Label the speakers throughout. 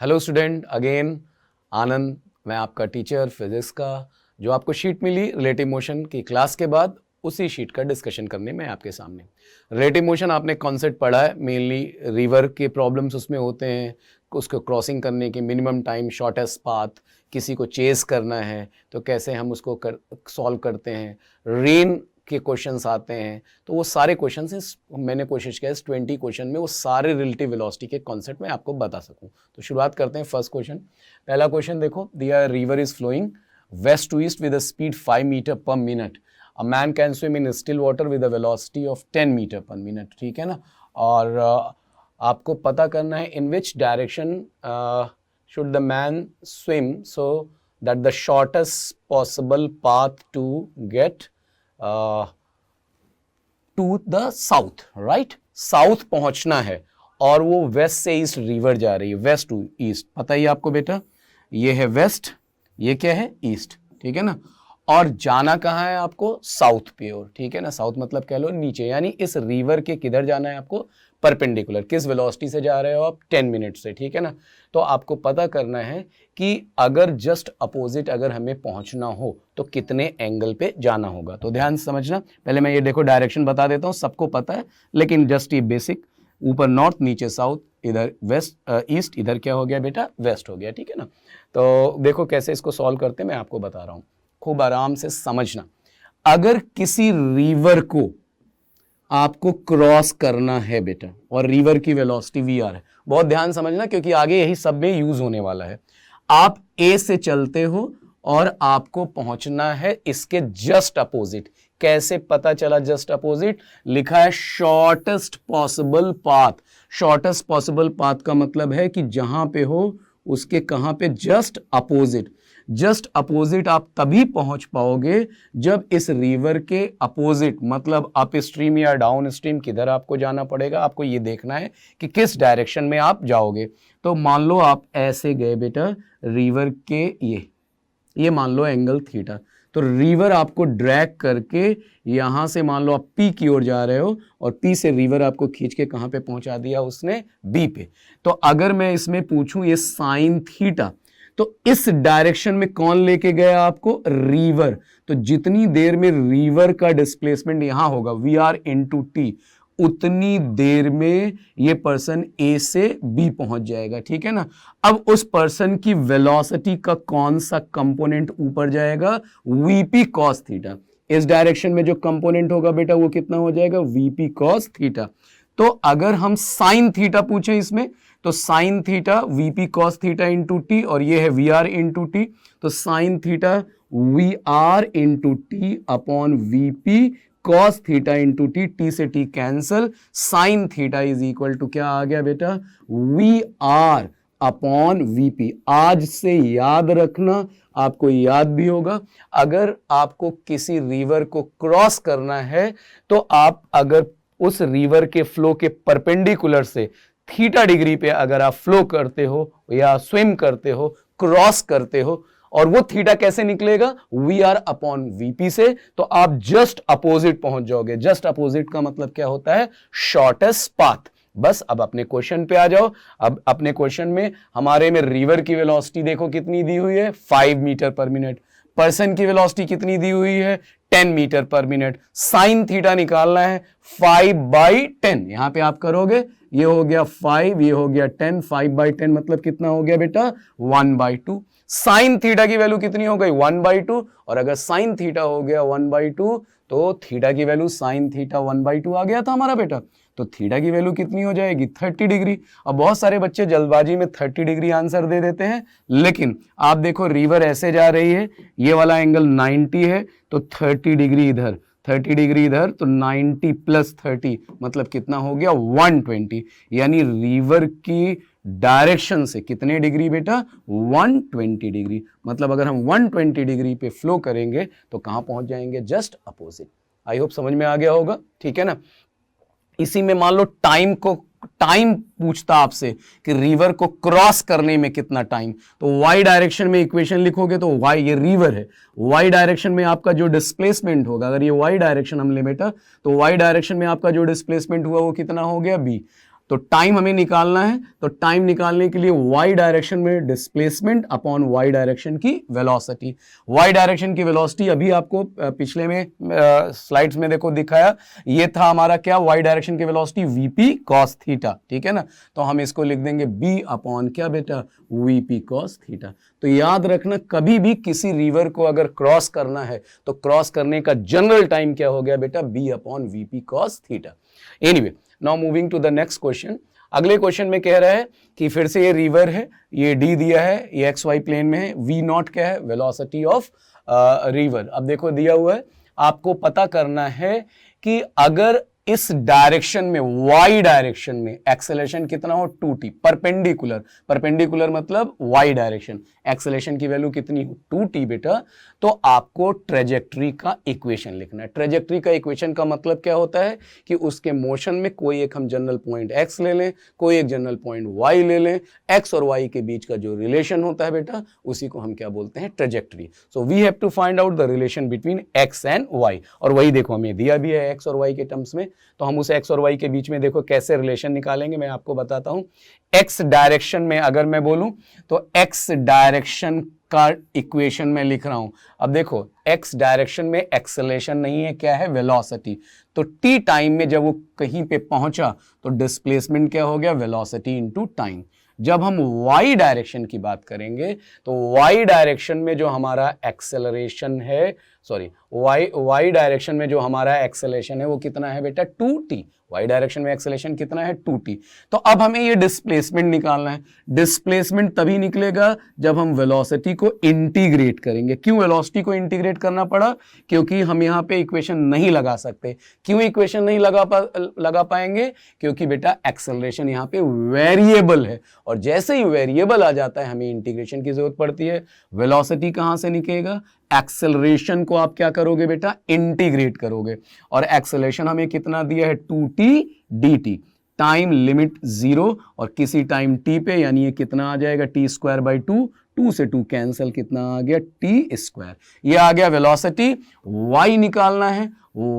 Speaker 1: Hello student, again आनंद, मैं आपका teacher physics का। जो आपको शीट मिली रिलेटिव मोशन की क्लास के बाद, उसी शीट का डिस्कशन करने में आपके सामने। रिलेटिव मोशन आपने कॉन्सेप्ट पढ़ा है, मेनली रिवर के प्रॉब्लम्स उसमें होते हैं, उसको क्रॉसिंग करने की मिनिमम टाइम, शॉर्टेस्ट पाथ, किसी को चेस करना है तो कैसे हम उसको सॉल्व करते हैं, रेन के क्वेश्चंस आते हैं। तो वो सारे क्वेश्चंस मैंने कोशिश किया इस 20 क्वेश्चन में वो सारे रिलेटिव वेलोसिटी के कॉन्सेप्ट में आपको बता सकूं। तो शुरुआत करते हैं फर्स्ट क्वेश्चन। पहला क्वेश्चन देखो, दिया river is flowing west to east with a speed 5 metre per minute. A man can swim in still water with a velocity of 10 metre per minute. ठीक है ना। और आपको पता करना है in which direction should the man swim so that the shortest possible path to get to the south. Right, south पहुंचना है और वो वेस्ट से ईस्ट रिवर जा रही है, वेस्ट टू ईस्ट। पता ही आपको बेटा, ये है वेस्ट, ये क्या है ईस्ट। ठीक है ना। और जाना कहाँ है आपको, साउथ पे ओर। ठीक है ना, साउथ मतलब कह लो नीचे, यानी इस रिवर के किधर जाना है आपको, परपेंडिकुलर। किस वेलोसिटी से जा रहे हो आप, 10 मिनट से। ठीक है ना। तो आपको पता करना है कि अगर जस्ट अपोजिट अगर हमें पहुंचना हो तो कितने एंगल पे जाना होगा। तो ध्यान से समझना। पहले मैं ये देखो डायरेक्शन बता देता हूं, सबको पता है लेकिन जस्ट ये बेसिक, ऊपर नॉर्थ, नीचे साउथ, इधर वेस्ट ईस्ट, इधर क्या हो गया बेटा, वेस्ट हो गया। ठीक है ना। तो देखो कैसे इसको सॉल्व करते हैं, मैं आपको बता रहा हूं, खूब आराम से समझना। अगर किसी रिवर को आपको क्रॉस करना है बेटा और रिवर की वेलोसिटी वी.आर है, बहुत ध्यान समझना क्योंकि आगे यही सब में यूज होने वाला है। आप ए से चलते हो और आपको पहुंचना है इसके जस्ट अपोजिट। कैसे पता चला जस्ट अपोजिट, लिखा है shortest possible path. Shortest possible path का मतलब है कि जहां पे हो उसके कहां पे, जस्ट अपोजिट। जस्ट अपोजिट आप तभी पहुंच पाओगे जब इस रिवर के अपोजिट, मतलब अप स्ट्रीम या डाउन स्ट्रीम, किधर आपको जाना पड़ेगा, आपको ये देखना है कि किस डायरेक्शन में आप जाओगे। तो मान लो आप ऐसे गए बेटा रिवर के, ये मान लो एंगल थीटा। तो रिवर आपको ड्रैग करके यहां से मान लो आप पी की ओर जा रहे हो और पी से रिवर आपको खींच के कहां पे पहुंचा दिया उसने, बी पे। तो अगर मैं इसमें पूछूं ये साइन थीटा, तो इस डायरेक्शन में कौन लेके गया आपको, रिवर। तो जितनी देर में रिवर का डिस्प्लेसमेंट यहां होगा वी.आर इंटू टी, उतनी देर में ये पर्सन ए से बी पहुंच जाएगा। ठीक है ना। अब उस पर्सन की वेलोसिटी का कौन सा कंपोनेंट ऊपर जाएगा, वीपी कॉस थीटा। इस डायरेक्शन में जो कंपोनेंट होगा बेटा वो कितना हो जाएगा, वीपी कॉस थीटा। तो अगर हम साइन थीटा पूछे इसमें, तो sine theta VP cos theta into T, और ये है वी.आर इंटू टी। तो sine theta VR into T upon VP cos theta into T, T से T cancel, sine theta is equal to क्या आ गया बेटा, वी.आर अपॉन वीपी। आज से याद रखना, आपको याद भी होगा, अगर आपको किसी रिवर को क्रॉस करना है तो आप अगर उस रिवर के फ्लो के परपेंडिकुलर से थीटा डिग्री पे अगर आप फ्लो करते हो या स्विम करते हो, क्रॉस करते हो, और वो थीटा कैसे निकलेगा, वी.आर अपॉन वीपी से, तो आप जस्ट अपोजिट पहुंच जाओगे। जस्ट अपोजिट का मतलब क्या होता है, शॉर्टेस्ट पाथ। बस अब अपने क्वेश्चन पे आ जाओ। अब अपने क्वेश्चन में हमारे में रिवर की वेलोसिटी देखो कितनी दी हुई है, 5 मीटर पर मिनट। पर्सन की वेलोसिटी कितनी दी हुई है, 10 metre per minute. Sine theta निकालना है 5/10। यहां पे आप करोगे, ये हो गया 5, ये हो गया 10, 5/10 मतलब कितना हो गया बेटा, 1/2। साइन थीटा की वैल्यू कितनी हो गई, 1/2। और अगर साइन थीटा हो गया 1/2 तो थीटा की वैल्यू साइन थीटा 1/2 आ गया था हमारा बेटा। तो थीटा की वैल्यू कितनी हो जाएगी, 30 डिग्री। अब बहुत सारे बच्चे जल्दबाजी में 30 डिग्री आंसर दे देते हैं, लेकिन आप देखो रिवर ऐसे जा रही है, ये वाला एंगल 90 है, तो 30 डिग्री इधर, 30 डिग्री इधर, तो 90 प्लस 30 मतलब कितना हो गया, 120। यानी रिवर की डायरेक्शन से कितने डिग्री बेटा, 120 डिग्री। मतलब अगर हम 120 डिग्री पे फ्लो करेंगे तो कहां पहुंच जाएंगे, जस्ट अपोजिट। आई होप समझ में आ गया होगा। ठीक है ना। इसी में मान लो टाइम पूछता आपसे कि रिवर को क्रॉस करने में कितना टाइम, तो वाई डायरेक्शन में इक्वेशन लिखोगे तो वाई, ये रिवर है, वाई डायरेक्शन में आपका जो डिस्प्लेसमेंट होगा, अगर ये वाई डायरेक्शन हम ले बेटा, तो वाई डायरेक्शन में आपका जो डिस्प्लेसमेंट हुआ वो कितना हो गया, बी। तो टाइम हमें निकालना है, तो टाइम निकालने के लिए y डायरेक्शन में डिस्प्लेसमेंट अपॉन y डायरेक्शन की वेलोसिटी। y डायरेक्शन की वेलोसिटी अभी आपको पिछले में स्लाइड्स में देखो दिखाया, ये था हमारा क्या, y डायरेक्शन की वेलोसिटी vp cos थीटा, ठीक है ना। तो हम इसको लिख देंगे b अपॉन क्या बेटा, vp cos थीटा। तो याद रखना कभी भी किसी रिवर को अगर क्रॉस करना है तो क्रॉस करने का जनरल टाइम क्या हो गया बेटा, b upon vp cos theta. Anyway, now moving to the next question. अगले क्वेश्चन में कह रहा है कि फिर से ये रिवर है, ये d दिया है, ये एक्स वाई प्लेन में है, v नॉट क्या है, वेलोसिटी ऑफ रिवर। अब देखो दिया हुआ है, आपको पता करना है कि अगर इस डायरेक्शन में, y डायरेक्शन में एक्सेलरेशन कितना हो, 2t, परपेंडिकुलर, परपेंडिकुलर मतलब y डायरेक्शन, एक्सेलरेशन की वैल्यू कितनी हो, 2t बेटा, तो आपको ट्रेजेक्ट्री का इक्वेशन लिखना है। ट्रेजेक्ट्री का इक्वेशन का मतलब क्या होता है कि उसके मोशन में कोई एक हम जनरल पॉइंट x ले लें, कोई एक जनरल पॉइंट y ले लें, x और y के बीच का जो रिलेशन होता है बेटा, उसी को हम क्या बोलते हैं, trajectory. So we have to find out the relation between x and y, और वही देखो हमें दिया भी है x और y के टर्म्स में, तो हम उस x और y के बीच में देखो कैसे रिलेशन निकालेंगे, मैं आपको बताता हूं। x डायरेक्शन में अगर मैं बोलूं तो x डायरेक्शन का इक्वेशन में लिख रहा हूं। अब देखो x डायरेक्शन में एक्सेलरेशन नहीं है, क्या है, वेलोसिटी। तो t टाइम में जब वो कहीं पे पहुंचा तो डिस्प्लेसमेंट क्या हो गया, वेलोसिटी इनटू टाइम। जब हम y डायरेक्शन की बात करेंगे तो y डायरेक्शन में जो हमारा एक्सेलरेशन है, सॉरी y डायरेक्शन में जो हमारा एक्सेलरेशन है वो कितना है बेटा, 2t। y डायरेक्शन में एक्सेलरेशन कितना है, 2t। तो अब हमें ये डिस्प्लेसमेंट निकालना है। डिस्प्लेसमेंट तभी निकलेगा जब हम वेलोसिटी को इंटीग्रेट करेंगे। क्यों वेलोसिटी को इंटीग्रेट करना पड़ा, क्योंकि हम यहाँ पे इक्वेशन नहीं लगा सकते। क्यों इक्वेशन नहीं लगा पाएंगे, क्योंकि बेटा एक्सेलरेशन यहाँ पे वेरिएबल है, और जैसे ही वेरिएबल आ जाता है हमें इंटीग्रेशन की जरूरत पड़ती है। वेलोसिटी कहां से निकलेगा, एक्सेलरेशन को आप क्या करोगे बेटा, इंटीग्रेट करोगे, और एक्सेलरेशन हमें कितना दिया है, 2t dt, टाइम लिमिट 0 और किसी टाइम t पे, यानी ये कितना आ जाएगा, t स्क्वायर बाई 2, 2 से 2 कैंसिल, कितना आ गया, t स्क्वायर। ये आ गया वेलोसिटी। y निकालना है,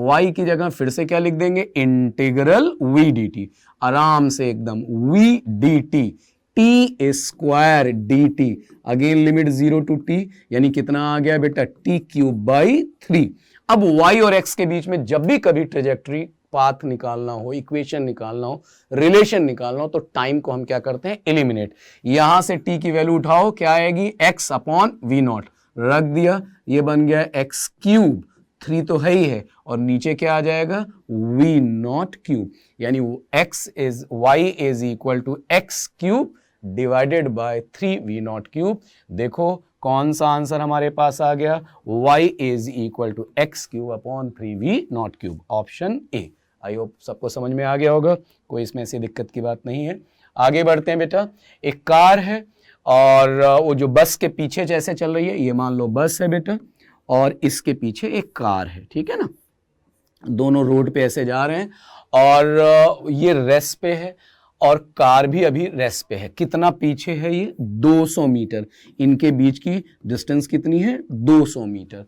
Speaker 1: y की जगह फिर से क्या लिख देंगे, इंटीग्रल v dt, आराम से एकदम v dt, t square d t, again limit 0 to t, यानी कितना आ गया बेटा, t क्यूब बाई 3। अब y और x के बीच में जब भी कभी ट्रेजेक्ट्री पाथ निकालना हो, इक्वेशन निकालना हो, रिलेशन निकालना हो, तो टाइम को हम क्या करते हैं, एलिमिनेट। यहां से t की वैल्यू उठाओ, क्या आएगी, x अपॉन वी नॉट, रख दिया, ये बन गया x क्यूब, 3 तो है ही है, और नीचे क्या आ जाएगा, वी नॉट क्यूब, यानी y is equal to x cube divided by 3 v naught cube. देखो कौन सा आंसर हमारे पास आ गया, y is equal to x cube upon 3 v naught cube, option A. I hope सबको समझ में आ गया होगा, कोई इसमें ऐसी दिक्कत की बात नहीं है। आगे बढ़ते हैं बेटा। एक कार है और वो जो बस के पीछे जैसे चल रही है, ये मान लो बस है बेटा, और इसके पीछे एक कार है, ठीक है ना, दोनों रोड पे ऐसे जा रहे हैं, और ये रेस्ट पे है और कार भी अभी रेस्ट पे है। कितना पीछे है ये, 200 मीटर, इनके बीच की डिस्टेंस कितनी है, 200 मीटर,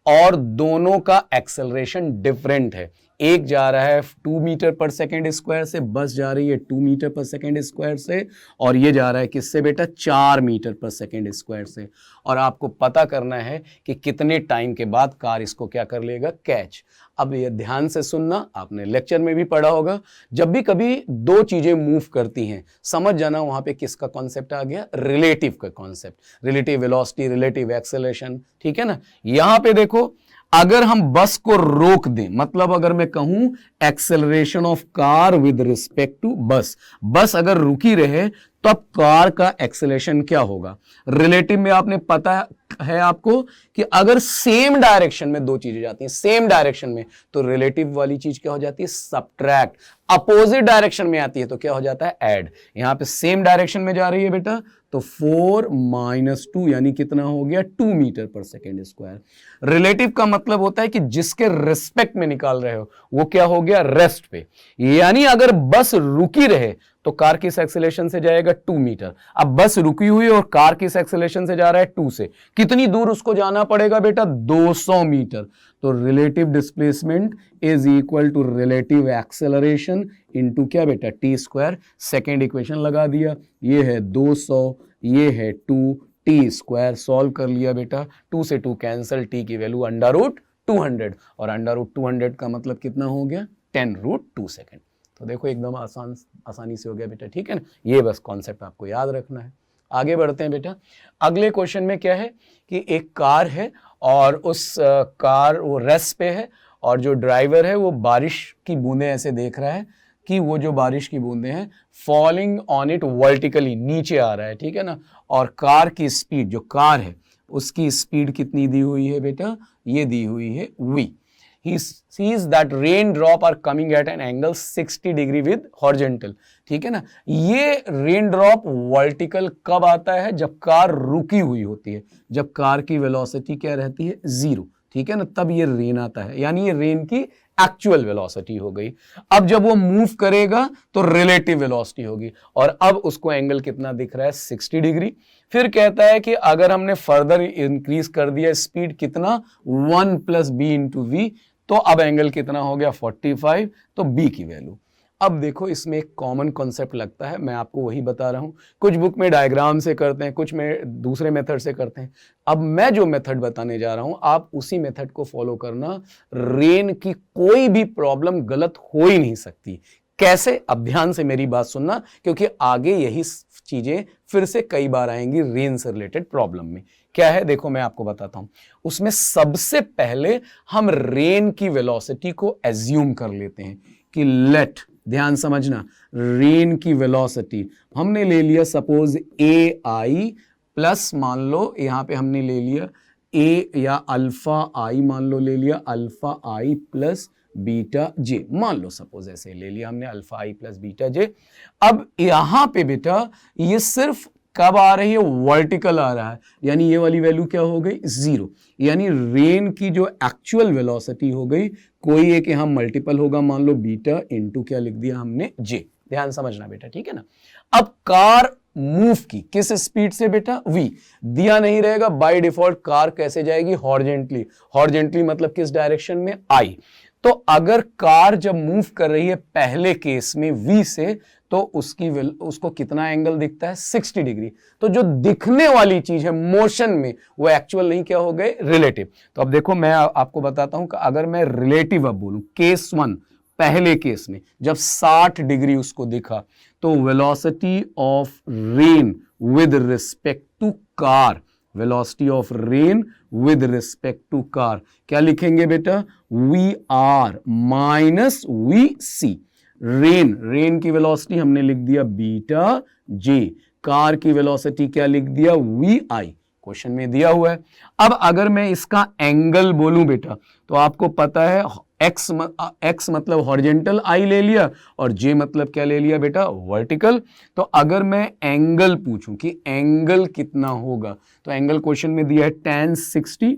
Speaker 1: और दोनों का एक्सेलरेशन डिफरेंट है। एक जा रहा है 2 मीटर पर सेकेंड स्क्वायर से, बस जा रही है 2 मीटर पर सेकेंड स्क्वायर से, और ये जा रहा है किससे बेटा, 4 मीटर पर सेकेंड स्क्वायर से। और आपको पता करना है कि कितने टाइम के बाद कार इसको क्या कर लेगा, कैच। अब ये ध्यान से सुनना, आपने लेक्चर में भी पढ़ा होगा, जब भी कभी दो चीजें मूव करती हैं, समझ जाना वहां पे किसका कॉन्सेप्ट आ गया, रिलेटिव का concept, relative velocity, relative acceleration, ठीक है ना। यहां पे देखो, अगर हम बस को रोक दें, मतलब अगर मैं कहूं acceleration of car with respect to bus, बस अगर रुकी रहे तब कार का एक्सेलरेशन क्या होगा। रिलेटिव में आपने पता है आपको कि अगर सेम डायरेक्शन में दो चीजें जाती हैं, सेम डायरेक्शन में, तो रिलेटिव वाली चीज क्या हो जाती है, सबट्रैक्ट। अपोजिट डायरेक्शन में आती है तो क्या हो जाता है, ऐड। यहां पे सेम डायरेक्शन में जा रही है बेटा, तो 4 माइनस 2, यानी कितना हो गया, 2 मीटर पर सेकेंड स्क्वायर। रिलेटिव का मतलब होता है कि जिसके रिस्पेक्ट में निकाल रहे हो वो क्या हो गया, रेस्ट पे। यानी अगर बस रुकी रहे तो कार किस एक्सेलरेशन से जाएगा 2 मीटर। अब बस रुकी हुई और कार किस एक्सेलरेशन से जा रहा है 2 से, कितनी दूर उसको जाना पड़ेगा बेटा 200 मीटर। तो relative displacement is equal to relative acceleration into क्या बेटा टी स्क्वायर। सेकेंड इक्वेशन लगा दिया, ये है 200, ये है 2 टी स्क्वायर, सॉल्व कर लिया बेटा, 2 से 2 कैंसिल, टी की वैल्यू √200 और √200 का मतलब कितना हो गया 10√2 सेकेंड। तो देखो एकदम आसानी से हो गया बेटा, ठीक है ना। ये बस कॉन्सेप्ट आपको याद रखना है। आगे बढ़ते हैं बेटा। अगले क्वेश्चन में क्या है कि एक कार है और उस कार वो रेस्ट पे है और जो ड्राइवर है वो बारिश की बूंदें ऐसे देख रहा है कि वो जो बारिश की बूंदें हैं फॉलिंग ऑन इट वर्टिकली, नीचे आ रहा है, ठीक है ना। और कार की स्पीड, जो कार है उसकी स्पीड कितनी दी हुई है बेटा, ये दी हुई है v। He sees that rain drop are coming at an angle 60 degree with horizontal, ठीक है ना। ये रेन ड्रॉप वर्टिकल कब आता है, जब कार रुकी हुई होती है, जब कार की वेलोसिटी क्या रहती है 0, ठीक है ना, तब ये रेन आता है, यानी ये रेन की एक्चुअल वेलोसिटी हो गई। अब जब वो मूव करेगा तो रिलेटिव वेलोसिटी होगी और अब उसको एंगल कितना दिख रहा है 60 डिग्री। फिर कहता है कि अगर हमने फर्दर इंक्रीज कर दिया स्पीड कितना 1 + b × v, तो अब एंगल कितना हो गया 45, तो b की वैल्यू। अब देखो इसमें एक कॉमन कॉन्सेप्ट लगता है, मैं आपको वही बता रहा हूं, कुछ बुक में डायग्राम से करते हैं, कुछ में दूसरे मेथड से करते हैं। अब मैं जो मेथड बताने जा रहा हूं आप उसी मेथड को फॉलो करना, रेन की कोई भी प्रॉब्लम गलत हो ही नहीं सकती। कैसे, अब ध्यान से मेरी बात सुनना, क्योंकि आगे यही चीजें फिर से कई बार आएंगी रेन से रिलेटेड प्रॉब्लम में। क्या है देखो मैं आपको बताता हूं। उसमें सबसे पहले हम रेन की वेलोसिटी को एज्यूम कर लेते हैं कि लेट, ध्यान समझना, रेन की वेलोसिटी हमने ले लिया सपोज AI प्लस, मान लो यहां पे हमने ले लिया A या अल्फा I, मान लो ले लिया अल्फा I प्लस बीटा जे, मान लो सपोज ऐसे ले लिया हमने अल्फा I प्लस बीटा जे। अब यहां पे बेटा ये सिर्फ कब आ रही है, वर्टिकल आ रहा है, यानी ये वाली वैल्यू क्या हो गई 0, यानी रेन की जो एक्चुअल वेलोसिटी हो गई, कोई एक यहां मल्टीपल होगा, मान लो बीटा इनटू क्या लिख दिया हमने जे। ध्यान समझना बेटा, ठीक है ना। अब कार मूव की किस स्पीड से बेटा v, दिया नहीं रहेगा, बाय डिफॉल्ट कार कैसे जाएगी हॉरिजॉन्टली, हॉरिजॉन्टली मतलब किस डायरेक्शन में I। तो अगर कार जब मूव कर रही है पहले केस में v से, तो उसको कितना एंगल दिखता है 60 डिग्री। तो जो दिखने वाली चीज है मोशन में वो एक्चुअल नहीं क्या हो गए रिलेटिव। तो अब देखो मैं आपको बताता हूं कि अगर मैं रिलेटिव अब बोलूं, केस 1 पहले केस में जब 60 डिग्री उसको दिखा, तो velocity of rain with respect to car, velocity of rain with respect to car क्या लिखेंगे बेटा, VR माइनस VC। रेन की वेलोसिटी हमने लिख दिया बीटा जे, कार की वेलोसिटी क्या लिख दिया VI, क्वेश्चन में दिया हुआ है। अब अगर मैं इसका एंगल बोलूं बेटा, तो आपको पता है x मतलब हॉरिजॉन्टल I ले लिया और j मतलब क्या ले लिया बेटा वर्टिकल। तो अगर मैं एंगल पूछूं कि एंगल कितना होगा, तो एंगल क्वेश्चन में दिया है tan 60,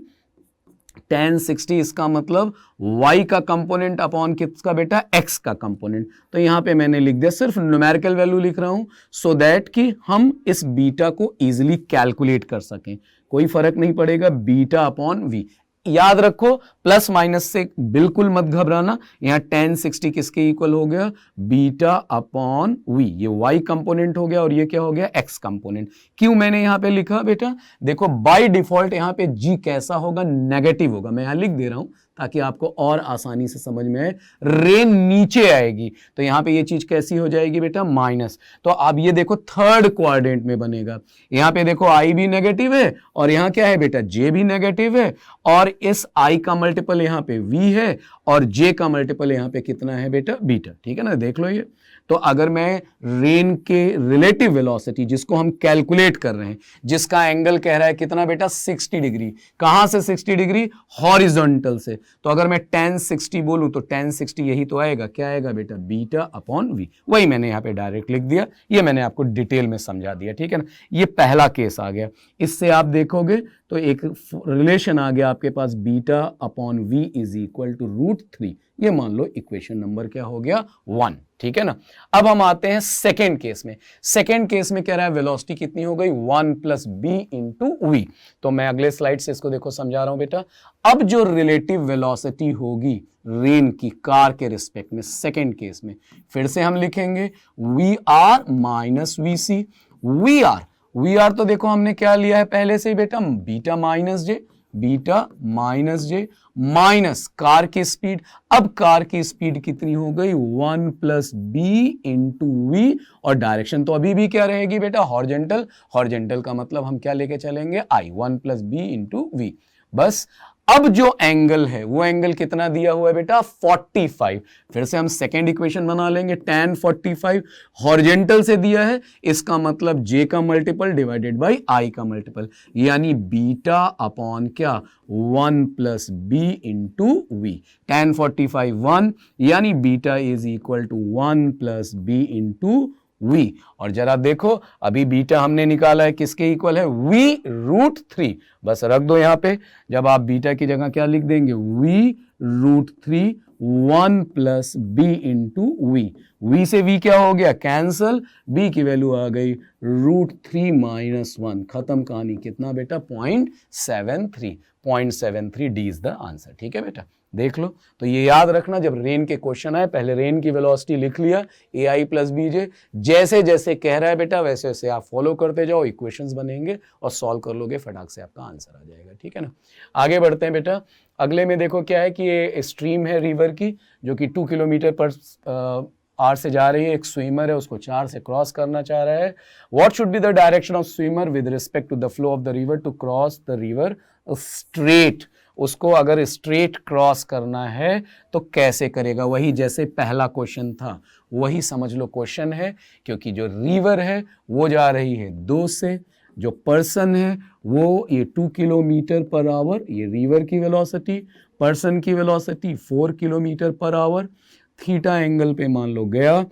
Speaker 1: tan 60 इसका मतलब y का कंपोनेंट अपॉन किसका बेटा x का कंपोनेंट। तो यहां पे मैंने लिख दिया, सिर्फ न्यूमेरिकल वैल्यू लिख रहा हूं सो दैट कि हम इस बीटा को इजीली कैलकुलेट कर सकें, कोई फर्क नहीं पड़ेगा, बीटा अपॉन v। याद रखो प्लस माइनस से बिल्कुल मत घबराना, यहां tan 60 किसके इक्वल हो गया बीटा अपॉन v, ये y कंपोनेंट हो गया और ये क्या हो गया x कंपोनेंट। क्यों मैंने यहां पे लिखा बेटा, देखो बाय डिफॉल्ट यहां पे g कैसा होगा नेगेटिव होगा, मैं यहां लिख दे रहा हूं ताकि आपको और आसानी से समझ में आए। रेन नीचे आएगी तो यहां पे ये चीज कैसी हो जाएगी बेटा माइनस। तो अब ये देखो थर्ड क्वाड्रेंट में बनेगा, यहां पे देखो I भी नेगेटिव है और यहां क्या है बेटा J भी नेगेटिव है, और इस I का मल्टीपल यहां पे V है और J का मल्टीपल यहां पे कितना है बेटा बीटा, ठीक है ना, देख लो ये। तो अगर मैं रेन के रिलेटिव वेलोसिटी जिसको हम कैलकुलेट कर रहे हैं, जिसका एंगल कह रहा है कितना बेटा 60 डिग्री, कहां से 60 डिग्री हॉरिजॉन्टल से, तो अगर मैं tan 60 बोलूं तो tan 60 यही तो आएगा, क्या आएगा बेटा बीटा अपॉन v, वही मैंने यहां पे डायरेक्ट लिख दिया, ये मैंने आपको डिटेल में समझा दिया, ठीक है ना। ये पहला केस आ गया, इससे आप देखोगे तो एक रिलेशन आ गया आपके पास beta upon v is equal to √3। ये मान लो इक्वेशन नंबर क्या हो गया 1, ठीक है ना। अब हम आते हैं सेकेंड केस में। सेकेंड केस में कह रहा है वेलोसिटी कितनी हो गई 1 + b × v। तो मैं अगले स्लाइड से इसको देखो समझा रहा हूं बेटा। अब जो रिलेटिव वेलोसिटी होगी रेन की कार के रिस्पेक्ट में सेकेंड केस में, फिर से हम लिखेंगे vr - vc। वी आर तो देखो हमने क्या लिया है पहले से ही बेटा, beta minus j minus car की स्पीड। अब कार की स्पीड कितनी हो गई 1 + b × v, और डायरेक्शन तो अभी भी क्या रहेगी बेटा हॉरिजॉन्टल का मतलब हम क्या लेके चलेंगे I 1 + b × v। बस अब जो एंगल है वो एंगल कितना दिया हुआ है बेटा 45। फिर से हम सेकेंड इक्वेशन बना लेंगे, tan 45 हॉरिजॉन्टल से दिया है, इसका मतलब j का मल्टीपल डिवाइडेड बाई I का मल्टीपल, यानी बीटा अपॉन क्या 1 + b × v। tan 45 1, यानी beta is equal to 1 + b × v। और जरा देखो अभी बीटा हमने निकाला है किसके इक्वल है v√3। बस रख दो यहां पे, जब आप बीटा की जगह क्या लिख देंगे v√3 1 + b × v। v से v क्या हो गया कैंसल, b की वैल्यू आ गई √3 - 1। खत्म कहानी। कितना बेटा 0.73 डी इज द आंसर। ठीक है बेटा, देख लो। तो ये याद रखना जब रेन के क्वेश्चन आए, पहले रेन की वेलोसिटी लिख लिया ai + bj। जैसे जैसे कह रहा है बेटा वैसे वैसे आप फॉलो करते जाओ, इक्वेशंस बनेंगे और सॉल्व कर लोगे, फटाक से आपका आंसर आ जाएगा। ठीक है ना। आगे बढ़ते हैं बेटा। अगले में देखो क्या है कि ये स्ट्रीम है रिवर की, जो कि 2 km/h से जा रही है। एक स्विमर है, उसको 4 से क्रॉस करना चाह रहा है। What should be the direction of swimmer with respect to the flow of the river to cross the river straight. उसको अगर स्ट्रेट क्रॉस करना है तो कैसे करेगा, वही जैसे पहला क्वेश्चन था वही समझ लो क्वेश्चन है। क्योंकि जो रिवर है वो जा रही है 2 से, जो पर्सन है वो ये 2 km/h, ये रिवर की वेलोसिटी, पर्सन की वेलोसिटी 4 km/h। थीटा एंगल पे मान लो गया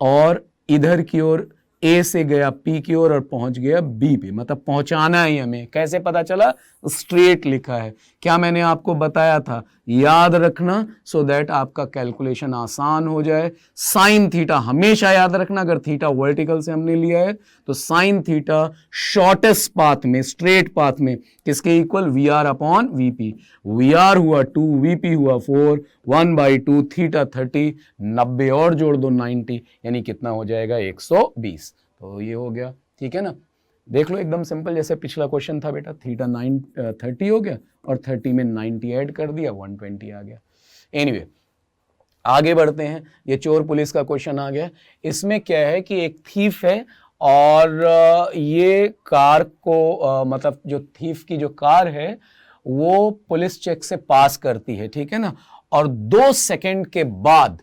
Speaker 1: और इधर की ओर ए से गया पी की ओर और पहुंच गया बी पे, मतलब पहुंचाना है हमें। कैसे पता चला, स्ट्रेट लिखा है। क्या मैंने आपको बताया था, याद रखना सो दैट आपका कैलकुलेशन आसान हो जाए। साइन थीटा हमेशा याद रखना, अगर थीटा वर्टिकल से हमने लिया है तो साइन थीटा शॉर्टेस्ट पाथ में, स्ट्रेट पाथ में किसके इक्वल VR/VP। VR हुआ 2, VP हुआ 4, 1/2, थीटा 30, 90 और जोड़ दो 90, यानी कितना हो जाएगा 120। तो ये हो गया। ठीक है ना। देख लो एकदम सिंपल, जैसे पिछला क्वेश्चन था बेटा, थीटा 30 हो गया और 30 में 90 ऐड कर दिया, 120 आ गया। एनीवे आगे बढ़ते हैं। ये चोर पुलिस का क्वेश्चन आ गया। इसमें क्या है कि एक थीफ है और ये कार को मतलब जो थीफ की जो कार है वो पुलिस चेक से पास करती है, ठीक है ना। और 2 सेकंड के बाद,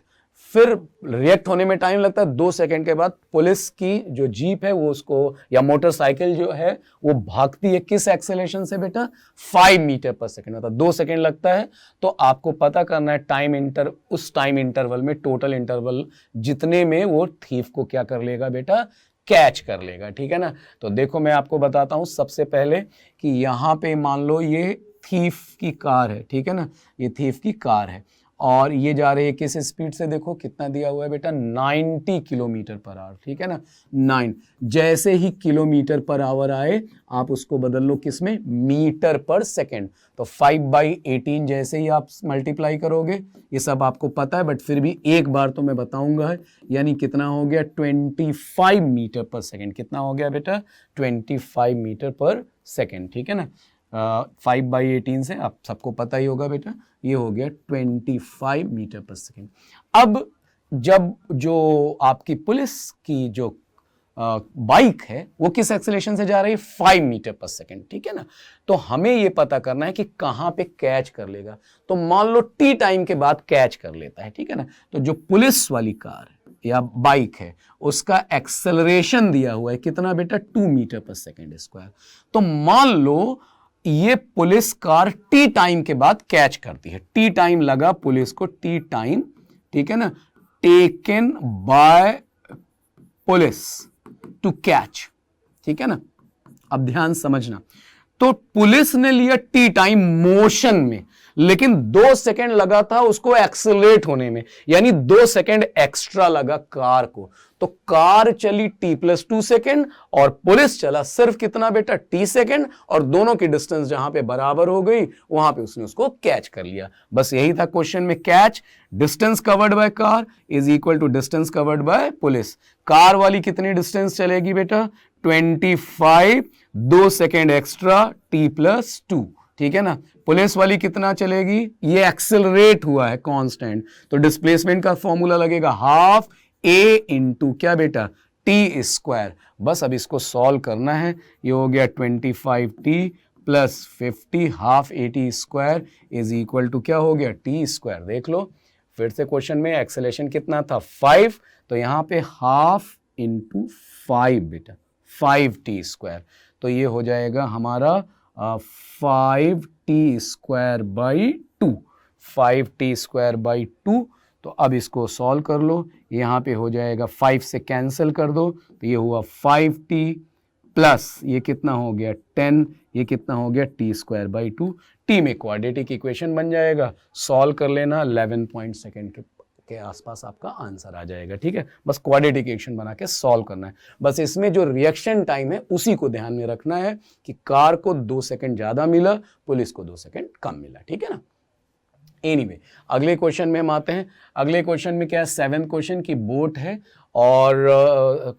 Speaker 1: फिर रिएक्ट होने में टाइम लगता है, 2 सेकंड के बाद पुलिस की जो जीप है वो उसको, या मोटरसाइकिल जो है वो भागती है किस एक्सेलरेशन से बेटा 5 मीटर/सेकंड, मतलब 2 सेकंड लगता है। तो आपको पता करना है उस टाइम इंटरवल में, टोटल इंटरवल जितने में वो थीफ को क्या कर लेगा बेटा, कैच कर लेगा। ठीक है ना। तो देखो मैं आपको बताता हूं सबसे पहले कि यहां पे मान लो ये थीफ की कार है, ठीक है ना, ये थीफ की कार है और ये जा रही है किस स्पीड से, देखो कितना दिया हुआ है बेटा 90 km/h। ठीक है ना, 9। जैसे ही km/h आए आप उसको बदल लो किसमें, मीटर/सेकंड। तो 5/18 जैसे ही आप मल्टीप्लाई करोगे, ये सब आपको पता है बट फिर भी एक बार तो मैं बताऊंगा, यानी कितना हो गया 25 मीटर/सेकंड। कितना हो गया बेटा 25 मीटर/सेकंड। ठीक है ना। 5/18 से आप सबको पता ही होगा बेटा, ये हो गया 25 मीटर/सेकंड। अब जब जो आपकी पुलिस की जो बाइक है वो किस एक्सेलरेशन से जा रही है 5 मीटर/सेकंड। ठीक है ना। तो हमें ये पता करना है कि कहां पे कैच कर लेगा। तो मान लो t टाइम के बाद कैच कर लेता है, ठीक है ना। तो जो पुलिस वाली कार है या बाइक है उसका एक्सेलरेशन दिया हुआ है कितना बेटा 2 मीटर/सेकंड²। तो मान लो ये पुलिस कार टी टाइम के बाद कैच करती है। टी टाइम लगा पुलिस को, टी टाइम, ठीक है ना, taken by police to catch. ठीक है ना। अब ध्यान समझना, तो पुलिस ने लिया टी टाइम मोशन में, लेकिन 2 सेकंड लगा था उसको एक्सेलरेट होने में, यानी 2 सेकंड एक्स्ट्रा लगा कार को। तो कार चली t+2 सेकंड और पुलिस चला सिर्फ कितना बेटा, t सेकंड, और दोनों की डिस्टेंस जहां पे बराबर हो गई वहां पे उसने उसको कैच कर लिया। बस यही था क्वेश्चन में, catch distance covered by car is equal to distance covered by police. Car वाली कितनी डिस्टेंस चलेगी बेटा, 25, 2 सेकेंड एक्स्ट्रा t+2, ठीक है ना। पुलिस वाली कितना चलेगी, ये एक्सेलरेट हुआ है कांस्टेंट, तो डिस्प्लेसमेंट का फॉर्मूला लगेगा हाफ a इंटू क्या बेटा, t स्क्वायर। बस अब इसको सॉल्व करना है, ये हो गया 25t plus 50 half 80 square is equal to क्या हो गया, t स्क्वायर। देख लो फिर से क्वेश्चन में एक्सेलेरेशन कितना था 5, तो यहां पे हाफ इंटू 5 बेटा, 5t स्क्वायर, तो ये हो जाएगा हमारा 5t square by 2, 5t square by 2। तो अब इसको सॉल्व कर लो, यहाँ पे हो जाएगा 5 से कैंसिल कर दो, तो ये हुआ 5t प्लस ये कितना हो गया 10, ये कितना हो गया t स्क्वायर बाई 2। t में क्वाड्रेटिक इक्वेशन बन जाएगा, सॉल्व कर लेना, 11 सेकेंड के आसपास आपका आंसर आ जाएगा, ठीक है। बस क्वाड्रेटिक इक्वेशन बना के सॉल्व करना है। बस इसमें जो रिएक्शन टाइम है उसी को ध्यान में रखना है कि कार को 2 सेकंड ज्यादा मिला, पुलिस को 2 सेकंड कम मिला, ठीक है ना। एनीवे, अगले क्वेश्चन में हम आते हैं। अगले क्वेश्चन में क्या है, 7th क्वेश्चन की बोट है, और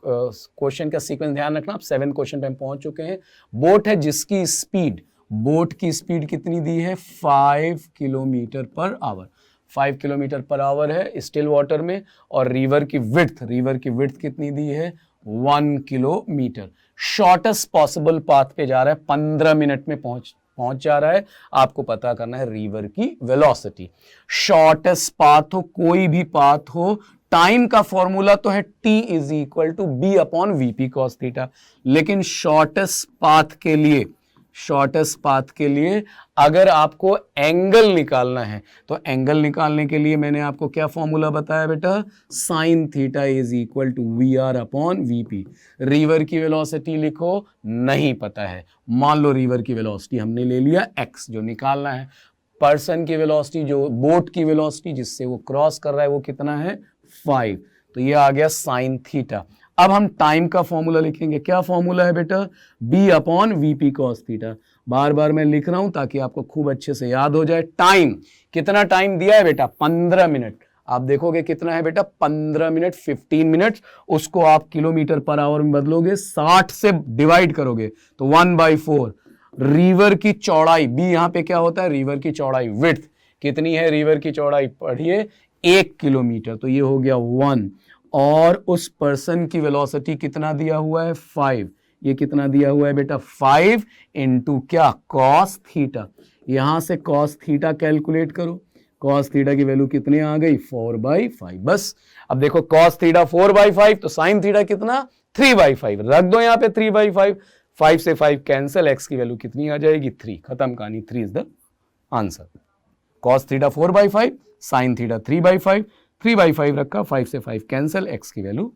Speaker 1: क्वेश्चन का सीक्वेंस ध्यान रखना, आप 7th क्वेश्चन पे हम पहुंच चुके हैं। बोट है जिसकी स्पीड, बोट की स्पीड कितनी दी है, 5 kilometre per hour, 5 kilometre per hour है स्टिल वाटर में, और रिवर की विड्थ कितनी दी है, 1 किलोमीटर। शॉर्टेस्ट पॉसिबल पाथ पे जा रहा है, 15 मिनट में पहुंच जा रहा है। आपको पता करना है रिवर की वेलोसिटी। शॉर्टेस्ट पाथ हो, कोई भी पाथ हो, टाइम का फॉर्मूला तो है t is equal to b upon VP cos theta, लेकिन शॉर्टेस्ट पाथ के लिए अगर आपको एंगल निकालना है, तो एंगल निकालने के लिए मैंने आपको क्या फॉर्मूला बताया बेटा, sine theta is equal to v r upon vp. River की वेलोसिटी लिखो, नहीं पता है, मान लो रिवर की वेलोसिटी हमने ले लिया x, जो निकालना है पर्सन की वेलोसिटी, जो बोट की वेलोसिटी जिससे वो क्रॉस कर रहा है वो कितना है 5, तो ये आ गया साइन थीटा। अब हम टाइम का फॉर्मूला लिखेंगे, क्या फॉर्मूला है बेटा, b upon VP cos theta. बार बार मैं लिख रहा हूं ताकि आपको खूब अच्छे से याद हो जाए। टाइम, कितना टाइम दिया है बेटा, 15 मिनट। आप देखोगे कितना है बेटा, 15 मिनट, 15 मिनट, उसको आप किलोमीटर पर आवर में बदलोगे, 60 से डिवाइड करोगे तो 1/4। रिवर की चौड़ाई, b यहां पे क्या होता है, रिवर की चौड़ाई, विड्थ कितनी है, रिवर की चौड़ाई पढ़िए 1 किलोमीटर, तो ये हो गया 1, और उस पर्सन की वेलोसिटी कितना दिया हुआ है 5, ये कितना दिया हुआ है बेटा 5 इंटू क्या, कॉस थीटा। यहां से कॉस थीटा कैलकुलेट करो, कॉस थीटा की वैल्यू कितनी आ गई 4/5। बस अब देखो कॉस थीटा 4/5, तो साइन थीटा कितना 3/5, रख दो यहाँ पे 3/5, 5 से 5 कैंसिल, x की वैल्यू कितनी आ जाएगी 3, खत्म कहानी, 3 is the answer. Cos theta 4/5, sine theta 3/5, 3/5 रखा, 5 से 5 कैंसिल, x की वैल्यू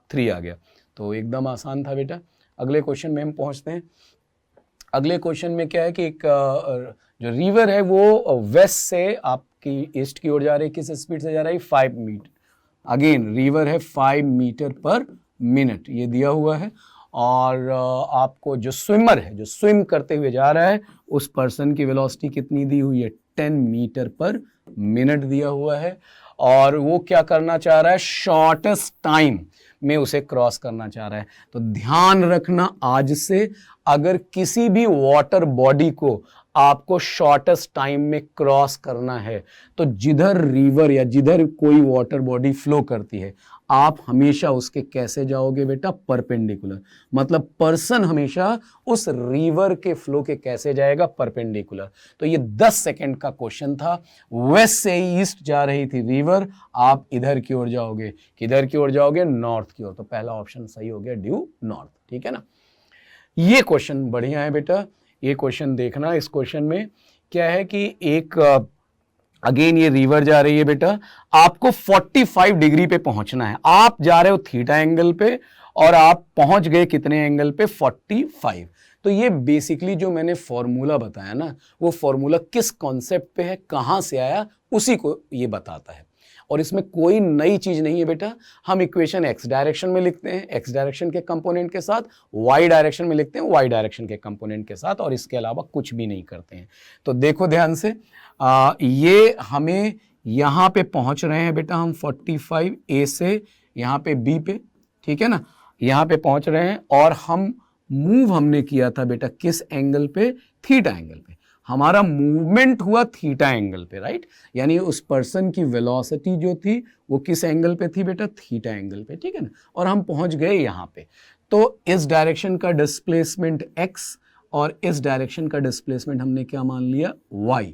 Speaker 1: 3 आ गया। तो एकदम आसान था बेटा। अगले क्वेश्चन में हम पहुंचते हैं। अगले क्वेश्चन में क्या है कि एक जो रिवर है वो वेस्ट से आपकी ईस्ट की ओर जा रही है, किस स्पीड से जा रही है 5 मीटर। अगेन रिवर है 5 मीटर पर मिनट, ये दिया हुआ है, और आपको जो स्विमर है, जो स्विम करते हुए जा रहा है, उस पर्सन की वेलोसिटी कितनी दी हुई है 10 मीटर पर मिनट दिया हुआ है, और वो क्या करना चाह रहा है, शॉर्टेस्ट टाइम में उसे क्रॉस करना चाह रहा है। तो ध्यान रखना, आज से अगर किसी भी वाटर बॉडी को आपको शॉर्टेस्ट टाइम में क्रॉस करना है, तो जिधर रिवर या जिधर कोई वाटर बॉडी फ्लो करती है, आप हमेशा उसके कैसे जाओगे बेटा, परपेंडिकुलर। मतलब पर्सन हमेशा उस रिवर के फ्लो के कैसे जाएगा, परपेंडिकुलर। तो ये 10 सेकंड का क्वेश्चन था। वेस्ट से ईस्ट जा रही थी रिवर, आप इधर की ओर जाओगे, किधर की ओर जाओगे, नॉर्थ की ओर, तो पहला ऑप्शन सही हो गया, ड्यू नॉर्थ, ठीक है ना। ये क्वेश्चन बढ़िया है बेटा, ये क्वेश्चन देखना। इस क्वेश्चन में क्या है कि एक अगेन ये रिवर जा रही है बेटा, आपको 45 डिग्री पे पहुंचना है। आप जा रहे हो थीटा एंगल पे और आप पहुंच गए कितने एंगल पे, 45। तो ये बेसिकली जो मैंने फॉर्मूला बताया ना, वो फॉर्मूला किस कॉन्सेप्ट पे है, कहां से आया, उसी को ये बताता है। और इसमें कोई नई चीज नहीं है बेटा। हम इक्वेशन एक्स डायरेक्शन में लिखते हैं एक्स डायरेक्शन के कंपोनेंट के साथ, वाई डायरेक्शन में लिखते हैं वाई डायरेक्शन के कंपोनेंट के साथ, और इसके अलावा कुछ भी नहीं करते हैं। तो देखो ध्यान से, ये हमें यहां पे पहुंच रहे हैं बेटा हम 45 ए से यहां पे बी पे, ठीक है ना, यहां पे पहुंच रहे हैं। और हम मूव हमने किया था बेटा किस एंगल पे, थीटा एंगल पे। हमारा मूवमेंट हुआ थीटा एंगल पे, राइट। यानी उस पर्सन की वेलोसिटी जो थी वो किस एंगल पे थी बेटा, थीटा एंगल पे, ठीक है ना। और हम पहुंच गए यहां पे। तो इस डायरेक्शन का डिस्प्लेसमेंट x और इस डायरेक्शन का डिस्प्लेसमेंट हमने क्या मान लिया, y।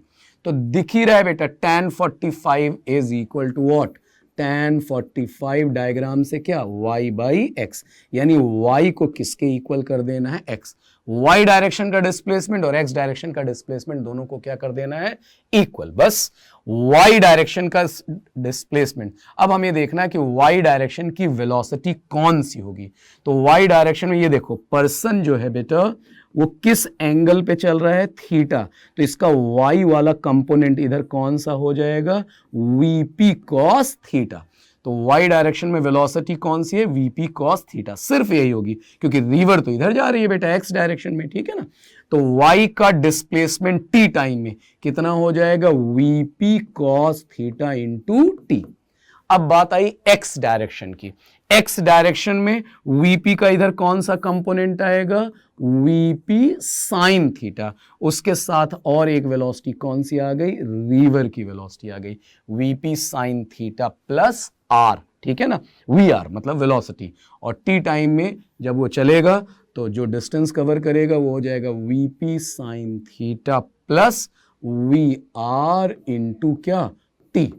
Speaker 1: तो दिख ही रहा है बेटा tan 45 is equal to what, tan 45 diagram से क्या, y बाई एक्स, यानी y को किसके इक्वल कर देना है, x। y डायरेक्शन का डिस्प्लेसमेंट और x डायरेक्शन का डिस्प्लेसमेंट दोनों को क्या कर देना है, इक्वल, बस y डायरेक्शन का डिस्प्लेसमेंट। अब हमें देखना है कि y डायरेक्शन की वेलोसिटी कौन सी होगी। तो y डायरेक्शन में ये देखो पर्सन जो है बेटा वो किस एंगल पे चल रहा है, थीटा। तो इसका y वाला कंपोनेंट इधर कौन सा हो जाएगा, vp cos थीटा। तो y डायरेक्शन में वेलोसिटी कौन सी है, vp cos थीटा, सिर्फ यही होगी, क्योंकि रिवर तो इधर जा रही है बेटा x डायरेक्शन में, ठीक है ना। तो y का डिस्प्लेसमेंट t टाइम में कितना हो जाएगा, vp cos theta into t। अब बात आई x डायरेक्शन की। x डायरेक्शन में vp का इधर कौन सा कंपोनेंट आएगा, vp sin थीटा। उसके साथ और एक वेलोसिटी कौन सी आ गई, रिवर की वेलोसिटी आ गई, vp sin theta plus r, ठीक है ना, vr मतलब वेलोसिटी। और t टाइम में जब वो चलेगा तो जो डिस्टेंस कवर करेगा वो हो जाएगा vp sin theta plus vr into क्या, t।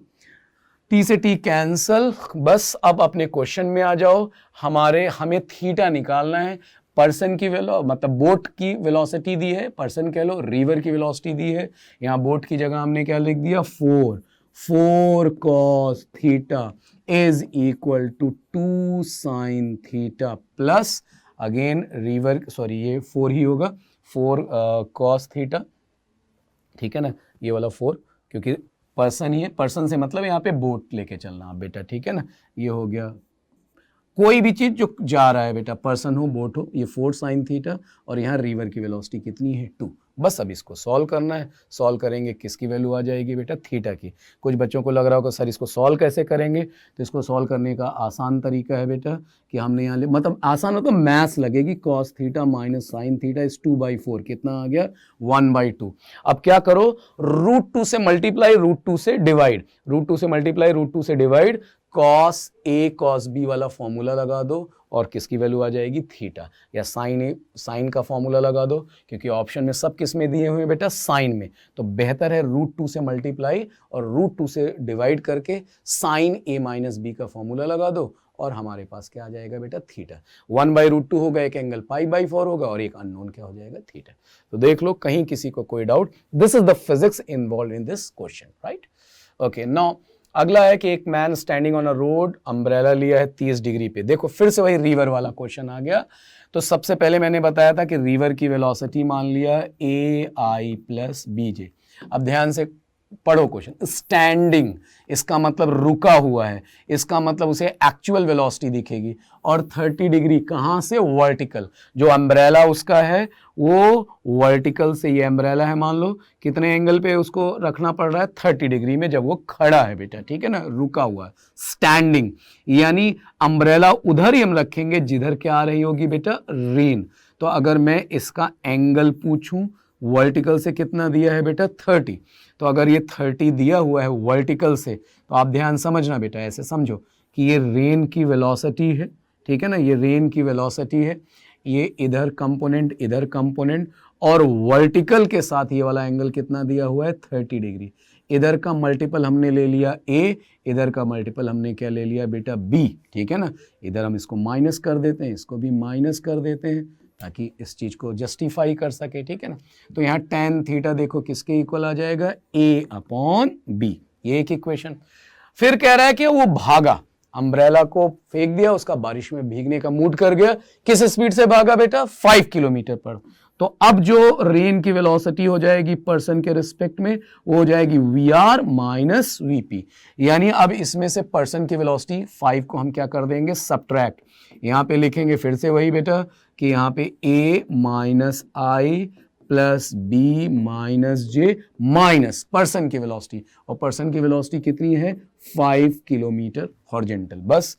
Speaker 1: टी से टी कैंसल। बस अब अपने क्वेश्चन में आ जाओ। हमें थीटा निकालना है। पर्सन की मतलब बोट की वेलोसिटी दी है, पर्सन कह लो, रिवर की वेलोसिटी दी है। यहाँ बोट की जगह हमने क्या लिख दिया, 4 cos theta is equal to 2 sin theta plus again river, sorry ये 4 ही होगा, 4 cos थीटा, ठीक है ना, ये वाला 4, क्योंकि पर्सन ही है, पर्सन से मतलब यहाँ पे बोट लेके चलना बेटा, ठीक है ना। ये हो गया कोई भी चीज जो जा रहा है बेटा, पर्सन हो बोट हो, ये 4 sin थीटा और यहाँ रिवर की वेलोसिटी कितनी है, 2। बस अब इसको सॉल्व करना है। सॉल्व करेंगे किसकी वैल्यू आ जाएगी बेटा, थीटा की। कुछ बच्चों को लग रहा होगा सर इसको सॉल्व कैसे करेंगे, तो इसको सॉल्व करने का आसान तरीका है बेटा कि हमने यहाँ मतलब आसान हो तो मैथ्स लगेगी, cos theta minus sign theta is 2/4, कितना आ गया 1/2। अब क्या करो, √2 से मल्टीप्लाई, √2 से डिवाइड, √2 से मल्टीप्लाई, √2 से divide, cos a cos b वाला फॉर्मूला लगा दो और किसकी वैल्यू आ जाएगी, थीटा। या साइन का फॉर्मूला लगा दो, क्योंकि ऑप्शन में सब किस में दिए हुए हैं बेटा, साइन में। तो बेहतर है √2 से मल्टीप्लाई और √2 से डिवाइड करके साइन a माइनस बी का फॉर्मूला लगा दो और हमारे पास क्या आ जाएगा बेटा, थीटा। 1/√2 होगा, एक एंगल π/4 होगा और एक अननोन क्या हो जाएगा, थीटा। तो देख लो कहीं किसी को कोई doubt, this is the physics involve in this question, right. Okay, now अगला है कि एक man standing on a road, umbrella लिया है 30 डिग्री पे। देखो फिर से वही रिवर वाला क्वेश्चन आ गया। तो सबसे पहले मैंने बताया था कि रिवर की वेलोसिटी मान लिया AI प्लस BJ। अब ध्यान से पढ़ो क्वेश्चन, स्टैंडिंग इसका मतलब रुका हुआ है, इसका मतलब उसे एक्चुअल वेलोसिटी दिखेगी। और 30 डिग्री कहां से, वर्टिकल। जो अम्ब्रेला उसका है वो वर्टिकल से, ये अम्ब्रेला है मान लो, कितने एंगल पे उसको रखना पड़ रहा है, 30 डिग्री में, जब वो खड़ा है बेटा, ठीक है ना, रुका हुआ है। स्टैंडिंग यानी अम्ब्रेला उधर ही हम रखेंगे जिधर क्या आ रही होगी बेटा, रेन। तो अगर मैं इसका एंगल पूछूं, वर्टिकल से कितना दिया है बेटा, 30। तो अगर ये 30 दिया हुआ है वर्टिकल से, तो आप ध्यान समझना बेटा, ऐसे समझो कि ये रेन की वेलोसिटी है, ठीक है ना, ये रेन की वेलोसिटी है, ये इधर कंपोनेंट इधर कंपोनेंट, और वर्टिकल के साथ ये वाला एंगल कितना दिया हुआ है, 30 डिग्री। इधर का मल्टीपल हमने ले लिया A, इधर का मल्टीपल हमने क्या ले लिया बेटा, B, ठीक है ना। इधर हम इसको माइनस कर देते हैं, इसको भी माइनस कर देते हैं ताकि इस चीज को जस्टिफाई कर सके, ठीक है ना। तो यहाँ tan थीटा देखो किसके इक्वल आ जाएगा, A/B, ये एक इक्वेशन। फिर कह रहा है कि वो भागा, अम्ब्रेला को फेंक दिया, उसका बारिश में भीगने का मूड कर गया, किस स्पीड से भागा बेटा, 5 किलोमीटर पर। तो अब जो रेन की वेलोसिटी हो जाएगी पर्सन के रिस्पेक्ट में, वो हो जाएगी वी माइनस वीपी। यानी अब इसमें से पर्सन की वेलोसिटी 5 को हम क्या कर देंगे, सब्ट्रैक्ट। यहां पे लिखेंगे फिर से वही बेटा कि यहां पे a minus i plus b minus j minus person की वेलोसिटी, और पर्सन की वेलोसिटी कितनी है 5 किलोमीटर हॉरिजॉन्टल। बस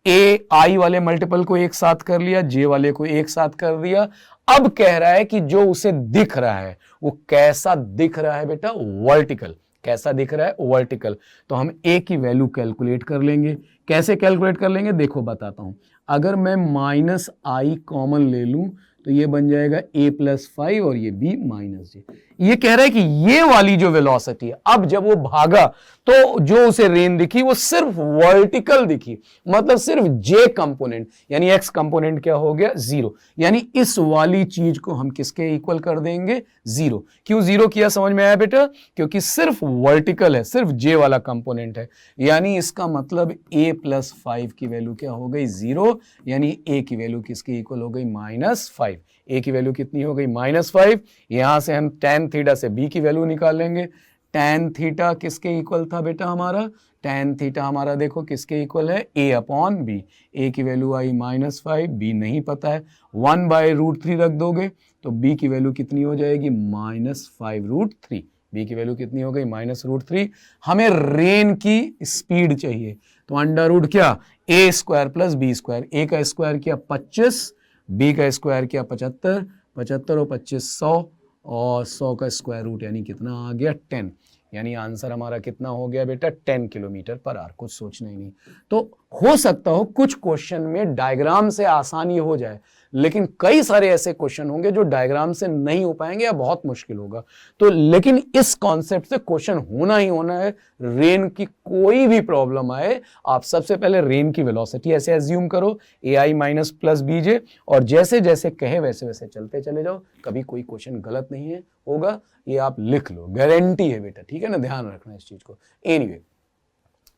Speaker 1: ए आई वाले मल्टीपल को एक साथ कर लिया, जे वाले को एक साथ कर दिया। अब कह रहा है कि जो उसे दिख रहा है वो कैसा दिख रहा है बेटा, वर्टिकल। कैसा दिख रहा है, वर्टिकल। तो हम ए की वैल्यू कैलकुलेट कर लेंगे। कैसे कैलकुलेट कर लेंगे, देखो बताता हूं। अगर मैं माइनस आई कॉमन ले लूं तो ये बन जाएगा a प्लस 5 और ये b माइनस जे। ये कह रहा है कि ये वाली जो वेलोसिटी है, अब जब वो भागा तो जो उसे रेन दिखी वो सिर्फ वर्टिकल दिखी, मतलब सिर्फ j कंपोनेंट, यानी x कंपोनेंट क्या हो गया 0। यानी इस वाली चीज को हम किसके इक्वल कर देंगे, 0। क्यों 0 किया समझ में आया बेटा, क्योंकि सिर्फ वर्टिकल है, सिर्फ j वाला कंपोनेंट है। यानी इसका मतलब a प्लस 5 की वैल्यू क्या हो गई 0, यानी a की वैल्यू किसके इक्वल हो गई -5। a की वैल्यू कितनी हो गई -5। यहां से हम tan थीटा से b की वैल्यू निकालेंगे। tan थीटा किसके इक्वल था बेटा हमारा, tan थीटा हमारा देखो किसके इक्वल है, a अपॉन बी। a की वैल्यू आई -5, b नहीं पता है, 1/√3 रख दोगे तो b की वैल्यू कितनी हो जाएगी -5√3। b की वैल्यू कितनी हो गई -√3। हमें रेन की स्पीड चाहिए, तो अंडर रूट क्या, a square plus b square. a का स्क्वायर किया 25, b का स्क्वायर किया 75, 75 और 25 100, और 100 का स्क्वायर रूट यानी कितना आ गया 10। यानी आंसर हमारा कितना हो गया बेटा 10 किलोमीटर पर आवर। कुछ सोचना ही नहीं। तो हो सकता हो कुछ क्वेश्चन में डायग्राम से आसानी हो जाए, लेकिन कई सारे ऐसे क्वेश्चन होंगे जो डायग्राम से नहीं हो पाएंगे या बहुत मुश्किल होगा। तो लेकिन इस कॉन्सेप्ट से क्वेश्चन होना ही होना है। रेन की कोई भी प्रॉब्लम आए, आप सबसे पहले रेन की वेलोसिटी ऐसे एज्यूम करो ए आई माइनस प्लस बीजे, और जैसे जैसे कहे वैसे वैसे चलते चले जाओ। कभी कोई क्वेश्चन गलत नहीं है होगा, ये आप लिख लो, गारंटी है बेटा, ठीक है ना, ध्यान रखना इस चीज को। एनीवे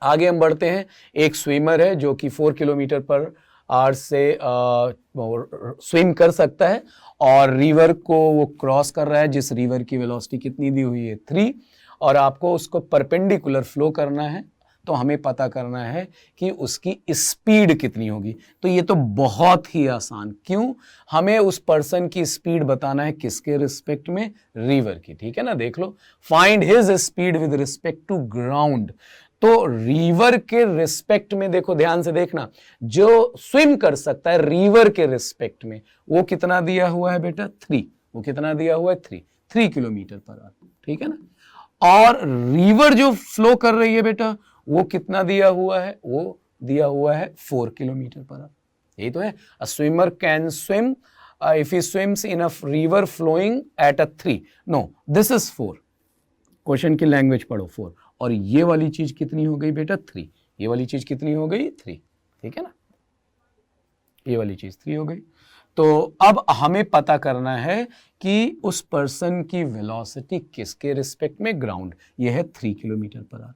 Speaker 1: आगे हम बढ़ते हैं। एक स्विमर है जो कि 4 किलोमीटर पर आवर से स्विम कर सकता है, और रिवर को वो क्रॉस कर रहा है, जिस रिवर की वेलोसिटी कितनी दी हुई है 3, और आपको उसको परपेंडिकुलर फ्लो करना है। तो हमें पता करना है कि उसकी स्पीड कितनी होगी। तो ये तो बहुत ही आसान, क्यों, हमें उस पर्सन की स्पीड बताना है किसके रिस्पेक्ट में, रिवर की। ठीक है ना, देख लो, find his speed with respect to ground. तो रिवर के रिस्पेक्ट में देखो, ध्यान से देखना, जो स्विम कर सकता है रिवर के रिस्पेक्ट में वो कितना दिया हुआ है बेटा 3। वो कितना दिया हुआ है 3 किलोमीटर पर आवर। ठीक है ना, और रिवर जो फ्लो कर रही है बेटा वो कितना दिया हुआ है, वो दिया हुआ है 4 किलोमीटर पर आवर। यही तो है, a swimmer can swim if he swims in a river flowing at a 3, no this is 4। Question की लैंग्वेज पढ़ो 4, और ये वाली चीज कितनी हो गई बेटा 3। ये वाली चीज कितनी हो गई 3। ठीक है ना, ये वाली चीज 3 हो गई। तो अब हमें पता करना है कि उस पर्सन की वेलोसिटी किसके रिस्पेक्ट में, ग्राउंड। ये है 3 किलोमीटर पर आवर।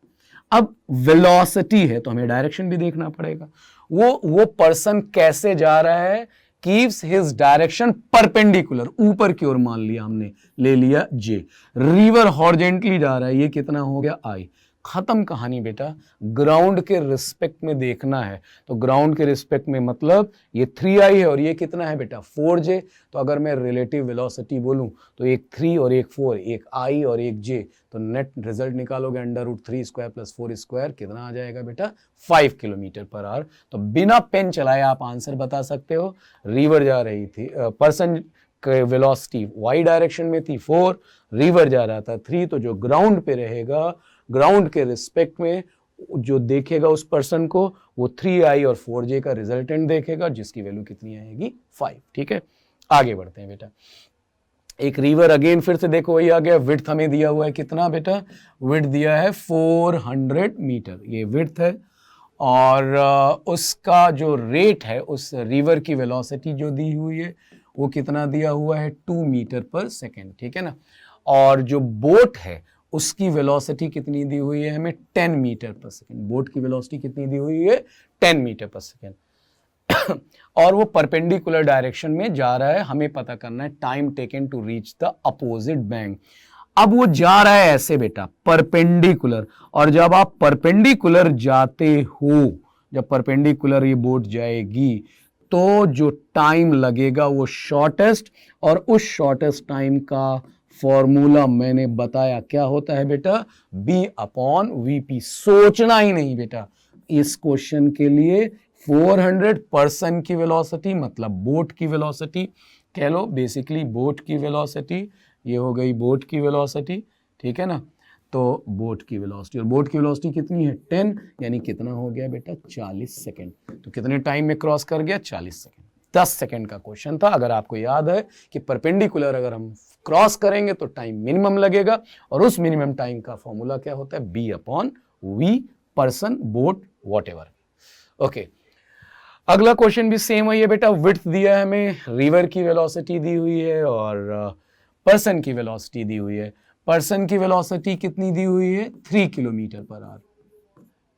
Speaker 1: अब वेलोसिटी है तो हमें डायरेक्शन भी देखना पड़ेगा। वो पर्सन कैसे जा रहा है, कीप्स हिज डायरेक्शन परपेंडिकुलर, ऊपर की ओर मान लिया हमने, ले लिया जे। रिवर हॉरिजॉन्टली जा रहा है, ये कितना हो गया आई। खत्म कहानी बेटा, ग्राउंड के रिस्पेक्ट में देखना है। तो ग्राउंड के रिस्पेक्ट में मतलब ये 3i है और ये कितना है बेटा 4j। तो अगर मैं रिलेटिव वेलोसिटी बोलूं तो एक 3 और एक 4, एक i और एक j, तो नेट रिजल्ट निकालोगे अंडर√3 स्क्वायर प्लस 4 स्क्वायर, कितना आ जाएगा बेटा 5 किलोमीटर पर आवर। तो बिना पेन चलाए आप आंसर बता सकते हो। रिवर जा रही थी, पर्सन वेलोसिटी y डायरेक्शन में थी 4, रिवर जा रहा था 3, तो जो ग्राउंड पे रहेगा, ग्राउंड के रिस्पेक्ट में जो देखेगा उस पर्सन को, वो 3i और 4j का रिजल्टेंट देखेगा, जिसकी वैल्यू कितनी आएगी 5। ठीक है, आगे बढ़ते हैं बेटा। एक रिवर अगेन फिर से देखो वही आ गया। विड्थ हमें दिया हुआ है कितना बेटा, विड्थ दिया है 400 मीटर, ये विड्थ है, और उसका जो रेट है, उस रिवर की वेलोसिटी जो दी हुई है वो कितना दिया हुआ है 2 मीटर पर सेकेंड। ठीक है ना, और जो बोट है उसकी वेलोसिटी कितनी दी हुई है हमें 10 मीटर पर सेकेंड। बोट की वेलोसिटी कितनी दी हुई है 10 मीटर पर सेकेंड। और वो परपेंडिकुलर डायरेक्शन में जा रहा है, हमें पता करना है time taken to reach the opposite bank. अब वो जा रहा है ऐसे बेटा परपेंडिकुलर, और जब आप परपेंडिकुलर जाते हो, जब परपेंडिकुलर ये बोट जाएगी तो जो टाइम लगेगा वो शॉर्टेस्ट, और उस शॉर्टेस्ट टाइम का फॉर्मूला मैंने बताया क्या होता है बेटा, b अपॉन वीपी। सोचना ही नहीं बेटा, इस क्वेश्चन के लिए 400 पर्सन की वेलोसिटी मतलब बोट की वेलोसिटी कह लो, बेसिकली बोट की वेलोसिटी, ये हो गई बोट की वेलोसिटी, ठीक है ना। तो बोट की वेलोसिटी, और बोट की वेलोसिटी कितनी है 10, यानी कितना हो गया बेटा 40 सेकेंड। तो कितने टाइम में क्रॉस कर गया 40 सेकेंड। 10 सेकेंड का क्वेश्चन था। अगर आपको याद है कि परपेंडिकुलर अगर हम क्रॉस करेंगे तो टाइम मिनिमम लगेगा, और उस मिनिमम टाइम का फॉर्मूला क्या होता है, b upon v, person, boat, whatever. Okay, अगला क्वेश्चन भी सेम है बेटा, विड्थ दिया है हमें, रिवर की वेलोसिटी दी हुई है और पर्सन की वेलोसिटी दी हुई है। पर्सन की वेलोसिटी कितनी दी हुई है 3 किलोमीटर पर आवर,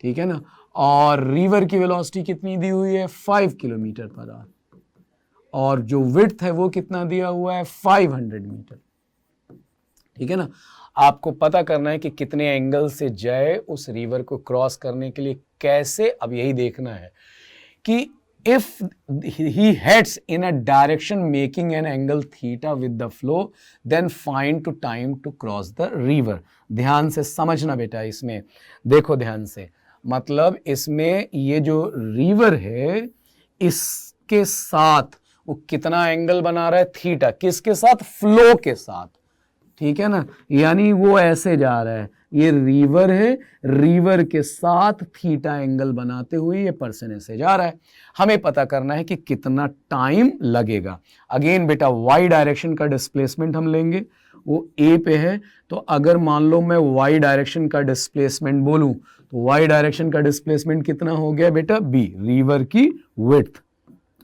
Speaker 1: ठीक है ना, और रिवर की वेलोसिटी कितनी दी हुई है 5 किलोमीटर पर आवर, और जो विड्थ है वो कितना दिया हुआ है 500 मीटर, ठीक है ना। आपको पता करना है कि कितने एंगल से जाए उस रिवर को क्रॉस करने के लिए, कैसे, अब यही देखना है कि if he heads in a direction making an angle theta with the flow, then find to time to cross the river। ध्यान से समझना बेटा, इसमें देखो ध्यान से, मतलब इसमें ये जो रिवर है इसके साथ वो कितना एंगल बना रहा है थीटा, किसके साथ, फ्लो के साथ, ठीक है ना, यानी वो ऐसे जा रहा है, ये रिवर है, रिवर के साथ थीटा एंगल बनाते हुए ये पर्सन ऐसे जा रहा है। हमें पता करना है कि कितना टाइम लगेगा। अगेन बेटा वाई डायरेक्शन का डिस्प्लेसमेंट हम लेंगे, वो ए पे है, तो अगर मान लो मैं वाई डायरेक्शन का डिस्प्लेसमेंट बोलूं तो वाई डायरेक्शन का डिस्प्लेसमेंट कितना हो गया बेटा बी, रिवर की विड्थ,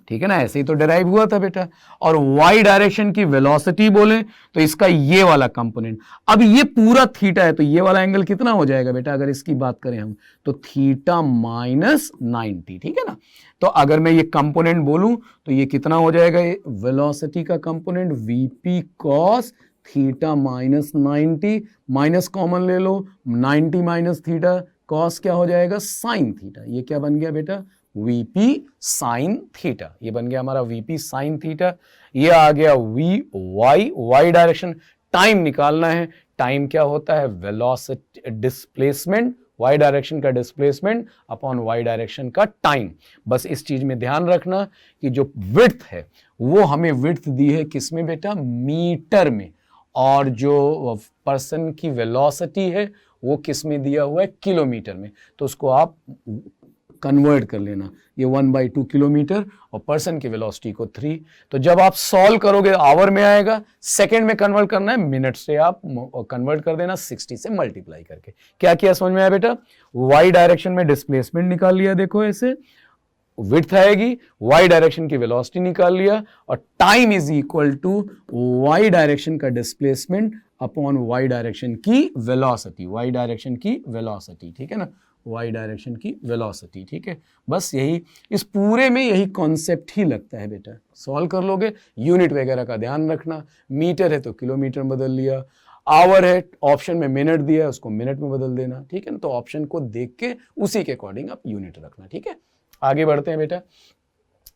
Speaker 1: ठीक है ना, ऐसे ही तो डिराइव हुआ था बेटा। और y डायरेक्शन की वेलोसिटी बोले तो इसका ये वाला कंपोनेंट, अब ये पूरा थीटा है तो ये वाला एंगल कितना हो जाएगा बेटा, अगर इसकी बात करें हम तो थीटा माइनस 90, ठीक है ना। तो अगर मैं ये कंपोनेंट बोलूं तो ये कितना हो जाएगा, ये वेलोसिटी का component VP cos theta minus 90, minus common ले लो, 90 माइनस थीटा, कॉस क्या हो जाएगा साइन थीटा, ये क्या बन गया बेटा VP साइन थीटा, ये बन गया हमारा VP साइन थीटा। ये आ गया वाई डायरेक्शन, टाइम निकालना है, टाइम क्या होता है वेलोसिटी डिस्प्लेसमेंट, वाई डायरेक्शन का डिस्प्लेसमेंट अपॉन वाई डायरेक्शन का टाइम। बस इस चीज में ध्यान रखना कि जो विड्थ है वो हमें विड्थ दी है किसमें बेटा, मीटर में, और जो पर्सन की वेलोसिटी है वो किसमें दिया हुआ है, किलोमीटर में। तो उसको आप कन्वर्ट कर लेना, ये 1/2 किलोमीटर और पर्सन की वेलोसिटी को 3। तो जब आप सॉल्व करोगे आवर में आएगा, सेकंड में कन्वर्ट करना है, मिनट से आप कन्वर्ट कर देना 60 से मल्टीप्लाई करके। क्या किया समझ में आया बेटा, वाई डायरेक्शन में डिस्प्लेसमेंट निकाल लिया, देखो ऐसे विड्थ आएगी, वाई डायरेक्शन की वेलोसिटी निकाल लिया, और time is equal to y direction का डिस्प्लेसमेंट अपॉन वाई डायरेक्शन की वेलोसिटी, वाई डायरेक्शन की वेलोसिटी, ठीक है ना, वाई डायरेक्शन की वेलोसिटी, ठीक है। बस यही, इस पूरे में यही कॉन्सेप्ट ही लगता है बेटा, सॉल्व कर लोगे। यूनिट वगैरह का ध्यान रखना, मीटर है तो किलोमीटर में बदल लिया, आवर है ऑप्शन में मिनट दिया है उसको मिनट में बदल देना, ठीक है ना। तो ऑप्शन को देख के उसी के अकॉर्डिंग आप यूनिट रखना, ठीक है। आगे बढ़ते हैं बेटा।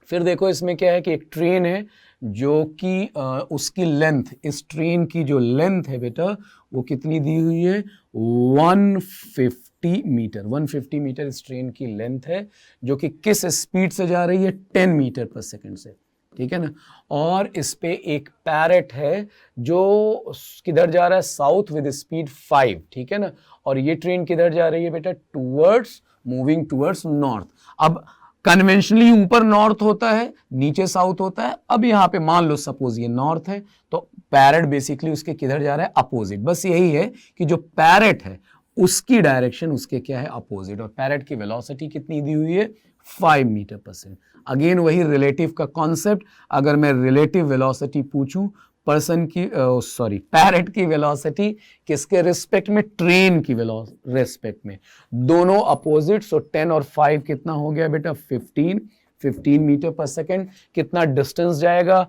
Speaker 1: फिर देखो इसमें क्या है कि एक ट्रेन है जो कि उसकी लेंथ, इस ट्रेन की जो लेंथ है बेटा वो कितनी दी हुई है 150 मीटर, 150 मीटर इस ट्रेन की लेंथ है, जो कि किस स्पीड से जा रही है 10 मीटर पर सेकंड से, ठीक है ना। और इस पे एक पैरेट है जो किधर जा रहा है साउथ विद स्पीड 5, ठीक है ना। और ये ट्रेन किधर जा रही है बेटा टूवर्ड्स, मूविंग टूवर्ड्स नॉर्थ। अब कन्वेंशनली ऊपर नॉर्थ होता है, नीचे साउथ होता है। अब यहाँ पे मान लो सपोज ये नॉर्थ है तो पैरेट बेसिकली उसके किधर जा रहा है अपोजिट। बस यही है कि जो पैरेट है उसकी डायरेक्शन उसके क्या है अपोजिट, और पैरेट की वेलोसिटी कितनी दी हुई है 5 मीटर पर सेकंड। अगेन वही रिलेटिव का कॉन्सेप्ट, अगर मैं रिलेटिव वेलोसिटी पूछूं पर्सन की पैरेट की वेलोसिटी किसके रिस्पेक्ट में, ट्रेन की रिस्पेक्ट में, दोनों अपोजिट। सो 10 और 5 कितना हो गया बेटा 15, 15 मीटर पर सेकेंड। कितना डिस्टेंस जाएगा?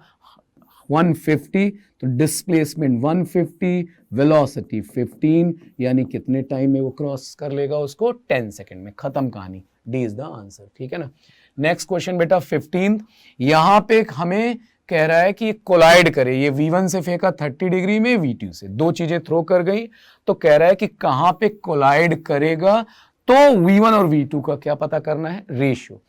Speaker 1: 150, तो डिस्प्लेसमेंट 150, वेलोसिटी 15, यानी कितने टाइम में वो क्रॉस कर लेगा उसको? 10 सेकेंड में। खत्म कहानी। डी इज द आंसर, ठीक है ना। नेक्स्ट क्वेश्चन बेटा 15, यहां पे हमें कह रहा है कि कोलाइड करे, ये V1 से फेंका 30 डिग्री में, V2 से, दो चीजें थ्रो कर गई, तो कह रहा है कि कहां पे कोलाइड करेगा, तो V1 और V2 का क्या पता करना है? रेशियो।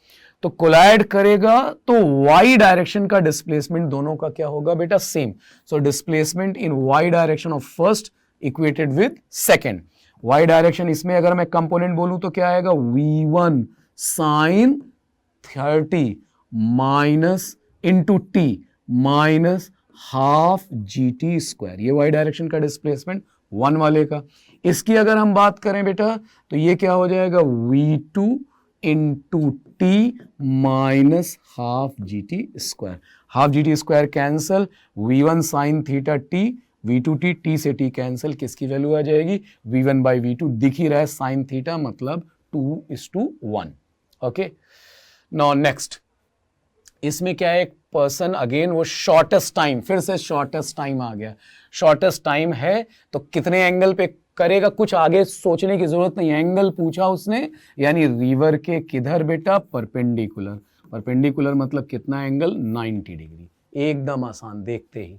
Speaker 1: तो कोलाइड करेगा तो y डायरेक्शन का डिस्प्लेसमेंट दोनों का क्या होगा बेटा? Same. So displacement in y direction of first equated with second. y direction इसमें अगर मैं कंपोनेंट बोलूं तो क्या आएगा? V1 sin 30 minus into T minus half GT square, ये y डायरेक्शन का डिस्प्लेसमेंट 1 वाले का। इसकी अगर हम बात करें बेटा तो ये क्या हो जाएगा? V2 into T minus half GT square. Half GT square cancel, V1 sine theta T, V2 T, T से टी कैंसल, किसकी वैल्यू आ जाएगी? V1 by V2। दिख ही रहा है साइन थीटा मतलब 2:1। ओके, नाउ नेक्स्ट, इसमें क्या है? एक पर्सन, अगेन वो शॉर्टेस्ट टाइम, फिर से शॉर्टेस्ट टाइम आ गया। शॉर्टेस्ट टाइम है तो कितने एंगल पे करेगा? कुछ आगे सोचने की जरूरत नहीं, एंगल पूछा उसने, यानी रिवर के किधर बेटा? परपेंडिकुलर। परपेंडिकुलर मतलब कितना एंगल? 90 डिग्री। एकदम आसान, देखते ही।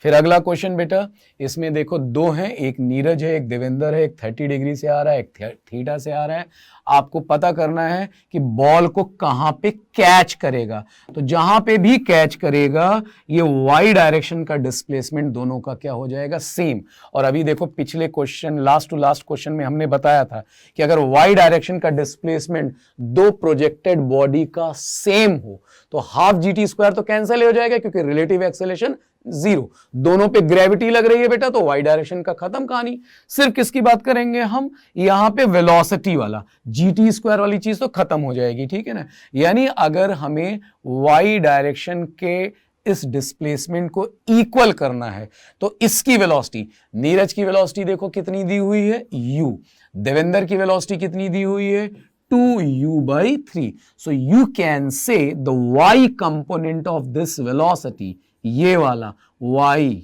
Speaker 1: फिर अगला क्वेश्चन बेटा, इसमें देखो दो हैं, एक नीरज है, एक देवेंद्र है, एक 30 डिग्री से आ रहा है, एक थीटा से आ रहा है। आपको पता करना है कि बॉल को कहां पे कैच करेगा, तो जहां पे भी कैच करेगा ये y डायरेक्शन का डिस्प्लेसमेंट दोनों का क्या हो जाएगा? सेम। और अभी देखो पिछले question, last to last question में हमने बताया था कि अगर y डायरेक्शन का डिस्प्लेसमेंट दो प्रोजेक्टेड बॉडी का सेम हो तो हाफ GT स्क्वायर तो कैंसिल हो जाएगा, क्योंकि रिलेटिव एक्सेलरेशन 0, दोनों पे ग्रेविटी लग रही है बेटा, तो y डायरेक्शन का खत्म कहानी। सिर्फ किसकी बात करेंगे हम? यहां पे वेलोसिटी वाला, GT स्क्वायर वाली चीज तो खत्म हो जाएगी, ठीक है ना। यानी अगर हमें y डायरेक्शन के इस डिस्प्लेसमेंट को इक्वल करना है तो इसकी वेलोसिटी, नीरज की वेलोसिटी देखो कितनी दी हुई है? u। देवेंद्र की वेलोसिटी कितनी दी हुई है? 2u/3। So you can say the y component of this velocity, ये वाला y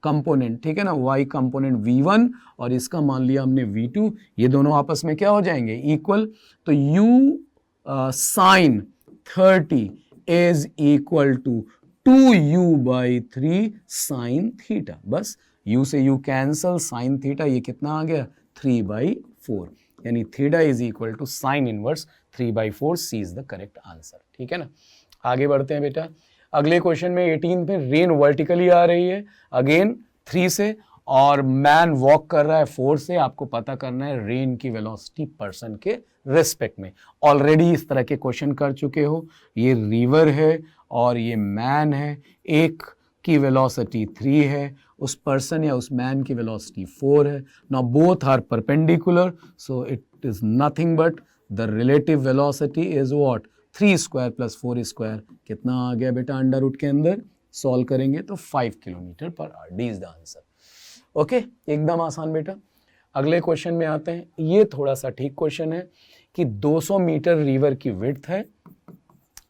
Speaker 1: कंपोनेंट, ठीक है ना, y कंपोनेंट V1 और इसका मान लिया हमने V2, ये दोनों आपस में क्या हो जाएंगे? इक्वल। तो u sine 30 is equal to 2u/3 sine theta. बस u से u कैंसल, साइन थीटा ये कितना आ गया? 3/4, यानी theta is equal to sine inverse 3/4। C is the correct answer, ठीक है ना। आगे बढ़ते हैं बेटा, अगले क्वेश्चन में 18 पे रेन वर्टिकली आ रही है, अगेन 3 से, और मैन वॉक कर रहा है 4 से। आपको पता करना है रेन की वेलोसिटी पर्सन के रिस्पेक्ट में। ऑलरेडी इस तरह के क्वेश्चन कर चुके हो। ये रिवर है और ये मैन है, एक की वेलोसिटी 3 है, उस पर्सन या उस मैन की वेलोसिटी 4 है। Now both are perpendicular, so it is nothing but the relative velocity is what? 3 square plus 4 square, कितना आ गया बेटा अंडर रूट के अंदर? सॉल्व करेंगे तो 5 kilometre per hour. D is the answer. Okay, एकदम आसान बेटा। अगले क्वेश्चन में आते हैं, ये थोड़ा सा ठीक क्वेश्चन है कि 200 मीटर रिवर की विड्थ है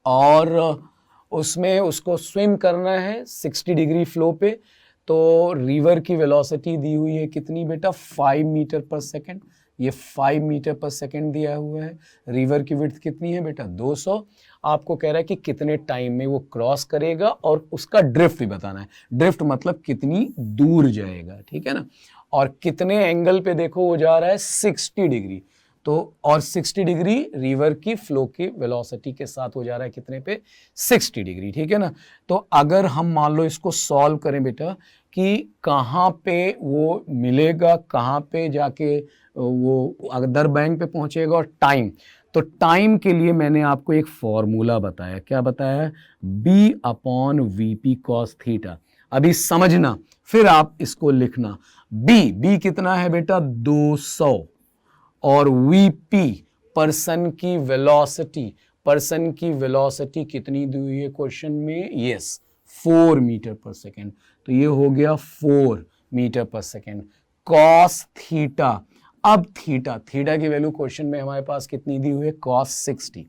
Speaker 1: और उसमें उसको स्विम करना है 60 डिग्री फ्लो पे, तो रिवर की वेलोसिटी दी हुई है कितनी बेटा? 5 मीटर पर सेकेंड। ये 5 मीटर पर सेकेंड दिया हुआ है। रिवर की विड्थ कितनी है बेटा? 200। आपको कह रहा है कि कितने टाइम में वो क्रॉस करेगा और उसका ड्रिफ्ट भी बताना है। ड्रिफ्ट मतलब कितनी दूर जाएगा, ठीक है ना। और कितने एंगल पे देखो वो जा रहा है? 60 डिग्री। तो और 60 डिग्री रिवर की फ्लो की वेलोसिटी के साथ हो जा रहा है कितने पे? 60 डिग्री, ठीक है ना। तो अगर हम मान लो इसको सॉल्व करें बेटा कि कहाँ पे वो मिलेगा, कहाँ पे जाके वो अदर बैंक पे पहुंचेगा, और टाइम, तो टाइम के लिए मैंने आपको एक फॉर्मूला बताया। क्या बताया? B/VP cos theta. अभी समझना, फिर आप इसको लिखना। B कितना है बेटा? 200, और VP पर्सन की वेलोसिटी, पर्सन की वेलोसिटी कितनी दी हुई है क्वेश्चन में? यस, 4 मीटर पर सेकेंड। तो ये हो गया 4 मीटर पर सेकेंड। कॉस थीटा, अब थीटा की वैल्यू क्वेश्चन में हमारे पास कितनी दी हुई है? कॉस 60।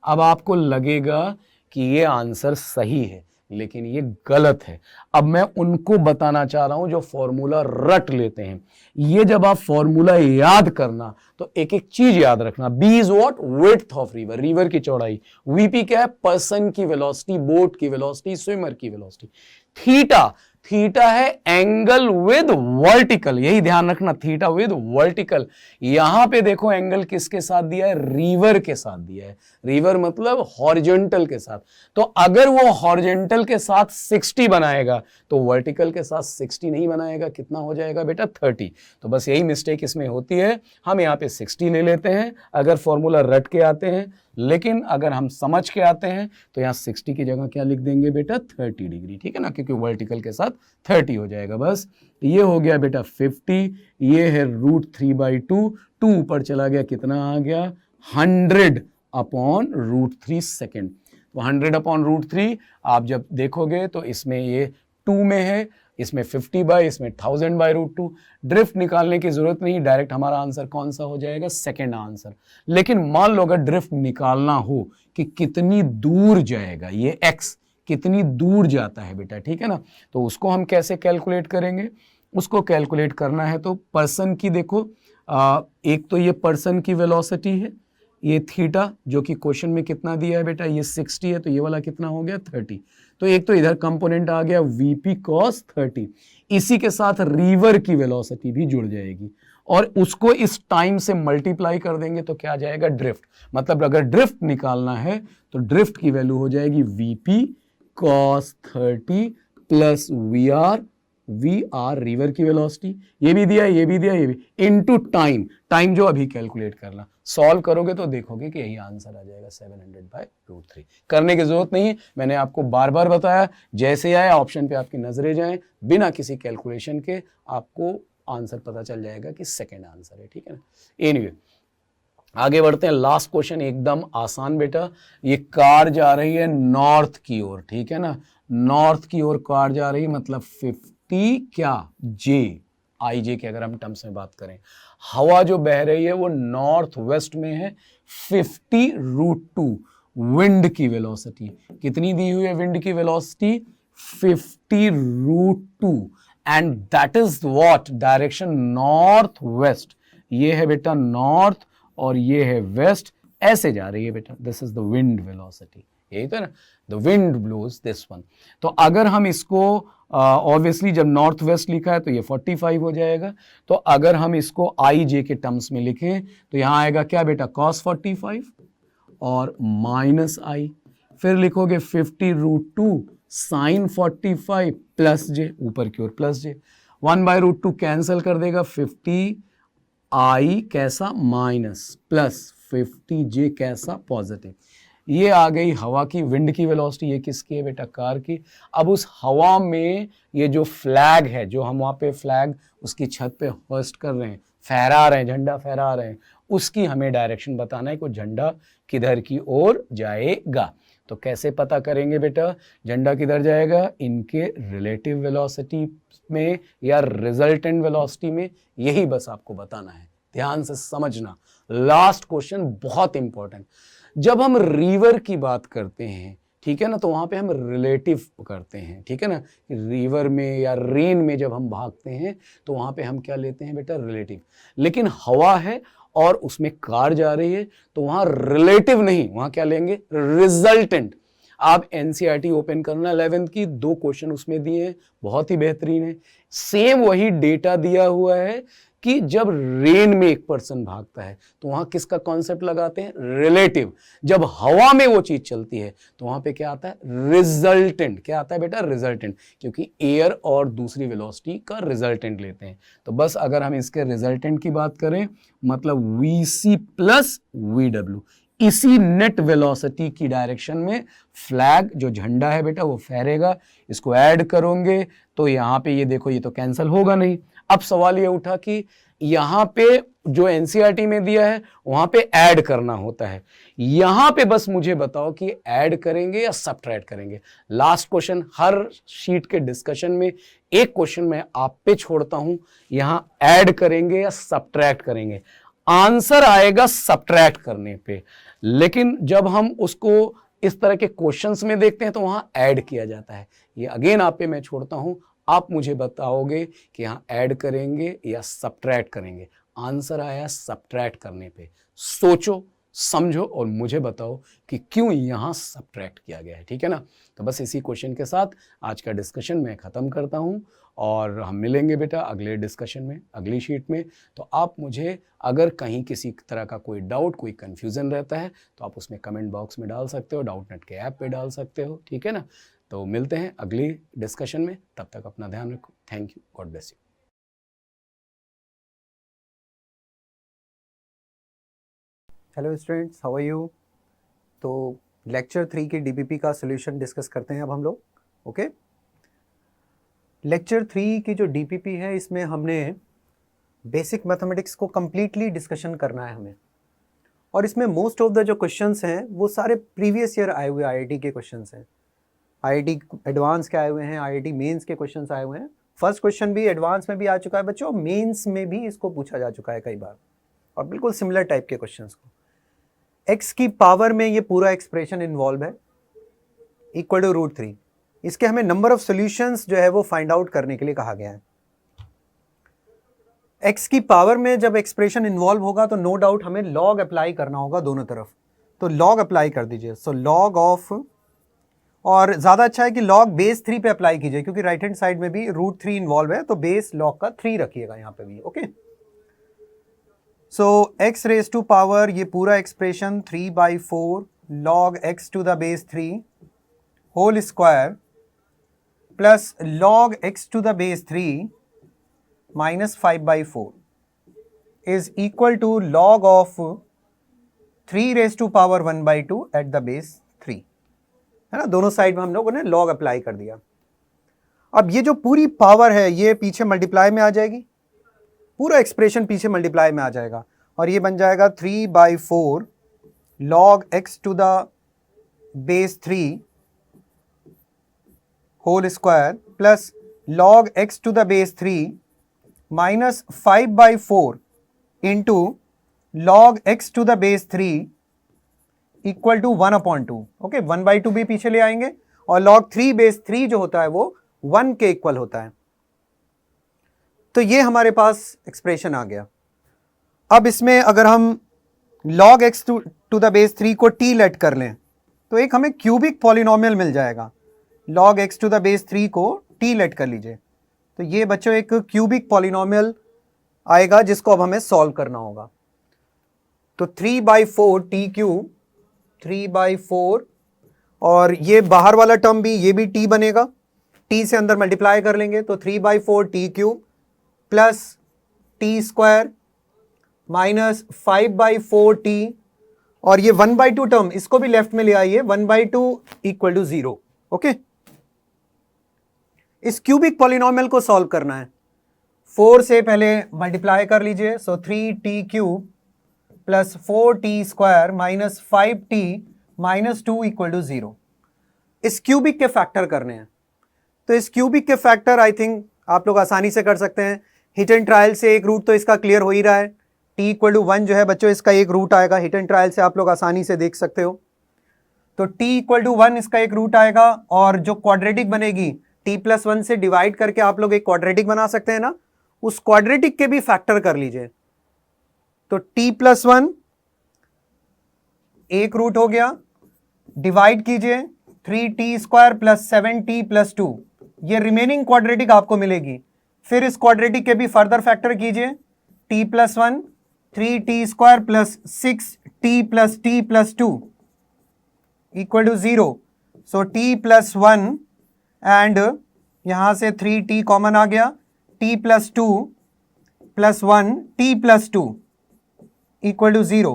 Speaker 1: अब आपको लगेगा कि ये आंसर सही है, लेकिन ये गलत है। अब मैं उनको बताना चाह रहा हूं जो फॉर्मूला रट लेते हैं। ये जब आप फॉर्मूला याद करना तो एक एक चीज याद रखना। B is what? Width of river, river की चौड़ाई। वीपी क्या है? पर्सन की वेलोसिटी, बोट की वेलोसिटी, स्विमर की वेलोसिटी। थीटा, थीटा है एंगल विद वर्टिकल, यही ध्यान रखना, थीटा विद वर्टिकल। यहां पे देखो एंगल किसके साथ दिया है? रिवर के साथ दिया है। रिवर मतलब हॉरिजॉन्टल के साथ। तो अगर वो हॉरिजॉन्टल के साथ 60 बनाएगा तो वर्टिकल के साथ 60 नहीं बनाएगा। कितना हो जाएगा बेटा? 30। तो बस यही मिस्टेक इसमें होती है, हम यहाँ पे 60 ले लेते हैं अगर फॉर्मूला रट के आते हैं, लेकिन अगर हम समझ के आते हैं तो यहाँ 60 की जगह क्या लिख देंगे बेटा? 30 डिग्री, ठीक है ना, क्योंकि वर्टिकल के साथ 30 हो जाएगा। बस ये हो गया बेटा 50, ये है √3/2, 2 ऊपर चला गया, कितना आ गया? 100/√3 सेकेंड। तो 100/√3 आप जब देखोगे तो इसमें ये 2 में है, इसमें 50 इसमें 1000/√2। ड्रिफ्ट निकालने की जरूरत नहीं, डायरेक्ट हमारा आंसर कौन सा हो जाएगा? Second answer. लेकिन मान लो अगर ड्रिफ्ट निकालना हो कि कितनी दूर जाएगा, ये x कितनी दूर जाता है बेटा, ठीक है ना, तो उसको हम कैसे कैलकुलेट करेंगे? उसको कैलकुलेट करना है तो पर्सन की देखो, एक तो ये पर्सन की वेलोसिटी है, ये थीटा जो कि क्वेश्चन में कितना दिया है बेटा? ये 60 है, तो ये वाला कितना हो गया? 30। तो एक तो इधर कंपोनेंट आ गया वीपी cos 30, इसी के साथ रिवर की वेलोसिटी भी जुड़ जाएगी और उसको इस टाइम से मल्टीप्लाई कर देंगे तो क्या आ जाएगा? ड्रिफ्ट। मतलब अगर ड्रिफ्ट निकालना है तो ड्रिफ्ट की वैल्यू हो जाएगी VP cos 30 plus V R river की वेलोसिटी, ये भी दिया, ये भी दिया, ये भी, इनटू टाइम, टाइम जो अभी कैलकुलेट करना। सॉल्व करोगे तो देखोगे कि यही आंसर आ जाएगा 700/√3। करने की जरूरत नहीं है, मैंने आपको बार बार बताया, जैसे आए ऑप्शन पे आपकी नजरें जाएं, बिना किसी कैलकुलेशन के आपको आंसर पता चल जाएगा कि सेकेंड आंसर है, ठीक है ना। एनीवे आगे बढ़ते हैं, लास्ट क्वेश्चन एकदम आसान बेटा। ये कार जा रही है नॉर्थ की ओर, ठीक है ना, नॉर्थ की ओर कार जा रही है, मतलब 50 क्या जे, आई जे के अगर हम टर्म्स में बात करें। हवा जो बह रही है वो नॉर्थ वेस्ट में है, 50√2 विंड की वेलोसिटी कितनी दी हुई है? विंड की velocity 50√2 and that is what? Direction north west. ये है बेटा नॉर्थ और ये है वेस्ट, ऐसे जा रही है बेटा, this is the wind velocity, यही तो ना, the wind blows this one. तो अगर हम इसको ऑब्वियसली जब नॉर्थ वेस्ट लिखा है तो ये 45 हो जाएगा, तो अगर हम इसको आई जे के टर्म्स में लिखें तो यहां आएगा क्या बेटा? cos 45 और माइनस आई, फिर लिखोगे 50√2 sin 45 प्लस जे, ऊपर की ओर प्लस जे, 1/√2 कैंसिल कर देगा, 50 आई कैसा? माइनस, प्लस 50 जे कैसा? पॉजिटिव। ये आ गई हवा की, विंड की वेलोसिटी, ये किसकी है बेटा? कार की। अब उस हवा में ये जो फ्लैग है, जो हम वहां पे फ्लैग उसकी छत पे होस्ट कर रहे हैं, फहरा रहे हैं, झंडा फहरा रहे हैं, उसकी हमें डायरेक्शन बताना है कि झंडा किधर की ओर जाएगा। तो कैसे पता करेंगे बेटा झंडा किधर जाएगा? इनके रिलेटिव वेलोसिटी में या रिजल्टेंट वेलोसिटी में, यही बस आपको बताना है, ध्यान से समझना। लास्ट क्वेश्चन बहुत इंपॉर्टेंट, जब हम रिवर की बात करते हैं, ठीक है ना, तो वहां पे हम रिलेटिव करते हैं, ठीक है ना, रिवर में या रेन में जब हम भागते हैं तो वहां पे हम क्या लेते हैं बेटा? रिलेटिव। लेकिन हवा है और उसमें कार जा रही है तो वहां रिलेटिव नहीं, वहां क्या लेंगे? रिजल्टेंट। आप एनसीईआरटी ओपन करना 11th की, 2 क्वेश्चन उसमें दिए हैं, बहुत ही बेहतरीन है। सेम वही डेटा दिया हुआ है कि जब रेन में एक पर्सन भागता है तो वहां किसका कॉन्सेप्ट लगाते हैं? रिलेटिव। जब हवा में वो चीज चलती है तो वहां पे क्या आता है? रिजल्टेंट। क्या आता है बेटा? रिजल्टेंट, क्योंकि एयर और दूसरी वेलोसिटी का रिजल्टेंट लेते हैं। तो बस अगर हम इसके रिजल्टेंट की बात करें, मतलब वीसी प्लस वीडब्ल्यू, इसी नेट वेलोसिटी की डायरेक्शन में फ्लैग जो झंडा है बेटा वो फहरेगा। इसको ऐड करोगे तो यहां पे ये देखो, ये तो कैंसिल होगा नहीं। अब सवाल ये उठा कि यहां पे जो एनसीईआरटी में दिया है वहां पे ऐड करना होता है, यहां पे बस मुझे बताओ कि ऐड करेंगे या सब्ट्रैक्ट करेंगे। लास्ट क्वेश्चन, हर शीट के डिस्कशन में एक क्वेश्चन मैं आप पे छोड़ता हूं, यहां ऐड करेंगे या सब्ट्रैक्ट करेंगे। आंसर आएगा सब्ट्रैक्ट करने पे। लेकिन जब हम उसको इस तरह के क्वेश्चंस में देखते हैं तो वहां ऐड किया जाता है। ये अगेन आप पे मैं छोड़ता हूं, आप मुझे बताओगे कि यहां ऐड करेंगे या सब्ट्रैक्ट करेंगे। आंसर आया सब्ट्रैक्ट करने पे। सोचो, समझो और मुझे बताओ कि क्यों यहां सब्ट्रैक्ट किया गया है। ठीक है ना? तो बस इसी क्वेश्चन के साथ आज का डिस्कशन मैं खत्म करता हूं और हम मिलेंगे बेटा अगले डिस्कशन में, अगली शीट में। तो आप मुझे अगर कहीं किसी तरह का कोई डाउट, कोई कंफ्यूजन रहता है तो आप उसमें कमेंट बॉक्स में डाल सकते हो, डाउटनेट के ऐप पे डाल सकते हो। ठीक है ना? तो मिलते हैं अगली डिस्कशन में, तब तक अपना ध्यान रखो। Thank you, god bless you.
Speaker 2: Hello students, how are you. तो लेक्चर 3 की डीबीपी का सॉल्यूशन डिस्कस करते हैं अब हम लोग। ओके, लेक्चर 3 की जो डीपीपी है इसमें हमने बेसिक मैथमेटिक्स को कंप्लीटली डिस्कशन करना है हमें, और इसमें मोस्ट ऑफ द जो क्वेश्चंस हैं वो सारे प्रीवियस ईयर आए हुए आईआईटी के क्वेश्चंस हैं। आईआईटी एडवांस के आए हुए हैं, आईआईटी मेंस के क्वेश्चंस आए हुए हैं। फर्स्ट क्वेश्चन भी एडवांस में भी आ चुका है बच्चों, मेंस में भी इसको पूछा जा चुका है कई बार, और बिल्कुल सिमिलर टाइप के क्वेश्चंस को। x की पावर में ये पूरा एक्सप्रेशन इन्वॉल्व है, इक्वल टू √3। इसके हमें नंबर ऑफ सॉल्यूशंस जो है वो फाइंड आउट करने के लिए कहा गया है। x की पावर में जब एक्सप्रेशन इन्वॉल्व होगा तो नो डाउट हमें लॉग अप्लाई करना होगा दोनों तरफ। तो लॉग अप्लाई कर दीजिए। सो लॉग ऑफ, और ज्यादा अच्छा है कि लॉग बेस 3 पे अप्लाई कीजिए, क्योंकि राइट हैंड साइड में भी √3 इन्वॉल्व है, तो बेस लॉग का 3 रखिएगा यहाँ पे भी। Okay, so x raise to power, ये पूरा expression 3/4 log x to the base 3 whole square plus log x to the base 3 minus 5/4 is equal to log of 3 raise to power 1/2 at the base 3, है ना। दोनों side में हम लोगों ने log apply कर दिया। अब ये जो पूरी पावर है ये पीछे मल्टीप्लाई में आ जाएगी, पूरा एक्सप्रेशन पीछे मल्टीप्लाई में आ जाएगा, और ये बन जाएगा 3/4 log x to the base 3 whole square plus log x to the base 3 minus 5/4 into log x to the base 3 equal to 1/2। Okay, 1/2 भी पीछे ले आएंगे, और log 3 बेस 3 जो होता है वो 1 के इक्वल होता है। तो ये हमारे पास एक्सप्रेशन आ गया। अब इसमें अगर हम log x to the base 3 को t लेट कर लें तो एक हमें क्यूबिक पॉलिनोमियल मिल जाएगा। log x to the base 3 को t लेट कर लीजिए, तो ये बच्चों एक क्यूबिक पॉलिनोमियल आएगा जिसको अब हमें सॉल्व करना होगा। तो 3/4 t क्यूब, 3/4, और ये बाहर वाला टर्म भी, ये भी t बनेगा, t से अंदर मल्टीप्लाई कर लेंगे तो 3/4 t cube plus T square minus 5/4 t, और ये 1/2 टर्म इसको भी लेफ्ट में ले आइए, 1/2 इक्वल टू 0। ओके, इस क्यूबिक पॉलिनोमियल को सॉल्व करना है। 4 से पहले मल्टीप्लाई कर लीजिए, so 3t cube plus 4t square minus 5t minus 2 equal to 0। इस क्यूबिक के फैक्टर करने हैं, तो इस क्यूबिक के फैक्टर आई थिंक आप लोग आसानी से कर सकते हैं। हिट एंड ट्रायल से एक रूट तो इसका क्लियर हो ही रहा है, t इक्वल टू 1 जो है बच्चों इसका एक रूट आएगा, हिट एंड ट्रायल से आप लोग आसानी से देख सकते हो। तो t इक्वल टू 1 इसका एक रूट आएगा, और जो क्वाड्रेटिक बनेगी t+1 से डिवाइड करके आप लोग एक क्वाड्रेटिक बना सकते हैं ना, उस क्वाड्रेटिक के भी फैक्टर कर लीजिए। तो t+1 एक रूट हो गया, डिवाइड कीजिए 3t square plus 7t plus 2, ये रिमेनिंग क्वाड्रेटिक आपको मिलेगी। फिर इस क्वाड्रेटिक के भी फर्दर फैक्टर कीजिए, t+1 3t square plus 6t plus t plus 2 equal to 0। So t+1 and यहां से 3t कॉमन आ गया, t plus 2 plus 1 t plus 2 equal to 0।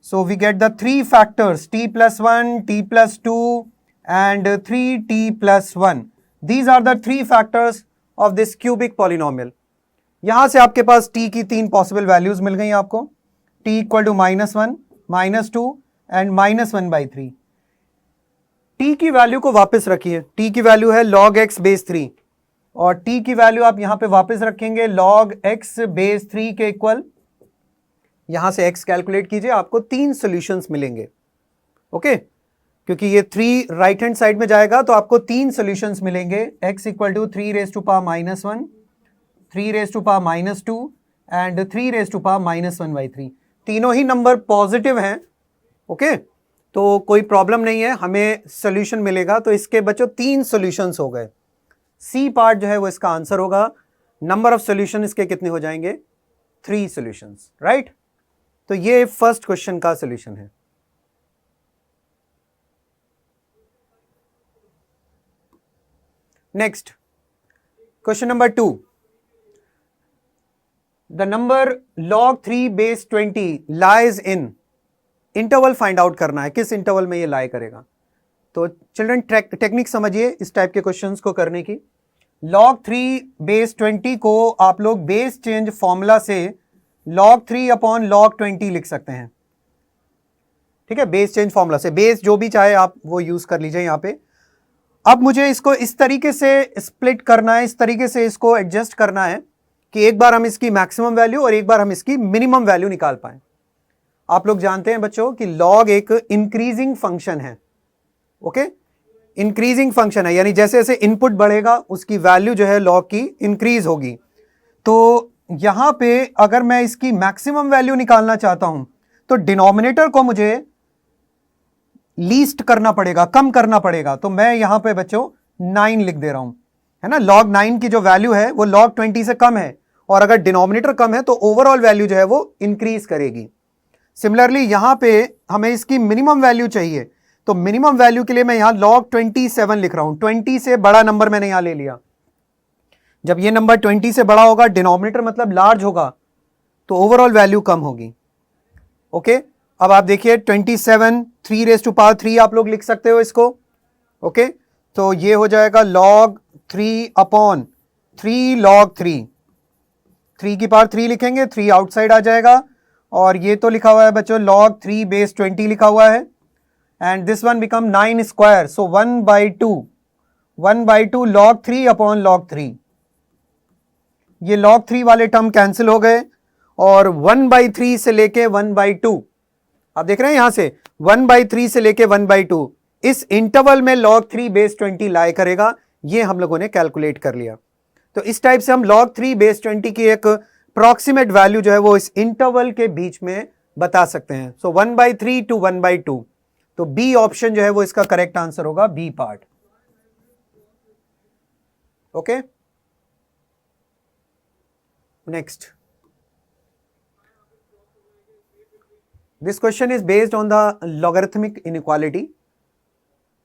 Speaker 2: So we get the three factors, t plus 1, t plus 2 and 3t plus 1. These are the three factors of this cubic polynomial. यहां से आपके पास t की 3 possible values मिल गई आपको, t equal to -1, -2 and -1/3। t की value को वापस रखिए, t की वैल्यू है log x बेस 3, और t की वैल्यू आप यहां पे वापस रखेंगे log x बेस 3 के इक्वल। यहां से x कैलकुलेट कीजिए, आपको 3 सॉल्यूशंस मिलेंगे। ओके, क्योंकि ये 3 राइट हैंड साइड में जाएगा तो आपको 3 सॉल्यूशंस मिलेंगे। x equal to 3 raise to power -1, 3 raise to power -2 and 3 raise to power -1/3। तीनों ही नंबर पॉजिटिव हैं। ओके, तो कोई प्रॉब्लम नहीं है, हमें सोल्यूशन मिलेगा। तो इसके बच्चों 3 सॉल्यूशंस हो गए। सी पार्ट जो है वो इसका आंसर होगा। नंबर ऑफ सॉल्यूशन इसके कितने हो जाएंगे? 3 सॉल्यूशंस, राइट। तो ये फर्स्ट क्वेश्चन का सॉल्यूशन है। Next question number 2, the number log 3 base 20 lies in interval find out करना है, किस इंटरवल में ये लाई करेगा। तो चिल्ड्रन टेक्निक समझिए इस टाइप के क्वेश्चंस को करने की। log 3 base 20 को आप लोग बेस चेंज फॉर्मूला से log 3 अपॉन log 20 लिख सकते हैं। ठीक है, बेस चेंज फॉर्मूला से, बेस जो भी चाहे आप वो यूज कर लीजिए यहां पे। अब मुझे इसको इस तरीके से स्प्लिट करना है, इस तरीके से इसको एडजस्ट करना है कि एक बार हम इसकी मैक्सिमम वैल्यू और एक बार हम इसकी मिनिमम वैल्यू निकाल पाए। आप लोग जानते हैं बच्चों कि log एक इंक्रीजिंग फंक्शन है। ओके, इंक्रीजिंग फंक्शन है, यानी जैसे जैसे इनपुट बढ़ेगा उसकी वैल्यू जो है log की इंक्रीज होगी। तो यहां पे अगर मैं इसकी मैक्सिमम वैल्यू निकालना चाहता हूं तो डिनोमिनेटर को मुझे लीस्ट करना पड़ेगा, कम करना पड़ेगा। तो मैं यहां पे बच्चों 9 लिख दे रहा हूं, है ना। log 9 की जो वैल्यू है वो log 20 से कम है, और अगर डिनोमिनेटर कम है तो ओवरऑल वैल्यू जो है वो इंक्रीज करेगी। सिमिलरली यहां पे हमें इसकी मिनिमम वैल्यू चाहिए, तो मिनिमम वैल्यू के लिए मैं यहां log 27 लिख रहा हूं। 20 से बड़ा नंबर मैंने यहां ले लिया। जब ये नंबर 20 से बड़ा होगा, डिनोमिनेटर मतलब लार्ज होगा, तो ओवरऑल वैल्यू कम होगी। ओके, अब आप देखिए 27, 3 रेज टू पावर 3 आप लोग लिख सकते हो इसको। ओके, तो ये हो जाएगा log 3 अपॉन 3 log 3। 3 की पावर 3 लिखेंगे, 3 आउटसाइड आ जाएगा। और ये तो लिखा हुआ है बच्चों log 3 base 20 लिखा हुआ है, and this one become 9 square, so 1/2 log 3 upon log 3। ये log 3 वाले टर्म कैंसिल हो गए, और 1/3 से लेके 1/2, आप देख रहे हैं यहां से 1/3 से लेके 1/2 इस इंटरवल में log 3 base 20 लाई करेगा। ये हम लोगों ने कैलकुलेट कर लिया। तो इस टाइप से हम log 3 base 20 की एक अप्रॉक्सीमेट वैल्यू जो है वो इस इंटरवल के बीच में बता सकते हैं। सो 1/3 टू 1/2, तो बी ऑप्शन जो है वो इसका करेक्ट आंसर होगा, B part. Okay, next this question is based on the logarithmic inequality.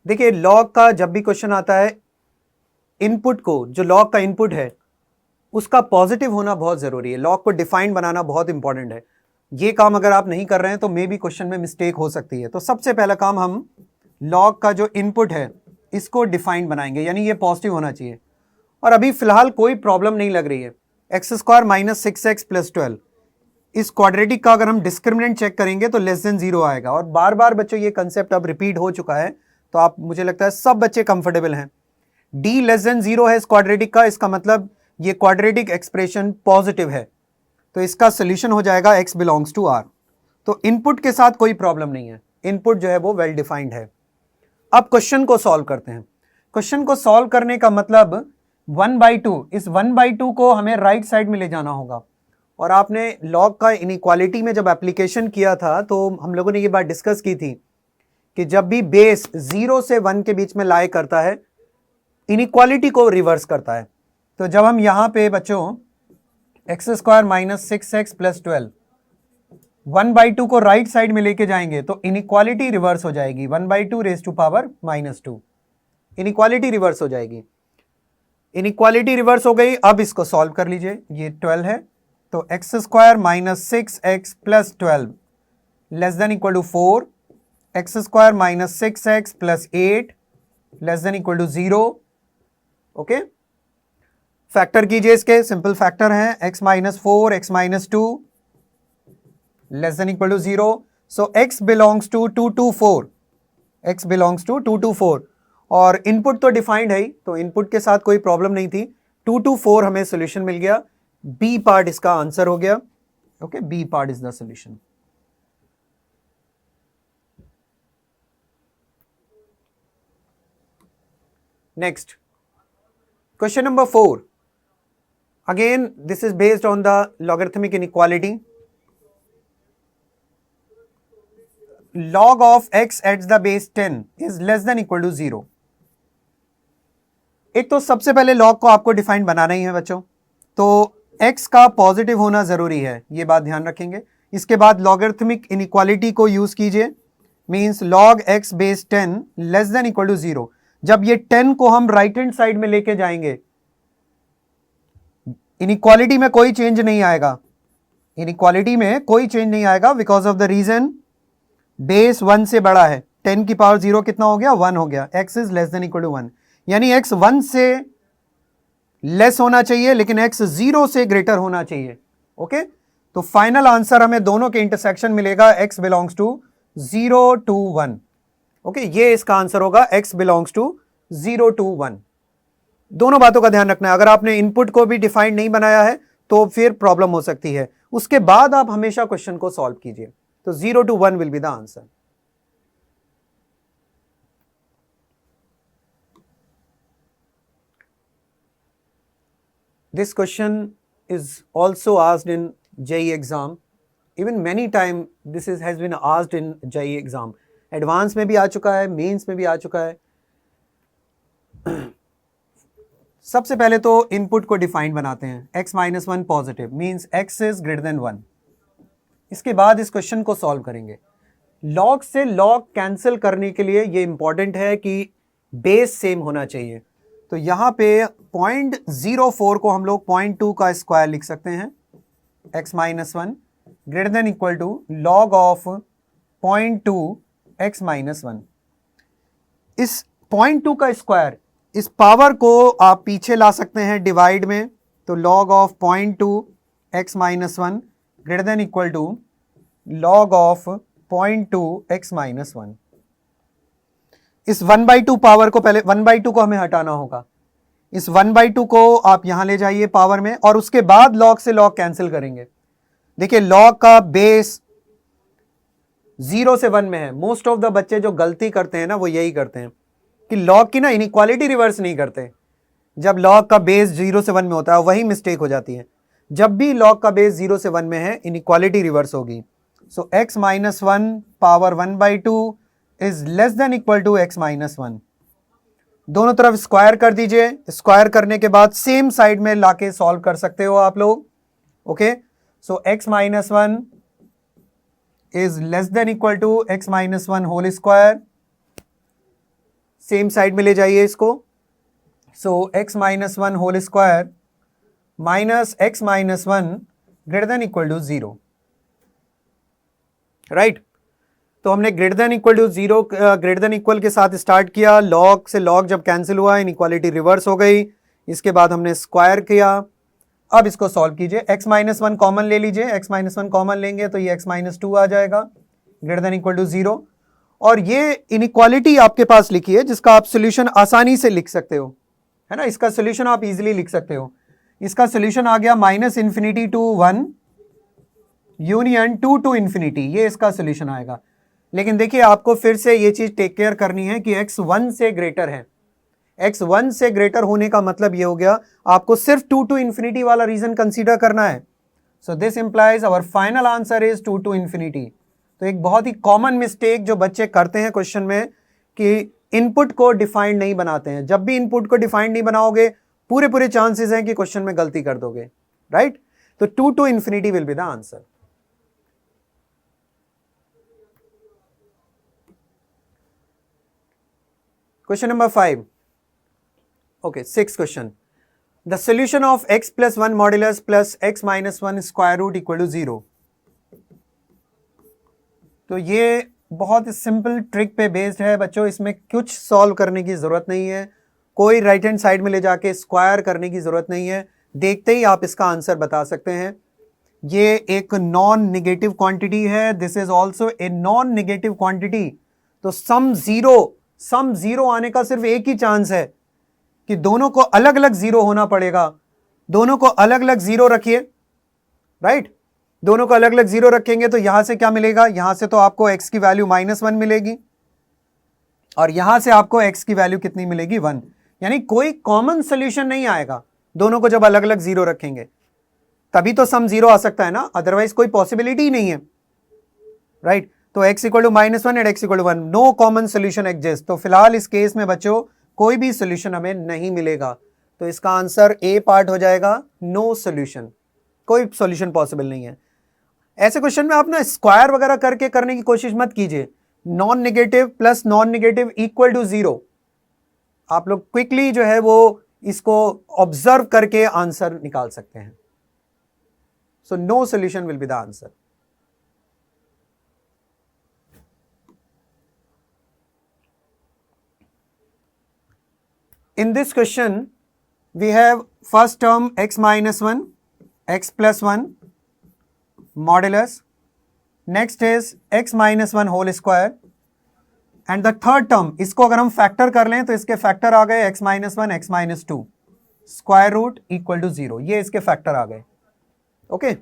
Speaker 2: देखिए लॉग का जब भी क्वेश्चन आता है, इनपुट को, जो लॉग का इनपुट है उसका पॉजिटिव होना बहुत जरूरी है। लॉग को डिफाइन बनाना बहुत इंपॉर्टेंट है। ये काम अगर आप नहीं कर रहे हैं तो मे बी क्वेश्चन में मिस्टेक हो सकती है। तो सबसे पहला काम हम लॉग का जो इनपुट है इसको डिफाइन बनाएंगे, यानी ये पॉजिटिव होना चाहिए। और अभी फिलहाल कोई प्रॉब्लम नहीं लग रही है। x² - 6x + 12, इस क्वाड्रेटिक का अगर हम डिस्क्रिमिनेंट चेक करेंगे तो लेस देन 0 आएगा। और बार बार बच्चों ये कंसेप्ट अब रिपीट हो चुका है, तो आप, मुझे लगता है सब बच्चे कंफर्टेबल हैं। d लेस देन 0 है इस क्वाड्रेटिक का, इसका मतलब ये क्वाड्रेटिक एक्सप्रेशन पॉजिटिव है। तो इसका सोल्यूशन हो जाएगा x बिलोंग्स टू r। तो इनपुट के साथ कोई प्रॉब्लम नहीं है, इनपुट जो है वो वेल डिफाइंड है। अब क्वेश्चन को सॉल्व करते हैं। क्वेश्चन को सॉल्व करने का मतलब 1/2, इस 1/2 को हमें राइट साइड में ले जाना होगा। और आपने लॉग का इनइक्वालिटी में जब एप्लीकेशन किया था तो हम लोगों ने ये बात डिस्कस की थी कि जब भी बेस 0 से 1 के बीच में लाई करता है, इनइक्वालिटी को रिवर्स करता है। तो जब हम यहां पे बच्चों x² - 6x + 12 1/2 को राइट साइड में लेके जाएंगे तो इनइक्वालिटी रिवर्स हो जाएगी, 1/2 raise to power -2, inequality reverse हो जाएगी। इनइक्वालिटी रिवर्स हो गई। अब इसको सॉल्व कर लीजिए, ये 12 है, तो x² - 6x + 12 less than equal to 4, x² - 6x + 8 less than equal to 0। Okay, factor कीजिए, इसके सिंपल फैक्टर हैं, x - 4, x - 2 less than equal to 0। So x belongs to 2 to 4, x belongs to 2 to 4। और input तो defined है ही, तो input के साथ कोई प्रॉब्लम नहीं थी। 2 to 4 हमें सोल्यूशन मिल गया, बी पार्ट इसका आंसर हो गया। Okay, B part is the solution. Next, question number 4. Again, this is based on the logarithmic inequality. Log of x at the base 10 is less than equal to 0. एक तो सबसे पहले log को आपको define बनाना ही है बच्चों, तो x का पॉजिटिव होना जरूरी है, ये बात ध्यान रखेंगे. इसके बाद लॉगरिथमिक इनइक्वालिटी को यूज कीजिए, means log x base 10 less than equal to 0. जब ये 10 को हम राइट हैंड साइड में लेके जाएंगे, इनइक्वालिटी में कोई चेंज नहीं आएगा. इनइक्वालिटी में कोई चेंज नहीं आएगा because of the reason base 1 से बड़ा है. 10 की पावर 0 कितना हो गया? 1 हो गया. x is less than equal to 1, यानी x 1 से लेस होना चाहिए लेकिन x 0 से ग्रेटर होना चाहिए. ओके, तो फाइनल आंसर हमें दोनों के इंटरसेक्शन मिलेगा, x belongs to 0 to 1. Okay, ये इसका आंसर होगा, x बिलोंग्स टू 0 to 1. दोनों बातों का ध्यान रखना है. अगर आपने इनपुट को भी डिफाइंड नहीं बनाया है तो फिर प्रॉब्लम हो सकती है. उसके बाद आप हमेशा क्वेश्चन को सॉल्व कीजिए. तो 0 to 1 will be the answer. This question is also asked in JEE exam. Even many time this has been asked in JEE exam. Advance में भी आ चुका है, मेंस में भी आ चुका है. सबसे पहले तो इनपुट को डिफाइन बनाते हैं. x minus 1 positive means x is greater then 1. इसके बाद इस क्वेश्चन को सॉल्व करेंगे. लॉग से लॉग कैंसिल करने के लिए ये इंपॉर्टेंट है कि बेस सेम होना चाहिए. तो यहां पे 0.04 को हम लोग 0.2 का स्क्वायर लिख सकते हैं. x minus 1 greater than equal to log of 0.2 x minus 1. इस 0.2 का स्क्वायर, इस पावर को आप पीछे ला सकते हैं डिवाइड में. तो log of 0.2 x minus 1 greater than equal to log of 0.2 x minus 1. इस 1/2 पावर को पहले 1/2 को हमें हटाना होगा. इस 1/2 को आप यहां ले जाइए पावर में और उसके बाद लॉग से लॉग कैंसिल करेंगे. देखिए लॉग का बेस 0 से 1 में है. मोस्ट ऑफ द बच्चे जो गलती करते हैं ना वो यही करते हैं कि लॉग की ना इनइक्वालिटी रिवर्स नहीं करते. जब लॉग का बेस 0 से 1 में होता है वही मिस्टेक हो जाती है. जब भी लॉग का बेस 0 से 1 में है इनइक्वालिटी रिवर्स होगी. So x minus 1 power 1/2 is less than equal to x minus 1. दोनों तरफ स्क्वायर कर दीजिए. स्क्वायर करने के बाद सेम साइड में लाके सॉल्व कर सकते हो आप लोग. Okay, so x minus 1 is less than equal to x minus 1 whole square. Same side में ले जाइए इसको. So x minus 1 whole square minus x minus 1 greater than equal to 0. Right, तो हमने greater than equal to 0 greater than equal के साथ start किया. Log से लॉग जब कैंसिल हुआ इनइक्वालिटी रिवर्स हो गई. इसके बाद हमने स्क्वायर किया. अब इसको सॉल्व कीजिए. x माइनस 1 कॉमन ले लीजिए. x माइनस 1 कॉमन लेंगे तो ये x माइनस 2 आ जाएगा ग्रेटर देन इक्वल टू 0. और ये इनइक्वालिटी आपके पास लिखी है जिसका आप सोल्यूशन आसानी से लिख सकते हो, है ना. इसका सोल्यूशन आप इजीली लिख सकते हो. इसका सोल्यूशन आ गया minus infinity to 1 union 2 to infinity. ये इसका सोल्यूशन आएगा. लेकिन देखिए आपको फिर से ये चीज टेक केयर करनी है कि x 1 से ग्रेटर है. x 1 से ग्रेटर होने का मतलब ये हो गया आपको सिर्फ 2 टू इन्फिनिटी वाला रीजन कंसीडर करना है. So this implies our final answer is 2 to infinity. तो एक बहुत ही कॉमन मिस्टेक जो बच्चे करते हैं क्वेश्चन में कि इनपुट को डिफाइंड नहीं बनाते हैं. जब भी इनपुट को डिफाइंड नहीं बनाओगे पूरे चांसेस हैं कि क्वेश्चन में गलती कर दोगे. राइट, तो 2 to infinity will be the answer. Question number 5. Okay, 6th question. The solution of x plus 1 modulus plus x minus 1 square root equal to 0. तो ये बहुत सिंपल ट्रिक पे बेस्ड है बच्चों. इसमें कुछ सॉल्व करने की ज़रूरत नहीं है. कोई राइट हैंड साइड में ले जाके स्क्वायर करने की ज़रूरत नहीं है. देखते ही आप इसका आंसर बता सकते हैं. ये एक नॉन नेगेटिव क्वांटिटी है. This is also a non negative quantity. तो सम जीरो आने का सिर्फ एक ही चांस है कि दोनों को अलग अलग जीरो होना पड़ेगा. दोनों को अलग अलग जीरो रखिए. राइट, दोनों को अलग अलग जीरो रखेंगे तो यहां से क्या मिलेगा, यहां से तो आपको x की वैल्यू -1 मिलेगी और यहां से आपको x की वैल्यू कितनी मिलेगी, 1। यानी कोई कॉमन सोल्यूशन नहीं आएगा दोनों को जब अलग अलग जीरो रखेंगे, तभी तो सम जीरो आ सकता है ना, अदरवाइज कोई पॉसिबिलिटी ही नहीं है, राइट। तो x equal to -1 and x equal to 1, no common solution exist. तो फिलहाल इस केस में बच्चों कोई भी सोल्यूशन हमें नहीं मिलेगा, तो इसका आंसर ए पार्ट हो जाएगा, नो सोल्यूशन, कोई सोल्यूशन पॉसिबल नहीं है। ऐसे क्वेश्चन में आप ना स्क्वायर वगैरह करके करने की कोशिश मत कीजिए, non negative plus non negative equal to 0, आप लोग क्विकली जो है वो इसको ऑब्जर्व करके आंसर निकाल सकते हैं। So no solution will be the answer. In this question, we have first term x minus 1, x plus 1, modulus. Next is x minus 1 whole square. And the third term, इसको अगर हम factor कर लें तो इसके फैक्टर आ गए x minus 1, x minus 2, square root equal to 0, ये इसके फैक्टर आ गए। Okay,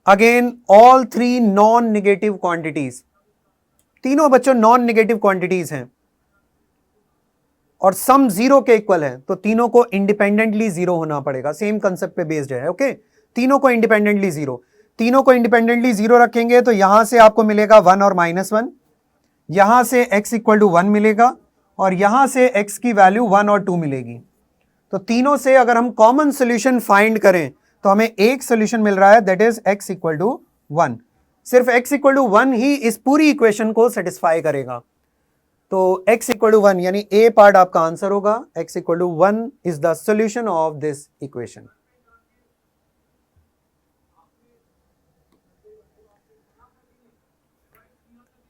Speaker 2: again all three non negative quantities, तीनों बच्चों नॉन निगेटिव क्वांटिटीज हैं और सम जीरो के इक्वल है, तो तीनों को इंडिपेंडेंटली जीरो होना पड़ेगा, सेम कंसेप्ट पे बेस्ड है। ओके, तीनों को इंडिपेंडेंटली जीरो, तीनों को इंडिपेंडेंटली जीरो रखेंगे तो यहां से आपको मिलेगा 1 और -1, यहां से x इक्वल टू 1 मिलेगा और यहां से x की वैल्यू 1 और 2 मिलेगी। तो तीनों से अगर हम कॉमन सोल्यूशन फाइंड करें तो हमें एक सोल्यूशन मिल रहा है, that is x equal to 1। सिर्फ x इक्वल टू 1 ही इस पूरी इक्वेशन को सेटिस्फाई करेगा। तो x इक्वल टू 1 यानी a पार्ट आपका आंसर होगा, x equal to 1 is the solution of this equation.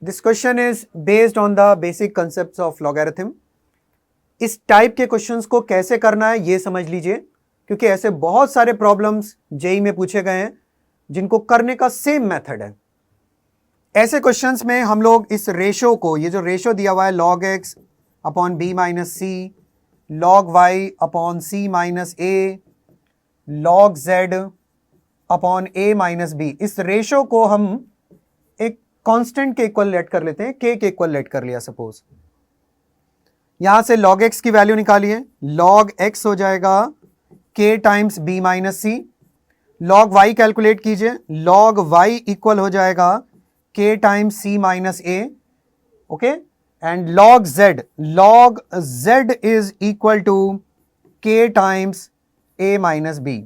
Speaker 2: This question is based on the basic concepts of logarithm. इस टाइप के क्वेश्चंस को कैसे करना है ये समझ लीजिए, क्योंकि ऐसे बहुत सारे प्रॉब्लम्स जेईई में पूछे गए हैं जिनको करने का सेम मेथड है। ऐसे क्वेश्चंस में हम लोग इस रेशो को, ये जो रेशो दिया हुआ है log x upon b minus C, log y upon c minus a, log z upon a minus b, इस रेशो को हम एक कांस्टेंट के इक्वल लेट कर लेते हैं, k के इक्वल लेट कर लिया सपोज। यहां से log x की वैल्यू निकालिए, log x हो जाएगा k times b minus C, log y calculate कीजिए, log y इक्वल हो जाएगा k times c minus a, okay, and log z is equal to k times a minus b,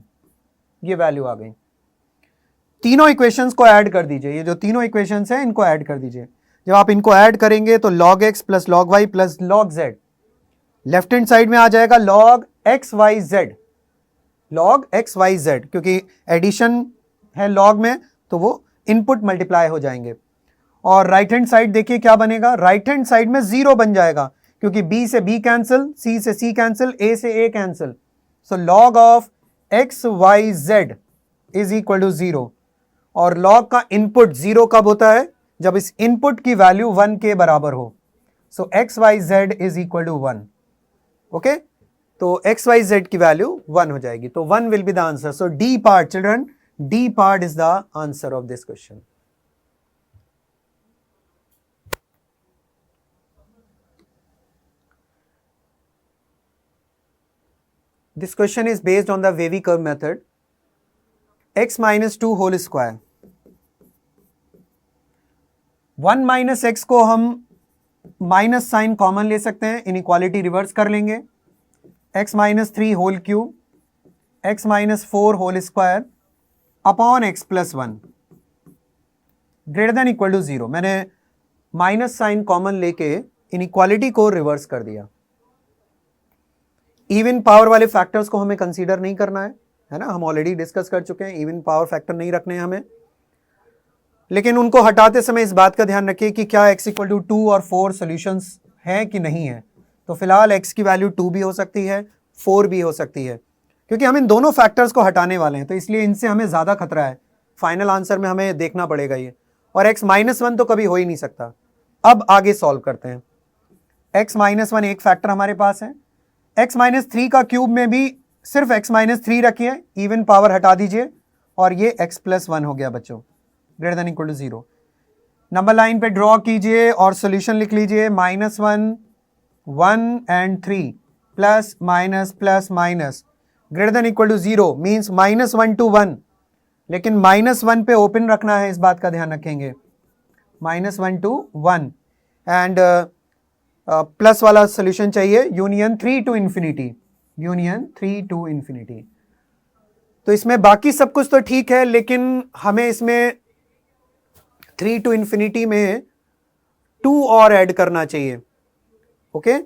Speaker 2: ये value आ गई। तीनों equations को ऐड कर दीजिए, ये जो तीनों इक्वेशंस हैं इनको ऐड कर दीजिए। जब आप इनको ऐड करेंगे तो log x plus log y plus log z, left hand side में आ जाएगा log x y z, क्योंकि एडिशन है log में तो वो इनपुट मल्टीप्लाई हो जाएंगे। और राइट हैंड साइड देखिए क्या बनेगा, राइट हैंड साइड में 0 बन जाएगा, क्योंकि b से b कैंसिल, c से c कैंसिल, a से a cancel. So log of x y z is equal to 0, और log का इनपुट 0 कब होता है, जब इस इनपुट की वैल्यू 1 के बराबर हो। So x y z is equal to 1, okay, तो x y z की वैल्यू 1 हो जाएगी, तो 1 will be the answer. So D part children, D part is the answer of this question. This question is based on the wavy curve method. X minus 2 whole square. 1 minus x को हम minus sign common ले सकते हैं, inequality reverse कर लेंगे। x minus 3 whole cube, x minus 4 whole square upon x plus 1 greater than equal to 0। मैंने minus sign common लेके inequality को रिवर्स कर दिया। इवन पावर वाले फैक्टर्स को हमें कंसीडर नहीं करना है ना, हम ऑलरेडी डिस्कस कर चुके हैं, इवन पावर फैक्टर नहीं रखने हैं हमें। लेकिन उनको हटाते समय इस बात का ध्यान रखिए कि क्या x इक्वल टू 2 और 4 सॉल्यूशंस हैं कि नहीं है। तो फिलहाल x की वैल्यू 2 भी हो सकती है, 4 भी हो सकती है, क्योंकि हम इन दोनों फैक्टर्स को हटाने वाले हैं, तो इसलिए इनसे हमें ज़्यादा खतरा है। फाइनल आंसर में हमें देखना पड़ेगा ये, और x माइनस 1 तो कभी हो ही नहीं सकता। अब आगे सॉल्व करते हैं। x माइनस 1 एक फैक्टर हमारे पास है, x माइनस 3 का क्यूब में भी सिर्फ x माइनस 3 रखिए, इवन पावर हटा दीजिए और ये x प्लस 1 हो गया बच्चों, greater than equal to 0। Number line पे ड्रॉ कीजिए और सॉल्यूशन लिख लीजिए, -1 1 and 3 plus minus greater than equal to 0 means -1 to 1, लेकिन -1 पे ओपन रखना है, इस बात का ध्यान रखेंगे। -1 to 1 एंड प्लस वाला सॉल्यूशन चाहिए, union 3 to infinity, union 3 to infinity. तो इसमें बाकी सब कुछ तो ठीक है, लेकिन हमें इसमें 3 to इन्फिनिटी में 2 और ऐड करना चाहिए। Okay,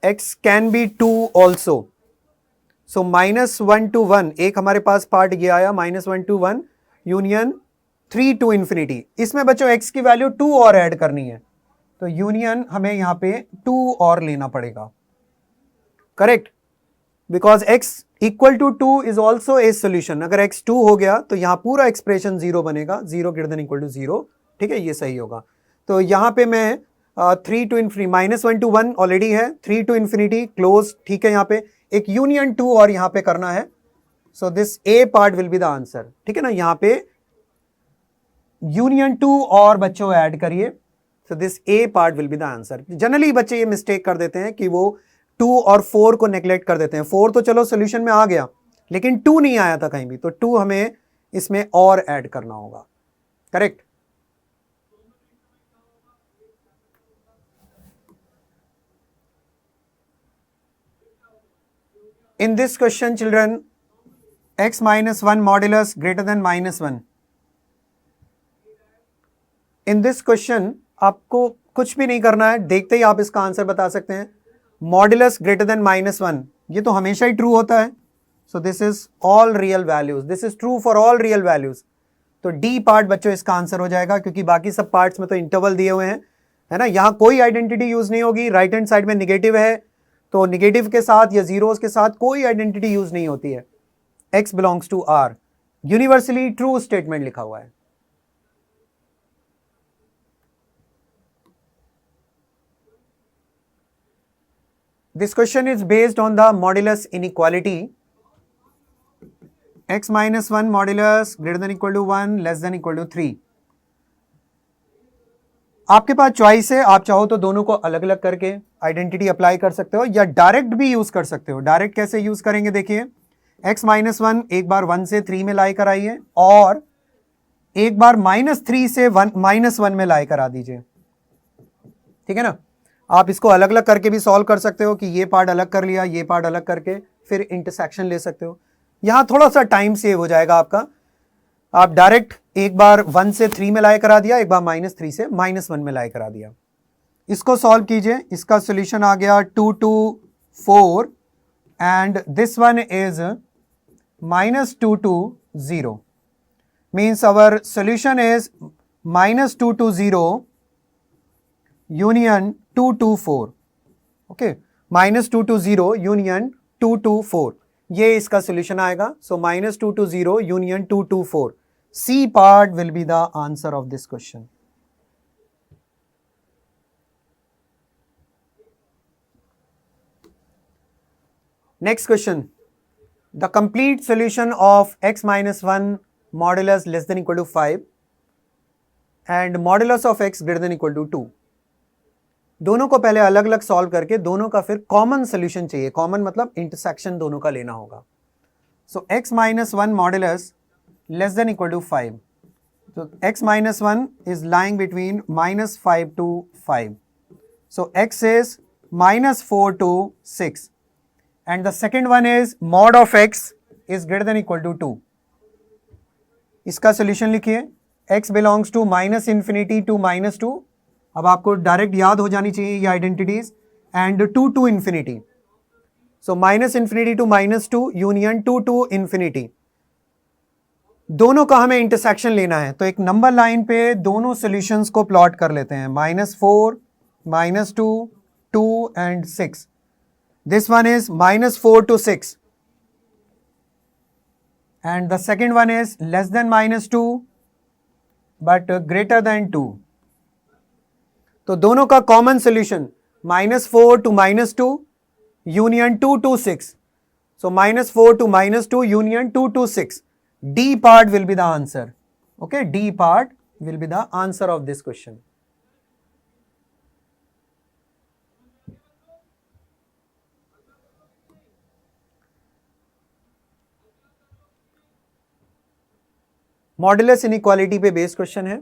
Speaker 2: x can be 2 also. So -1 to 1 एक हमारे पास पार्ट ये आया, -1 to 1 यूनियन 3 to इन्फिनिटी। इसमें बच्चों x की वैल्यू 2 और ऐड करनी है, तो यूनियन हमें यहां पे 2 और लेना पड़ेगा, correct, because x equal to 2 is also a solution. अगर x 2 हो गया तो यहां पूरा एक्सप्रेशन 0 बनेगा, 0 ग्रेटर देन इक्वल टू 0, ठीक है, ये सही होगा। तो यहां पे मैं 3 to इन्फिनिटी, -1 to 1 ऑलरेडी है, 3 to इन्फिनिटी क्लोज, ठीक है, यहां पे एक यूनियन 2 और यहां पे करना है। So this A part will be the answer, ठीक है ना, यहां पे यूनियन 2 और बच्चों ऐड करिए, so this A part will be the answer. Generally बच्चे ये मिस्टेक कर देते हैं कि वो 2 और 4 को नेग्लेक्ट कर देते हैं। 4 तो चलो सोल्यूशन में आ गया, लेकिन 2 नहीं आया था कहीं भी, तो 2 हमें इसमें और ऐड करना होगा, correct. In this question, children, x minus 1 modulus greater than -1. In this question, आपको कुछ भी नहीं करना है, देखते ही आप इसका आंसर बता सकते हैं। मॉडुलस ग्रेटर देन -1, ये तो हमेशा ही ट्रू होता है। So this is all real values, this is true for all real values. तो डी पार्ट बच्चों इसका आंसर हो जाएगा, क्योंकि बाकी सब पार्ट्स में तो इंटरवल दिए हुए हैं, है ना। यहाँ कोई आइडेंटिटी यूज नहीं होगी, राइट हैंड साइड में निगेटिव है, तो निगेटिव के साथ या जीरोस के साथ कोई आइडेंटिटी यूज नहीं होती है। x belongs to r, universally true statement लिखा हुआ है। This question is based on the modulus inequality. X minus 1 modulus greater than equal to 1 less than equal to 3. आपके पास चॉइस है, आप चाहो तो दोनों को अलग अलग करके आइडेंटिटी अप्लाई कर सकते हो, या डायरेक्ट भी यूज कर सकते हो। डायरेक्ट कैसे यूज करेंगे देखिए, x माइनस 1 एक बार 1 से 3 में लाई कराइए, और एक बार -3 से -1 में लाई करा दीजिए, ठीक है ना। आप इसको अलग अलग करके भी सॉल्व कर सकते हो, कि ये पार्ट अलग कर लिया, ये पार्ट अलग करके फिर इंटरसेक्शन ले सकते हो। यहां थोड़ा सा टाइम सेव हो जाएगा आपका। आप डायरेक्ट एक बार 1 से 3 में लाई करा दिया, एक बार -3 से -1 में लाई करा दिया। इसको सॉल्व कीजिए, इसका सॉल्यूशन आ गया 2 to 4 and this one is -2 to 0, means our solution is -2 to 0 union 2 to 4, okay, -2 to 0 union 2 to 4, ये इसका सॉल्यूशन आएगा। सो -2 to 0 union 2 to 4, C part will be the answer of this question. Next question. The complete solution of x minus 1 modulus less than equal to 5 and modulus of x greater than equal to 2. दोनों को पहले अलग अलग solve करके दोनों का फिर common solution चाहिए। कॉमन मतलब इंटरसेक्शन दोनों का लेना होगा। सो x minus 1 modulus less than equal to 5. So x minus 1 is lying between -5 to 5. So x is -4 to 6. And the second one is mod of x is greater than equal to 2. इसका solution लिखिए, x belongs to -infinity to -2. अब आपको direct याद हो जानी चाहिए ये identities, and 2 to infinity. So -infinity to -2 union 2 to infinity. दोनों का हमें इंटरसेक्शन लेना है, तो एक नंबर लाइन पे दोनों सॉल्यूशंस को प्लॉट कर लेते हैं, -4, -2, 2 and 6. This one is -4 to 6 and the second one is less then -2 but greater than 2. तो दोनों का common solution -4 to -2 union 2 to 6. So -4 to -2 union 2 to 6. D part will be the answer. Okay, D part will be the answer of this question. Modulus inequality पे based question है।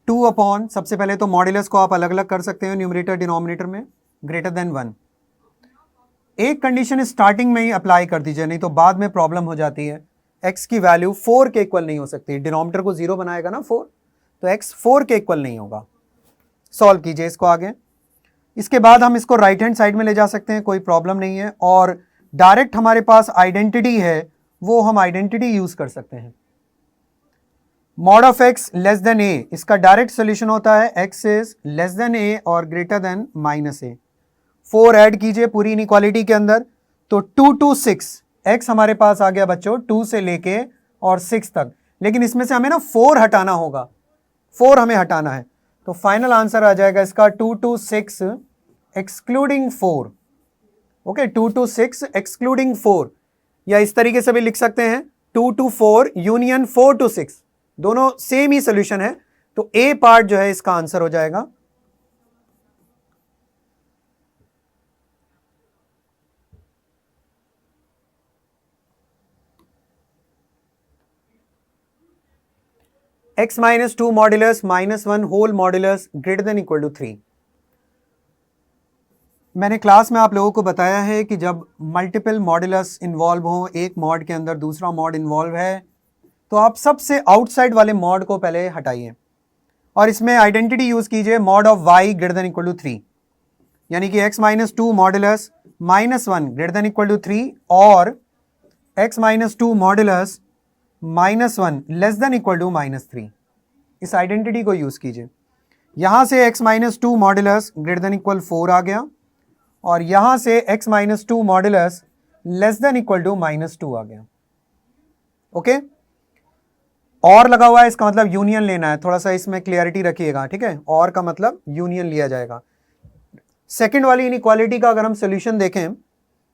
Speaker 2: 2 upon, सबसे पहले तो modulus को आप अलग अलग कर सकते हो न्यूमरेटर डिनोमिनेटर में, ग्रेटर देन 1। एक कंडीशन स्टार्टिंग में ही अप्लाई कर दीजिए, नहीं तो बाद में प्रॉब्लम हो जाती है। x की वैल्यू 4 के इक्वल नहीं हो सकती, डिनोमिनेटर को 0 बनाएगा ना 4, तो x 4 के इक्वल नहीं होगा। सॉल्व कीजिए इसको आगे। इसके बाद हम इसको राइट हैंड साइड में ले जा सकते हैं, कोई प्रॉब्लम नहीं है। और डायरेक्ट हमारे पास आइडेंटिटी है, वो हम आइडेंटिटी यूज कर सकते हैं। Mod of x less than a, इसका डायरेक्ट सोल्यूशन होता है x is less then a और ग्रेटर देन -a। 4 ऐड कीजिए पूरी इनइक्वालिटी के अंदर, तो 2 to 6 x हमारे पास आ गया बच्चों 2 से लेके और 6 तक। लेकिन इसमें से हमें ना 4 हटाना होगा, 4 हमें हटाना है, तो फाइनल आंसर आ जाएगा इसका 2 to 6 excluding 4। Okay, 2 to 6 excluding 4, या इस तरीके से भी लिख सकते हैं 2 to 4 यूनियन 4 to 6, दोनों सेम ही सोल्यूशन है। तो ए पार्ट जो है इसका आंसर हो जाएगा। x minus 2 modulus -1 whole modulus greater than equal to 3। मैंने क्लास में आप लोगों को बताया है कि जब मल्टीपल मॉड्यूलस इन्वॉल्व हो, एक मॉड के अंदर दूसरा मॉड इन्वॉल्व है, तो आप सबसे आउटसाइड वाले मॉड को पहले हटाइए और इसमें आइडेंटिटी यूज कीजिए mod of y greater than equal to 3, यानी कि x minus 2 modulus -1 greater than equal to 3 और x minus 2 modulus -1 less than equal to -3। इस आइडेंटिटी को यूज कीजिए। यहां से x minus 2 modulus greater than equal 4 आ गया और यहां से x minus 2 modulus less than equal to -2 आ गया। ओके, और लगा हुआ है, इसका मतलब यूनियन लेना है, थोड़ा सा इसमें क्लियरिटी रखिएगा, ठीक है। और का मतलब यूनियन लिया जाएगा। सेकंड वाली इनइक्वालिटी का अगर हम सोल्यूशन देखें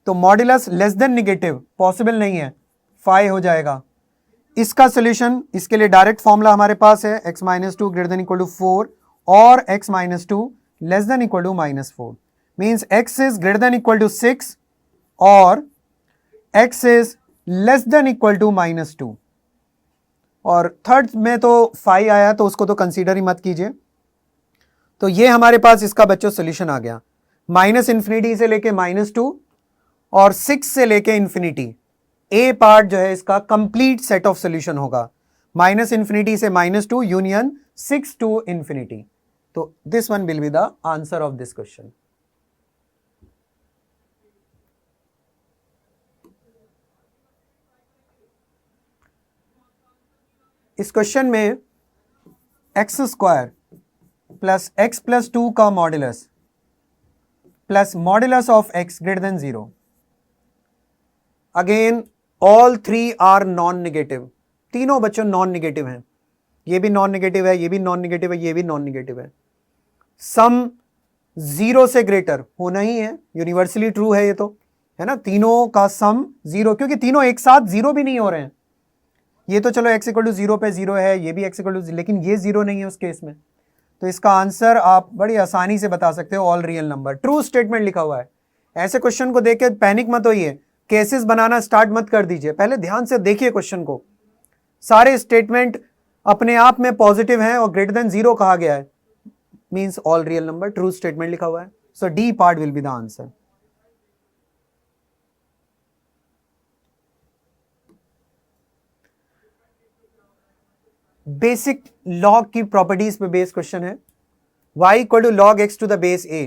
Speaker 2: तो modulus less then negative possible नहीं है, 5 हो जाएगा। इसका सोल्यूशन, इसके लिए डायरेक्ट फॉर्मूला हमारे पास है x minus 2 greater than equal to 4 और x minus 2 less than equal to -4, means x is greater than equal to 6 और x is less than equal to -2। और थर्ड में तो 5 आया, तो उसको तो कंसीडर ही मत कीजिए। तो ये हमारे पास इसका बच्चों सोल्यूशन आ गया, -∞ से लेके -2 और 6 से लेके इंफिनिटी। ए पार्ट जो है इसका कंप्लीट सेट ऑफ सोल्यूशन होगा, -∞ से -2 यूनियन 6 to इंफिनिटी। तो this one will be the answer of this question. इस क्वेश्चन में x² प्लस x प्लस 2 का modulus plus modulus of x greater than 0। Again all 3 are non negative, तीनों बच्चों non negative हैं। ये भी non negative है, ये भी नॉन नेगेटिव है, ये भी नॉन नेगेटिव है। सम 0 से ग्रेटर होना ही है, यूनिवर्सली ट्रू है ये तो, है ना। तीनों का सम 0, क्योंकि तीनों एक साथ 0 भी नहीं हो रहे हैं। ये तो चलो x इक्वल टू 0 पे 0 है, ये भी x इक्वल टू, लेकिन ये 0 नहीं है उस केस में। तो इसका आंसर आप बड़ी आसानी से बता सकते हो, all real number. True statement लिखा हुआ है। ऐसे क्वेश्चन को देख के पैनिक मत होइए, केसेस बनाना स्टार्ट मत कर दीजिए, पहले ध्यान से देखिए क्वेश्चन को। सारे स्टेटमेंट अपने आप में पॉजिटिव हैं और ग्रेटर देन 0 कहा गया है, means all real number, true statement लिखा हुआ है। So D part will be the answer. Basic log की प्रॉपर्टीज पे बेस्ड क्वेश्चन है। y equal to log x to the base a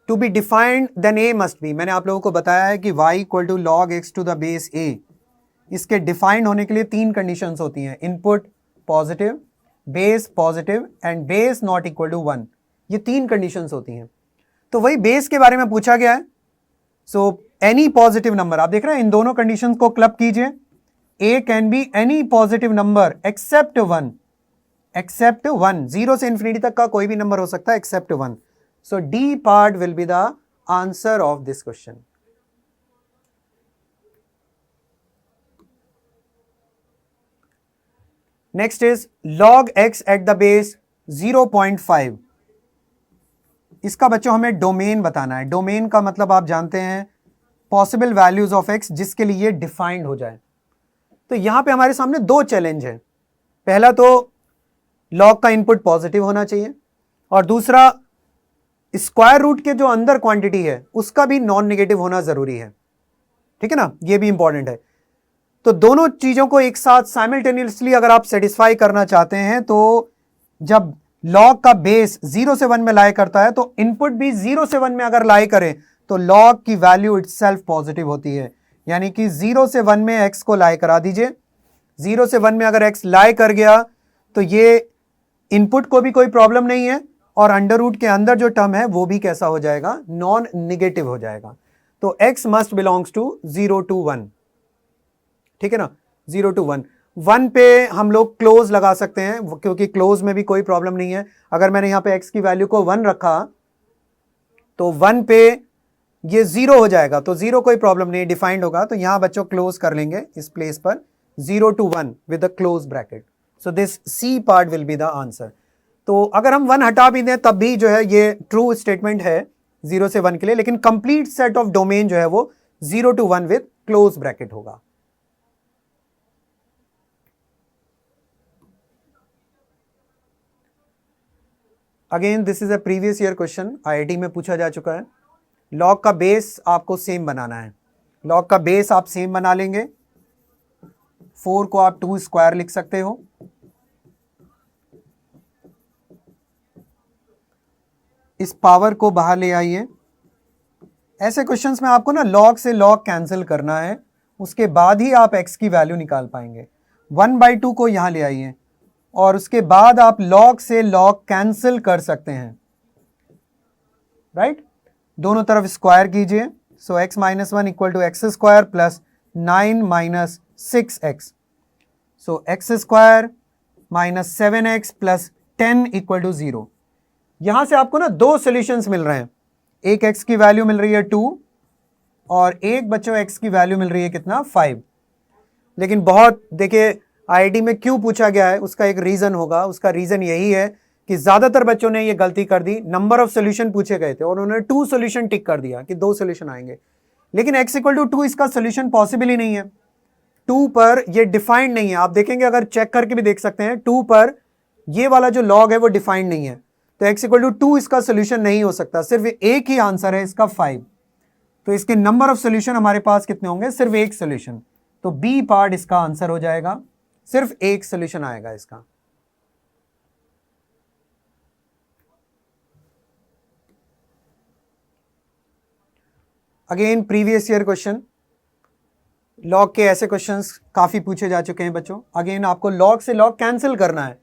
Speaker 2: to be defined then a must be. मैंने आप लोगों को बताया है कि y equal to log x to the base a, इसके डिफाइंड होने के लिए 3 कंडीशंस होती हैं, input positive, base positive and base not equal to 1। ये 3 कंडीशंस होती हैं। तो वही बेस के बारे में पूछा गया है। सो एनी पॉजिटिव नंबर, आप देख रहे हैं, इन दोनों कंडीशंस को क्लब कीजिए। a can be any positive number except 1, except 1, 0 से इंफिनिटी तक का कोई भी नंबर हो सकता है except 1. So D part will be the answer of this question. Next is log x eight the base 0.5। इसका बच्चों हमें डोमेन बताना है। डोमेन का मतलब आप जानते हैं पॉसिबल वैल्यूज ऑफ x जिसके लिए डिफाइंड हो जाए। तो यहां पे हमारे सामने दो चैलेंज है। पहला तो log का इनपुट पॉजिटिव होना चाहिए और दूसरा स्क्वायर रूट के जो अंदर क्वांटिटी है उसका भी नॉन नेगेटिव होना जरूरी है। ठीक है ना, ये भी इंपॉर्टेंट है। तो दोनों चीजों को एक साथ साइमल्टेनियसली अगर आप सेटिस्फाई करना चाहते हैं तो जब log का बेस 0 से 1 में लाई करता है तो इनपुट भी 0 से 1 में अगर लाई करे तो log की वैल्यू इटसेल्फ पॉजिटिव होती है। यानी कि 0 से 1 में x को लाई करा दीजिए। 0 से 1 में अगर x लाई कर गया तो ये इनपुट को भी कोई प्रॉब्लम नहीं है और अंडर रूट के अंदर जो टर्म है वो भी कैसा हो जाएगा, नॉन नेगेटिव हो जाएगा। तो x must belongs to 0 to 1। ठीक है ना, 0 to 1। 1 पे हम लोग क्लोज लगा सकते हैं क्योंकि क्लोज में भी कोई प्रॉब्लम नहीं है। अगर मैंने यहां पे x की वैल्यू को 1 रखा तो 1 पे ये 0 हो जाएगा, तो 0 कोई प्रॉब्लम नहीं, डिफाइंड होगा। तो यहां बच्चों क्लोज कर लेंगे इस प्लेस पर 0 to 1 with a close bracket. So this C part will be the answer. तो अगर हम 1 हटा भी दें तब भी जो है ये ट्रू स्टेटमेंट है 0 से 1 के लिए, लेकिन कंप्लीट सेट ऑफ डोमेन जो है वो 0 to 1 विद क्लोज ब्रैकेट होगा। Again this is a previous year question, IIT में पूछा जा चुका है। log का बेस आपको सेम बनाना है। log का बेस आप सेम बना लेंगे। 4 को आप 2 स्क्वायर लिख सकते हो। इस पावर को बाहर ले आइए। ऐसे क्वेश्चंस में आपको ना log से log कैंसिल करना है, उसके बाद ही आप x की वैल्यू निकाल पाएंगे। 1/2 को यहां ले आइए और उसके बाद आप log से log कैंसिल कर सकते हैं। राइट, दोनों तरफ स्क्वायर कीजिए। So x minus 1 equal to x square plus 9 minus 6x। So x square minus 7x plus 10 equal to 0। यहां से आपको ना दो सॉल्यूशंस मिल रहे हैं। एक x की वैल्यू मिल रही है 2 और एक बच्चों x की वैल्यू मिल रही है कितना, 5। लेकिन बहुत देखिए आईआईटी में क्यों पूछा गया है उसका एक रीजन होगा। उसका रीजन यही है कि ज्यादातर बच्चों ने ये गलती कर दी। नंबर ऑफ सोल्यूशन पूछे गए थे और उन्होंने 2 सोल्यूशन टिक कर दिया कि 2 सोल्यूशन आएंगे, लेकिन x इक्वल टू 2 इसका सोल्यूशन पॉसिबल ही नहीं है। 2 पर ये डिफाइंड नहीं है। आप देखेंगे, अगर चेक करके भी देख सकते हैं, 2 पर ये वाला जो log है वो डिफाइंड नहीं है। तो x इक्वल टू 2 इसका सोल्यूशन नहीं हो सकता। सिर्फ एक ही आंसर है इसका, 5। तो इसके नंबर ऑफ सोल्यूशन हमारे पास कितने होंगे, सिर्फ एक सोल्यूशन। तो बी पार्ट इसका आंसर हो जाएगा, सिर्फ एक सोल्यूशन आएगा इसका। Again previous year question, log के ऐसे क्वेश्चंस काफी पूछे जा चुके हैं बच्चों। अगेन आपको log से log कैंसिल करना है।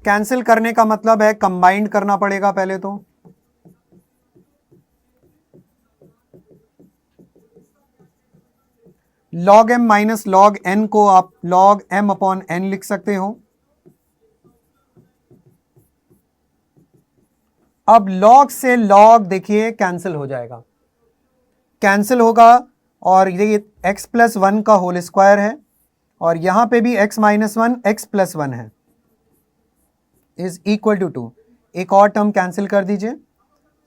Speaker 2: कैंसिल करने का मतलब है कंबाइंड करना पड़ेगा पहले तो। log m minus log n को आप log m अपॉन n लिख सकते हो। अब log से log देखिए कैंसिल हो जाएगा, कैंसिल होगा और ये x प्लस 1 का होल स्क्वायर है और यहां पे भी x माइनस 1 x प्लस 1 है, इज इक्वल टू 2। एक और टर्म कैंसिल कर दीजिए,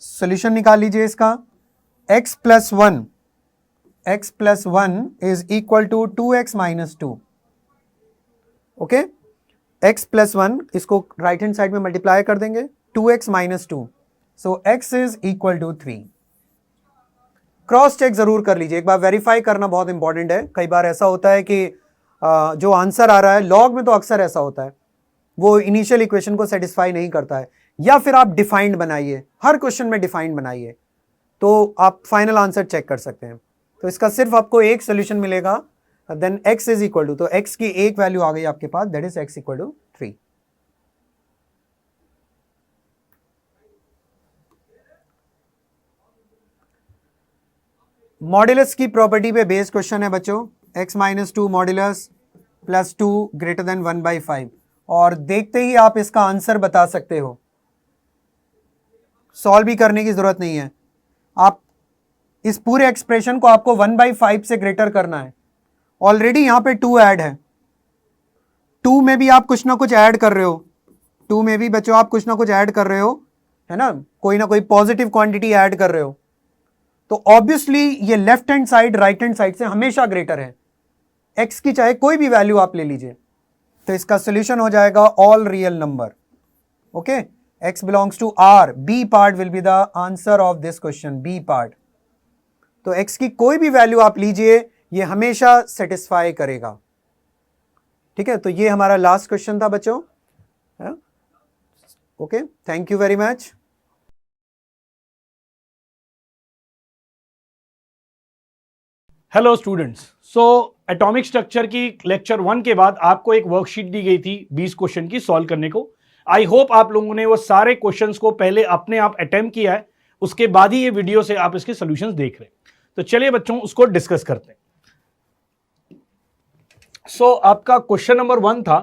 Speaker 2: सॉल्यूशन निकाल लीजिए इसका। x plus 1 is equal to 2x minus 2। Okay, x plus 1 इसको राइट हैंड साइड में मल्टीप्लाई कर देंगे, 2x minus 2। So x is equal to 3। Cross check जरूर कर लीजिए, एक बार वेरीफाई करना बहुत इंपॉर्टेंट है। कई बार ऐसा होता है कि जो आंसर आ रहा है लॉग में, तो अक्सर ऐसा होता है वो इनिशियल इक्वेशन को सेटिस्फाई नहीं करता है। या फिर आप डिफाइंड बनाइए, हर क्वेश्चन में डिफाइंड बनाइए तो आप फाइनल आंसर चेक कर सकते हैं। तो इसका सिर्फ आपको एक सोल्यूशन मिलेगा, then x is equal to, तो x की एक वैल्यू आ गई आपके पास, that is x equal to 3। Modulus की प्रॉपर्टी पे बेस्ड क्वेश्चन है बच्चों। x minus 2 modulus plus 2 greater than 1/5, और देखते ही आप इसका आंसर बता सकते हो, सॉल्व भी करने की जरूरत नहीं है। आप इस पूरे एक्सप्रेशन को आपको 1/5 से ग्रेटर करना है। ऑलरेडी यहां पे 2 ऐड है 2 में भी आप कुछ ना कुछ ऐड कर रहे हो, 2 में भी बच्चों आप कुछ ना कुछ ऐड कर रहे हो, है ना कोई पॉजिटिव क्वांटिटी ऐड कर रहे हो, तो ऑब्वियसली ये left hand side right hand side से हमेशा ग्रेटर है, x की चाहे कोई भी वैल्यू आप ले लीजिए, तो इसका सोल्यूशन हो जाएगा all real number. Okay, x belongs to r, b part will be the answer of this question, b part. तो x की कोई भी वैल्यू आप लीजिए, ये हमेशा सेटिस्फाई करेगा। ठीक है, तो ये हमारा लास्ट क्वेश्चन था बच्चों। Okay, thank you very much.
Speaker 3: Hello students, so atomic structure की लेक्चर 1 के बाद आपको एक वर्कशीट दी गई थी 20 क्वेश्चन की सॉल्व करने को। आई होप आप लोगों ने वो सारे क्वेश्चंस को पहले अपने आप अटेम्प्ट किया है, उसके बाद ही ये वीडियो से आप इसके सॉल्यूशंस देख रहे हैं। तो चलिए बच्चों उसको डिस्कस करते हैं। सो आपका क्वेश्चन नंबर 1 था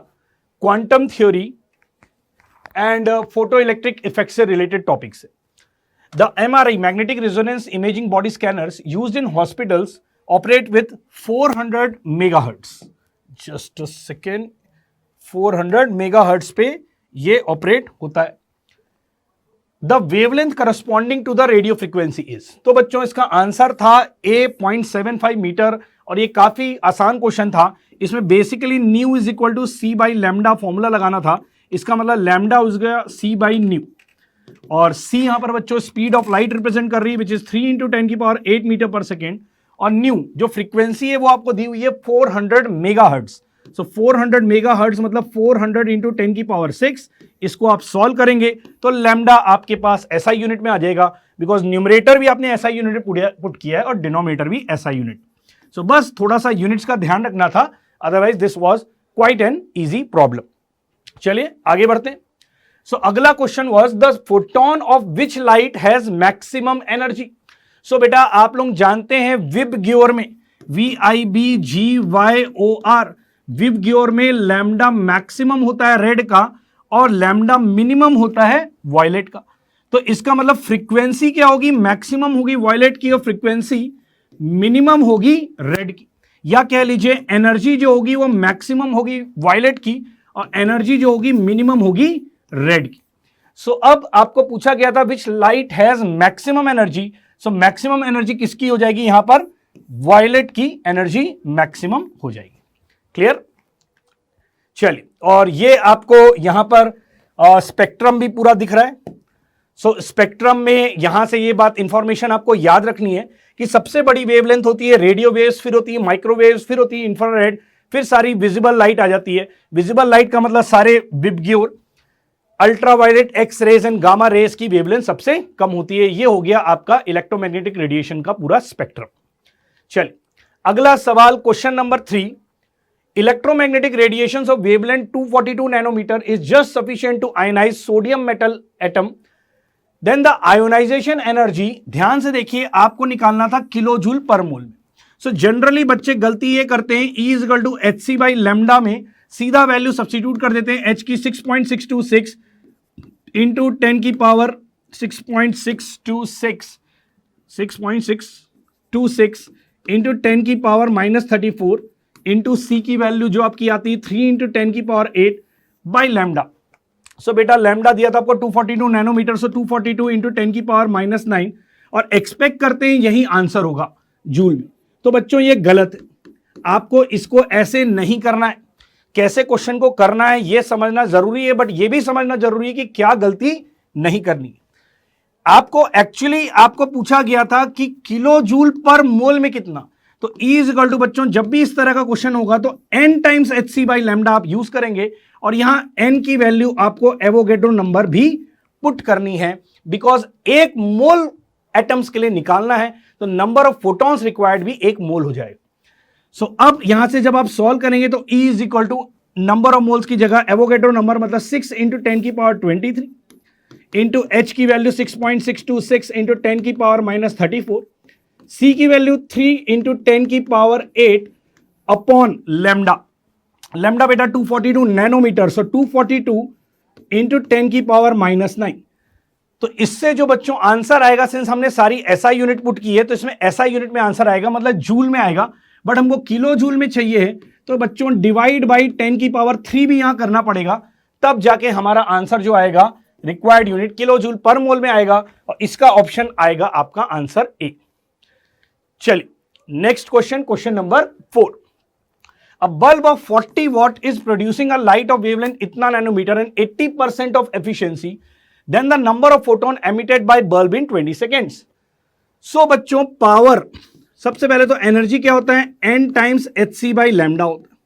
Speaker 3: quantum theory and photo electric effect से रिलेटेड टॉपिक से। The MRI magnetic resonance imaging body scanners used in hospitals operate with 400 megahertz. Just a second, 400 megahertz पे ये ऑपरेट होता है। The wavelength corresponding to the radio frequency is, तो बच्चों इसका answer था A 0.75 मीटर, और ये काफी आसान क्वेश्चन था। इसमें basically nu is equal to c by lambda formula लगाना था। इसका मतलब लैम्डा हो गया सी बाई न्यू, और सी यहां पर बच्चों स्पीड ऑफ लाइट रिप्रेजेंट कर रही है विच इज 3 × 10⁸ मीटर पर सेकेंड, और न्यू जो फ्रीक्वेंसी है वो आपको दी हुई है 400 मेगाहर्ट्ज। सो 400 मेगाहर्ट्ज मतलब 400 × 10⁶। इसको आप सॉल्व करेंगे तो लैम्डा आपके पास एसआई यूनिट में आ जाएगा, बिकॉज न्यूमरेटर भी आपने एसआई यूनिट पुट किया है और डिनोमिनेटर भी एसआई यूनिट। सो बस थोड़ा सा यूनिट्स का ध्यान रखना था, otherwise this was quite an easy problem. चलिए आगे बढ़ते हैं। सो अगला question was the photon of which light has maximum energy. So बेटा आप लोग जानते हैं विबग्योर में VIBGYOR, विबग्योर में लैम्डा मैक्सिमम होता है रेड का और लैम्डा मिनिमम होता है वायलेट का। तो इसका मतलब फ्रीक्वेंसी क्या होगी, मैक्सिमम होगी वायलेट की और फ्रीक्वेंसी मिनिमम होगी रेड की, या कह लीजिए एनर्जी जो होगी वो मैक्सिमम होगी वायलेट की और एनर्जी जो होगी मिनिमम होगी रेड की। सो अब आपको पूछा गया था विच light has maximum energy. So maximum energy किसकी हो जाएगी, यहां पर वायलेट की एनर्जी मैक्सिमम हो जाएगी। क्लियर? चलिए, और ये आपको यहां पर स्पेक्ट्रम भी पूरा दिख रहा है। सो स्पेक्ट्रम में यहां से ये बात इंफॉर्मेशन आपको याद रखनी है कि सबसे बड़ी वेवलेंथ होती है रेडियो वेव्स, फिर होती है माइक्रोवेव्स, फिर होती है इंफ्रारेड, फिर सारी विजिबल लाइट आ जाती है। विजिबल लाइट का मतलब सारे VIBGYOR, ultraviolet, X rays and gamma rays की वेवलेंथ सबसे कम होती है। ये हो गया आपका इलेक्ट्रोमैग्नेटिक रेडिएशन का पूरा स्पेक्ट्रम। चलिए अगला सवाल, question number 3, electromagnetic radiation of wavelength 242 nanometer is just sufficient to ionize sodium metal atom, then the ionization energy, ध्यान से देखिए आपको निकालना था किलो जूल पर मोल में। सो जनरली बच्चे गलती ये करते हैं, E equal to HC by lambda में सीधा वैल्यू सब्स्टिट्यूट कर देते हैं, H की 6.626 इंटू 10 की पावर 6.626 इंटू 10 की पावर -34 इंटू सी की वैल्यू जो आपकी आती है 3 इंटू 10 की पावर 8 बाई लैम्डा। सो बेटा लैम्डा दिया था आपको 242 नैनोमीटर, सो 242 इंटू 10 की पावर -9, और एक्सपेक्ट करते हैं यही आंसर होगा जूल में। तो बच्चों ये गलत है, आपको इसको ऐसे नहीं करना है। कैसे क्वेश्चन को करना है ये समझना जरूरी है, बट ये भी समझना जरूरी है कि क्या गलती नहीं करनी है। आपको एक्चुअली आपको पूछा गया था कि किलो जूल पर मोल में कितना, तो E इज इक्वल टू बच्चों जब भी इस तरह का क्वेश्चन होगा तो n times HC by lambda आप यूज करेंगे, और यहां n की वैल्यू आपको एवोगैड्रो नंबर भी पुट करनी है, बिकॉज एक मोल एटम्स के लिए निकालना है तो नंबर ऑफ फोटॉन्स रिक्वायर्ड भी एक मोल हो जाएगा। सो अब यहां से जब आप सॉल्व करेंगे तो E is equal to number of moles की जगह एवोगैड्रो नंबर मतलब 6 इंटू 10 की पावर 23 इंटू H की वैल्यू 6.626 इंटू 10 की पावर -34, C की वैल्यू 3 इंटू 10 की पावर 8 अपॉन लैम्डा। लैम्डा बेटा 242 नैनोमीटर, सो 242 इंटू 10 की पावर -9। तो इससे जो बच्चों आंसर आएगा, सिंस हमने सारी SI यूनिट पुट की है तो इसमें SI यूनिट में आंसर आएगा, मतलब जूल में आएगा, बट हमको किलो जूल में चाहिए, तो बच्चों डिवाइड बाई 10 की पावर 3 भी यहां करना पड़ेगा, तब जाके हमारा आंसर जो आएगा रिक्वायर्ड यूनिट किलो जूल पर मोल में आएगा, और इसका ऑप्शन आएगा आपका आंसर ए। चलिए next question, question number 4। A bulb of 40 watt is producing a light of wavelength इतना nanometre and 80% of efficiency, then the number of photon emitted by bulb in 20 seconds. So बच्चों power, सबसे पहले तो energy क्या होता है, n times hc by lambda होता है,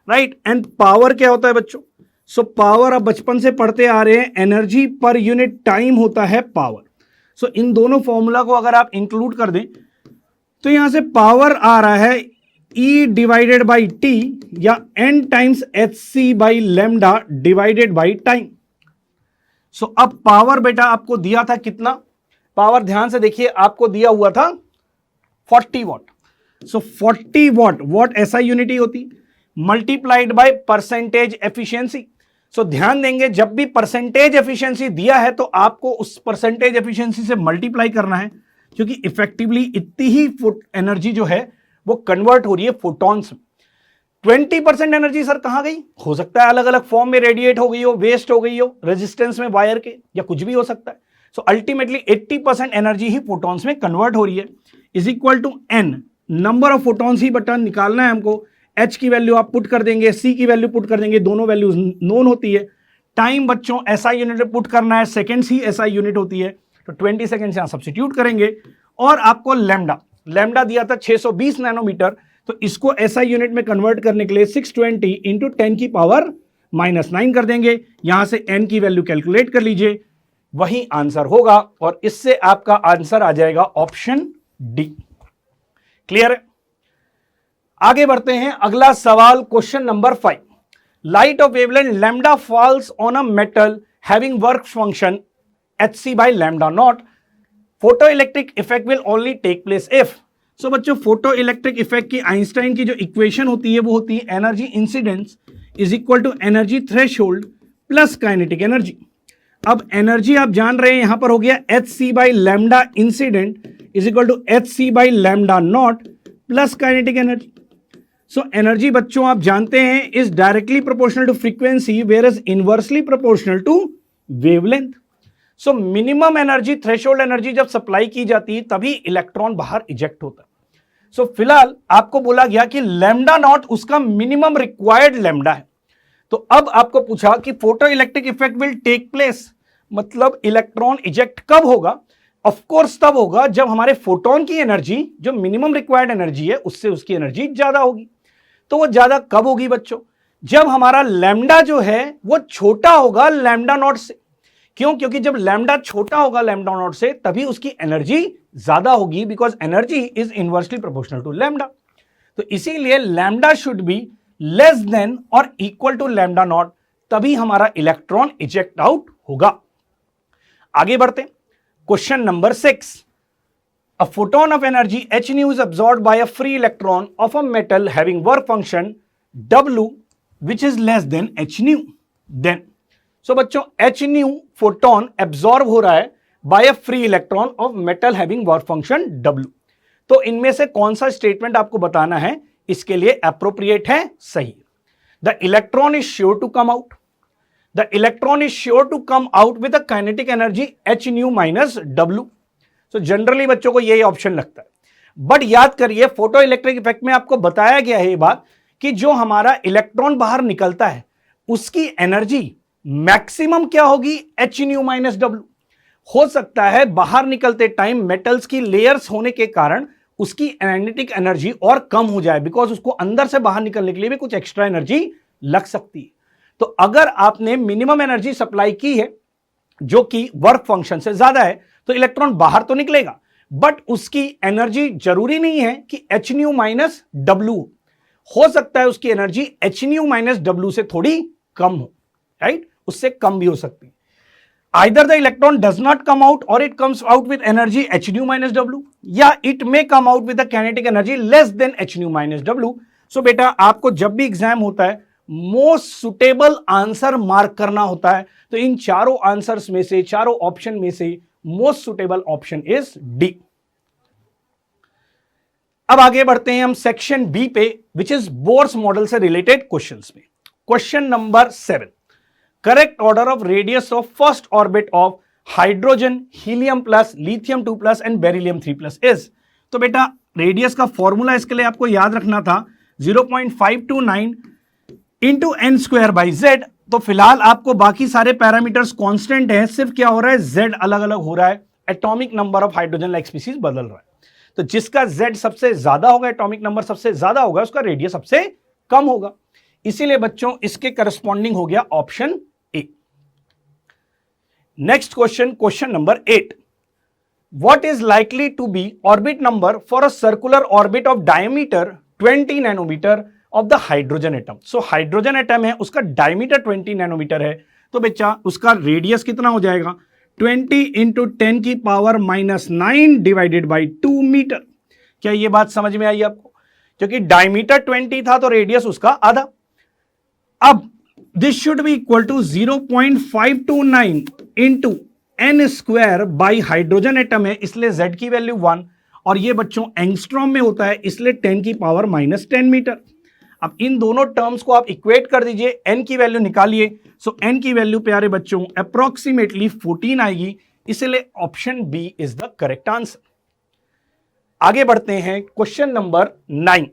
Speaker 3: राइट। एंड पावर क्या होता है बच्चों, सो पावर आप बचपन से पढ़ते आ रहे हैं, एनर्जी पर यूनिट टाइम होता है पावर। सो इन दोनों फॉर्मूला को अगर आप इंक्लूड कर दें तो यहां से पावर आ रहा है E डिवाइडेड बाई टी या n times H C by lambda divided by time. So अब पावर बेटा आपको दिया था कितना, पावर ध्यान से देखिए, आपको दिया हुआ था 40 वॉट। सो 40 वॉट, वॉट ऐसा यूनिटी होती, मल्टीप्लाइड बाय परसेंटेज एफिशिएंसी। सो ध्यान देंगे, जब भी परसेंटेज एफिशिएंसी दिया है तो आपको उस परसेंटेज एफिशिएंसी से मल्टीप्लाई करना है, क्योंकि इफेक्टिवली इतनी ही एनर्जी जो है वो कन्वर्ट हो रही है फोटॉन्स में। 20% एनर्जी सर कहां गई, हो सकता है अलग अलग फॉर्म में रेडिएट हो गई हो, वेस्ट हो गई हो रेजिस्टेंस में वायर के, या कुछ भी हो सकता है। सो अल्टीमेटली 80% एनर्जी ही फोटॉन्स में कन्वर्ट हो रही है, is equal to N, number of photons ही बटा निकालना है हमको। एच की वैल्यू आप पुट कर देंगे, सी की वैल्यू पुट कर देंगे, दोनों वैल्यूज नोन होती है। टाइम बच्चों एसआई यूनिट में पुट करना है, सेकेंड्स ही एसआई यूनिट होती है, तो 20 सेकेंड्स यहां सब्स्टिट्यूट करेंगे। और आपको लैम्डा, लैम्डा दिया था 620 नैनोमीटर, तो इसको एसआई यूनिट में कन्वर्ट करने के लिए 620 इंटू 10 की पावर -9 कर देंगे। यहां से n की वैल्यू कैलकुलेट कर लीजिए, वही आंसर होगा, और इससे आपका आंसर आ जाएगा ऑप्शन डी। क्लियर है? आगे बढ़ते हैं, अगला सवाल question number 5। Light of wavelength lambda falls on a metal having work function hc by lambda naught, photoelectric effect will only take place if। So बच्चों फोटो इलेक्ट्रिक इफेक्ट की Einstein की जो इक्वेशन होती है वो होती है energy incidence is equal to energy threshold plus kinetic energy. अब एनर्जी आप जान रहे हैं यहां पर हो गया h C by lambda incident is equal to h C by lambda not plus kinetic energy. So energy बच्चों आप जानते हैं is directly proportional to frequency where is inversely proportional to wavelength. So minimum energy, threshold energy जब supply की जाती है तभी electron बाहर इजेक्ट होता है। सो फिलहाल आपको बोला गया कि लैम्डा नॉट उसका मिनिमम रिक्वायर्ड लैम्डा है। तो अब आपको पूछा कि photo electric effect will take place, मतलब इलेक्ट्रॉन इजेक्ट कब होगा? ऑफ कोर्स तब होगा जब हमारे फोटोन की एनर्जी जो मिनिमम रिक्वायर्ड एनर्जी है उससे उसकी एनर्जी ज्यादा होगी। तो वो ज्यादा कब होगी बच्चों? जब हमारा लैम्डा जो है वो छोटा होगा लैम्डा नॉट से। क्यों? क्योंकि जब लैम्डा छोटा होगा लैम्डा नॉट से तभी उसकी एनर्जी ज्यादा होगी, because energy is inversely proportional to lambda. तो इसीलिए lambda should be less than और इक्वल टू लैम्डा नॉट, तभी हमारा इलेक्ट्रॉन इजेक्ट आउट होगा। आगे बढ़ते हैं, question number 6। A photon of energy h nu is absorbed by a free electron of a metal having work function W which is less than h nu. Then, so बच्चों h nu photon absorb हो रहा है by a free electron of metal having work function W. तो इनमें से कौन सा statement आपको बताना है, इसके लिए appropriate है, सही। The electron is sure to come out. The electron is sure to come out with a kinetic energy h nu minus W. तो जनरली बच्चों को यही ऑप्शन लगता है, बट याद करिए फोटो इलेक्ट्रिक इफेक्ट में आपको बताया गया है ये बात कि जो हमारा इलेक्ट्रॉन बाहर निकलता है उसकी एनर्जी मैक्सिमम क्या होगी, एच न्यू माइनस डब्ल्यू। हो सकता है बाहर निकलते टाइम मेटल्स की लेयर्स होने के कारण उसकी काइनेटिक एनर्जी और कम हो जाए, बिकॉज उसको अंदर से बाहर निकलने के लिए भी कुछ एक्स्ट्रा एनर्जी लग सकती है। तो अगर आपने मिनिमम एनर्जी सप्लाई की है जो कि वर्क फंक्शन से ज्यादा है तो इलेक्ट्रॉन बाहर तो निकलेगा, बट उसकी एनर्जी जरूरी नहीं है कि एच न्यू माइनस डब्ल्यू, हो सकता है उसकी energy H nu minus W से थोड़ी कम हो, राइट, उससे कम भी हो सकती है। Either the electron does not come out और it comes out with energy H nu minus W, या it may come out with the kinetic energy less than H nu minus W. So बेटा आपको जब भी exam होता है most suitable answer mark करना होता है, तो इन चारों आंसर्स में से, चारों ऑप्शन में से most suitable option is D. अब आगे बढ़ते हैं हम सेक्शन बी पे, विच इज बोर्स मॉडल से रिलेटेड क्वेश्चंस में। Question number 7, correct order of radius of first orbit of hydrogen, helium plus, lithium 2 plus and beryllium 3 plus is. तो बेटा रेडियस का फॉर्मूला इसके लिए आपको याद रखना था 0.529 into n square by z. तो फिलहाल आपको बाकी सारे पैरामीटर्स कांस्टेंट हैं, सिर्फ क्या हो रहा है, जेड अलग अलग हो रहा है, atomic number of hydrogen like species बदल रहा है। तो जिसका जेड सबसे ज्यादा होगा, एटॉमिक नंबर सबसे ज्यादा होगा, उसका रेडियस सबसे कम होगा। इसीलिए बच्चों इसके करस्पॉन्डिंग हो गया option A. Next question, question number 8, what is likely to be orbit number for a circular orbit of diameter 20 nanometer of the hydrogen atom? So hydrogen atom है, उसका diameter 20 nanometer है, तो बच्चा उसका रेडियस कितना हो जाएगा, 20 इंटू 10 की पावर -9 डिवाइडेड बाई 2 मीटर। क्या ये बात समझ में आई आपको? क्योंकि डायमीटर 20 था तो रेडियस उसका आधा। अब this should be equal to 0.529 into n square by hydrogen atom है, इसलिए z की वैल्यू 1, और ये बच्चों एंगस्ट्रॉम में होता है, इसलिए 10 की पावर -10 मीटर। अब इन दोनों टर्म्स को आप इक्वेट कर दीजिए, n की वैल्यू निकालिए। सो n की वैल्यू प्यारे बच्चों अप्रोक्सीमेटली 14 आएगी, इसलिए option B is the correct answer. आगे बढ़ते हैं, क्वेश्चन नंबर 9,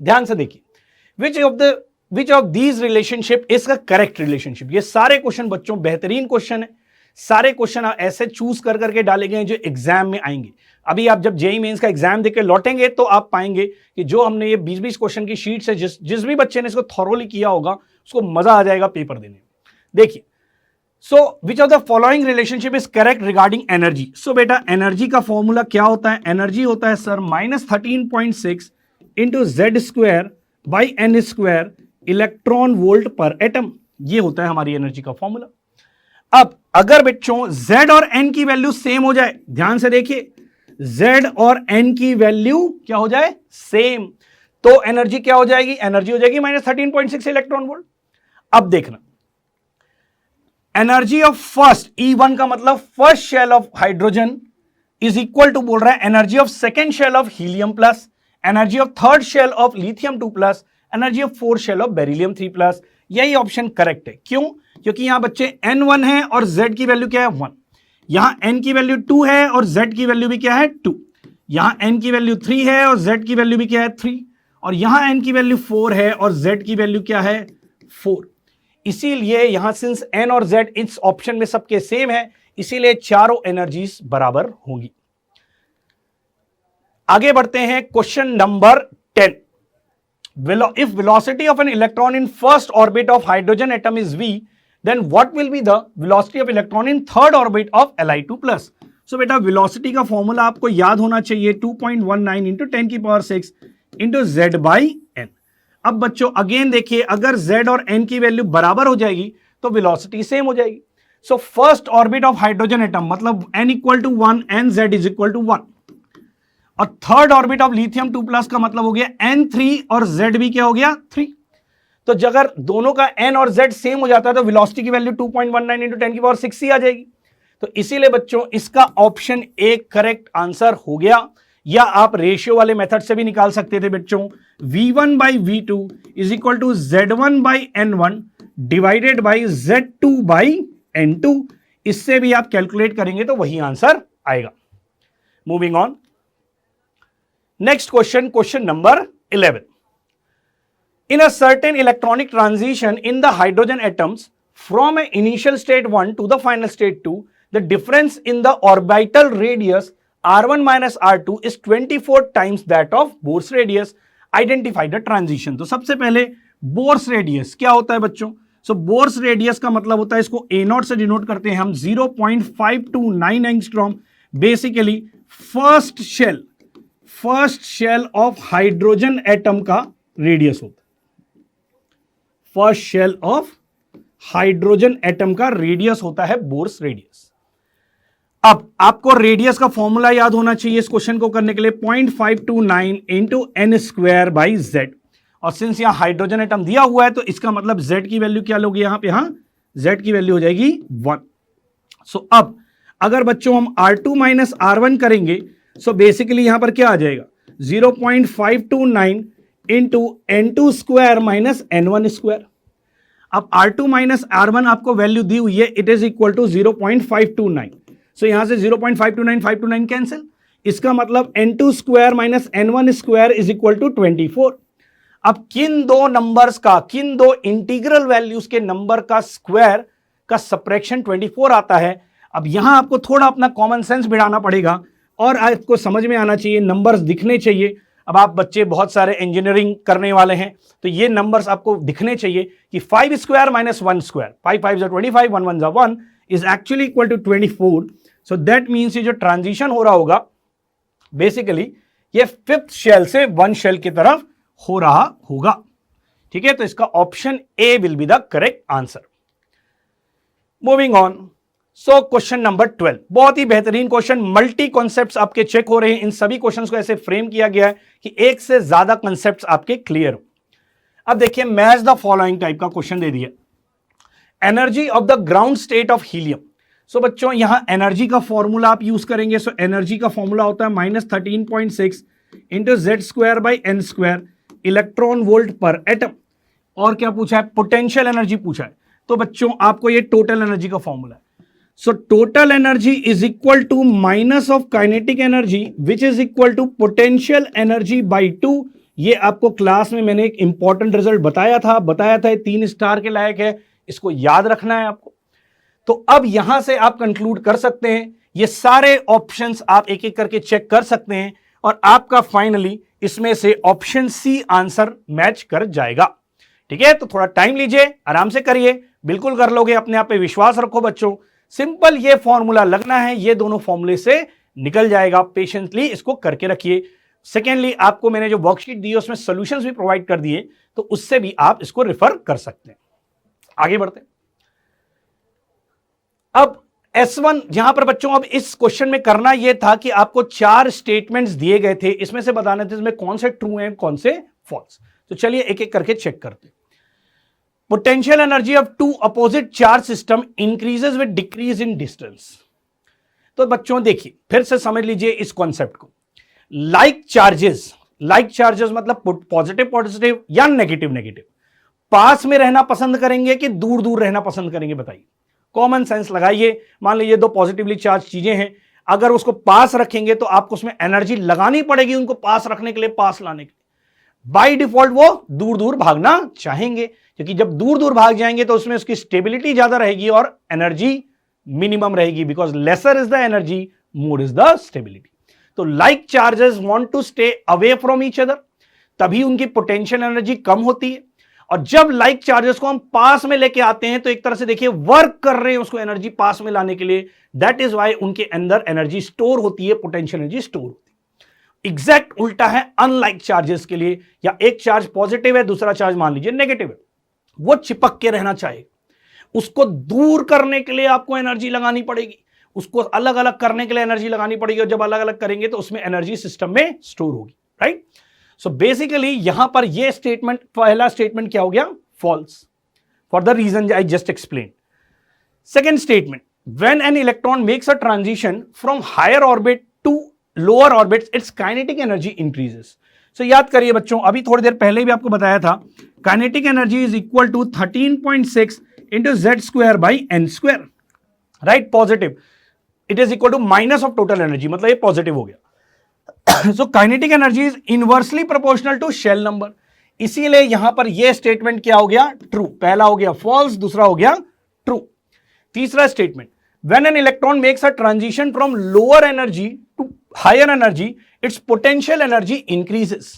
Speaker 3: ध्यान से देखिए, which of these relationship is the correct relationship. ये सारे क्वेश्चन बच्चों बेहतरीन क्वेश्चन है, सारे क्वेश्चन आप ऐसे चूज कर करके डाले गए जो एग्जाम में आएंगे। अभी आप जब जेईई मेंस का एग्जाम देके लौटेंगे तो आप पाएंगे कि जो हमने ये 20-20 क्वेश्चन की शीट से जिस भी बच्चे ने इसको थॉरोली किया होगा उसको मजा आ जाएगा पेपर देने में। देखिए, so which of the following relationship is correct regarding energy. So बेटा एनर्जी का फॉर्मूला क्या होता है, एनर्जी होता है sir -13.6 into z square by n square electron volt per atom. ये होता है हमारी एनर्जी का फॉर्मूला। अब अगर बच्चों z और n की वैल्यू सेम हो जाए, ध्यान से देखिए, z और n की वैल्यू क्या हो जाए, सेम, तो एनर्जी क्या हो जाएगी, एनर्जी हो जाएगी -13.6 इलेक्ट्रॉन वोल्ट। अब देखना, एनर्जी ऑफ फर्स्ट E1 का मतलब first shell of hydrogen is equal to, बोल रहा है energy of second shell of helium plus, energy of third shell of lithium 2 plus, energy of fourth shell of beryllium 3 plus. यही option correct है। क्यों? क्योंकि यहां बच्चे n1 है और z की वैल्यू क्या है 1, यहां n की वैल्यू 2 है और z की वैल्यू भी क्या है 2, यहां n की वैल्यू 3 है और z की वैल्यू भी क्या है 3, और यहां n की वैल्यू 4 है और z की वैल्यू क्या है 4। इसीलिए यहां सिंस n और z इस ऑप्शन में सबके सेम है, इसीलिए चारों एनर्जीज बराबर होंगी। आगे बढ़ते हैं, question number 10, if velocity of an electron in first orbit of hydrogen atom is v, then what will be the velocity of electron in third orbit of Li2 plus? So बेटा velocity का formula आपको याद होना चाहिए 2.19 into 10 की power 6 into z by n। अब बच्चों again देखिए, अगर z और n की वैल्यू बराबर हो जाएगी तो वेलोसिटी सेम हो जाएगी। So first orbit of hydrogen atom मतलब n equal to 1 and z is equal to 1, और third orbit of lithium 2 plus का मतलब हो गया n3 और z भी क्या हो गया 3। तो अगर दोनों का n और z सेम हो जाता है तो वेलोसिटी की वैल्यू 2.19 इंटू 10 की पावर 6 ही आ जाएगी। तो इसीलिए बच्चों इसका ऑप्शन ए करेक्ट आंसर हो गया, या आप रेशियो वाले मेथड से भी निकाल सकते थे बच्चों, v1 by v2 is equal to z1 by n1 divided by z2 by n2। इससे भी आप कैलकुलेट करेंगे तो वही आंसर आएगा। Moving on, next question, question number 11, in a certain electronic transition in the hydrogen atoms from an initial state 1 to the final state 2, the difference in the orbital radius r1 minus r2 is 24 times that of Bohr's radius. Identify the transition. तो सबसे पहले Bohr's radius क्या होता है बच्चों? So Bohr's radius का मतलब होता है, इसको a0 से डिनोट करते हैं हम 0.529 angstrom. Basically first shell of hydrogen atom का रेडियस होता है, first shell of hydrogen atom का रेडियस होता है बोर्स रेडियस। अब आपको रेडियस का फॉर्मूला याद होना चाहिए इस क्वेश्चन को करने के लिए, 0.529 into n square by z, और सिंस यहां हाइड्रोजन एटम दिया हुआ है तो इसका मतलब जेड की वैल्यू क्या लोगे यहां पे, जेड की वैल्यू हो जाएगी 1। सो अब अगर बच्चों हम R2 माइनस R1 करेंगे, सो बेसिकली यहां पर क्या आ जाएगा, 0.529 into N2 square minus N1 square. अब R2 माइनस R1 आपको वैल्यू दी हुई है, it is equal to 0.529। So यहां से 0.529 कैंसिल, इसका मतलब N2 square minus N1 square is equal to 24। अब किन दो नंबर्स का, किन दो इंटीग्रल वैल्यूज के नंबर का स्क्वायर का सब्ट्रैक्शन 24 आता है। अब यहां आपको थोड़ा अपना कॉमन सेंस भिड़ाना पड़ेगा और आपको समझ में आना चाहिए, नंबर्स दिखने चाहिए। अब आप बच्चे बहुत सारे इंजीनियरिंग करने वाले हैं, तो ये नंबर्स आपको दिखने चाहिए कि 5 square minus 1 square, 5 5 25, 1 1 1 is actually equal to 24। So that means ये जो ट्रांजिशन हो रहा होगा बेसिकली ये 5th शेल से 1 शेल की तरफ हो रहा होगा। ठीक है, तो इसका option A will be the correct answer. Moving on, so question number 12, बहुत ही बेहतरीन क्वेश्चन, मल्टी कॉन्सेप्ट्स आपके चेक हो रहे हैं। इन सभी क्वेश्चंस को ऐसे फ्रेम किया गया है कि एक से ज्यादा कॉन्सेप्ट्स आपके क्लियर हो। अब देखिए, मैच द फॉलोइंग टाइप का क्वेश्चन दे दिया, energy of the ground state of helium. So बच्चों यहां एनर्जी का फॉर्मूला आप यूज करेंगे। सो एनर्जी का फॉर्मूला होता है -13.6 into z square by n square electron volt per atom. और क्या पूछा है, पोटेंशियल एनर्जी पूछा है। तो बच्चों आपको ये टोटल एनर्जी का फॉर्मूला है। So total energy is equal to minus of kinetic energy which is equal to potential energy by 2। ये आपको क्लास में मैंने एक इंपॉर्टेंट रिजल्ट बताया था 3 स्टार के लायक है, इसको याद रखना है आपको। तो अब यहां से आप कंक्लूड कर सकते हैं, ये सारे ऑप्शंस आप एक एक करके चेक कर सकते हैं और आपका फाइनली इसमें से ऑप्शन सी आंसर मैच कर जाएगा। ठीक है, तो थोड़ा टाइम लीजिए, आराम से करिए, बिल्कुल कर लोगे, अपने आप पे विश्वास रखो बच्चों। सिंपल ये फॉर्मूला लगना है, ये दोनों फॉर्मूले से निकल जाएगा। पेशेंटली इसको करके रखिए। सेकेंडली, आपको मैंने जो वर्कशीट दी है उसमें सॉल्यूशंस भी प्रोवाइड कर दिए, तो उससे भी आप इसको रेफर कर सकते हैं। आगे बढ़ते हैं। अब S1 यहां पर बच्चों, अब इस क्वेश्चन में करना यह था कि आपको 4 स्टेटमेंट्स दिए गए थे, इसमें से बताने थे इसमें कौन से ट्रू हैं कौन से फॉल्स। तो चलिए एक एक करके चेक करते हैं। Potential energy of 2 opposite charge system increases with decrease in distance. तो बच्चों देखिए, फिर से समझ लीजिए इस कॉन्सेप्ट को। लाइक चार्जेस मतलब पॉजिटिव पॉजिटिव या नेगेटिव नेगेटिव, पास में रहना पसंद करेंगे कि दूर दूर रहना पसंद करेंगे, बताइए। कॉमन सेंस लगाइए। मान लीजिए 2 पॉजिटिवली चार्ज चीजें हैं, अगर उसको पास रखेंगे तो आपको उसमें एनर्जी लगानी पड़ेगी उनको पास रखने के लिए, पास लाने के लिए। बाय डिफॉल्ट वो दूर दूर भागना चाहेंगे, क्योंकि जब दूर दूर भाग जाएंगे तो उसमें उसकी स्टेबिलिटी ज्यादा रहेगी और एनर्जी मिनिमम रहेगी, because lesser is the energy, more is the stability. तो like charges want to stay away from each other, तभी उनकी पोटेंशियल एनर्जी कम होती है। और जब लाइक चार्जेस को हम पास में लेके आते हैं तो एक तरह से देखिए वर्क कर रहे हैं उसको एनर्जी पास में लाने के लिए। दैट इज वाई उनके अंदर एनर्जी स्टोर होती है, पोटेंशियल एनर्जी स्टोर होती है। एग्जैक्ट उल्टा है अनलाइक चार्जेस के लिए, या एक चार्ज पॉजिटिव है दूसरा चार्ज मान लीजिए नेगेटिव है, वो चिपक के रहना चाहिए। उसको दूर करने के लिए आपको एनर्जी लगानी पड़ेगी, उसको अलग अलग करने के लिए एनर्जी लगानी पड़ेगी, और जब अलग अलग करेंगे तो उसमें एनर्जी सिस्टम में स्टोर होगी, राइट। सो बेसिकली यहां पर यह स्टेटमेंट, पहला स्टेटमेंट क्या हो गया, false, for the reason I just explain. Second statement, when an electron makes a transition from higher orbit to lower orbit its kinetic energy increases. So याद करिए बच्चों, अभी थोड़ी देर पहले भी आपको बताया था, kinetic energy is equal to 13.6 into z square by n square, right. Positive, it is equal to minus of total energy, मतलब ये पॉजिटिव हो गया। So kinetic energy is inversely proportional to shell number, इसीलिए यहां पर यह statement क्या हो गया, ट्रू। पहला हो गया फॉल्स, दूसरा हो गया ट्रू। तीसरा statement, when an electron makes a transition from lower energy to higher energy its potential energy increases.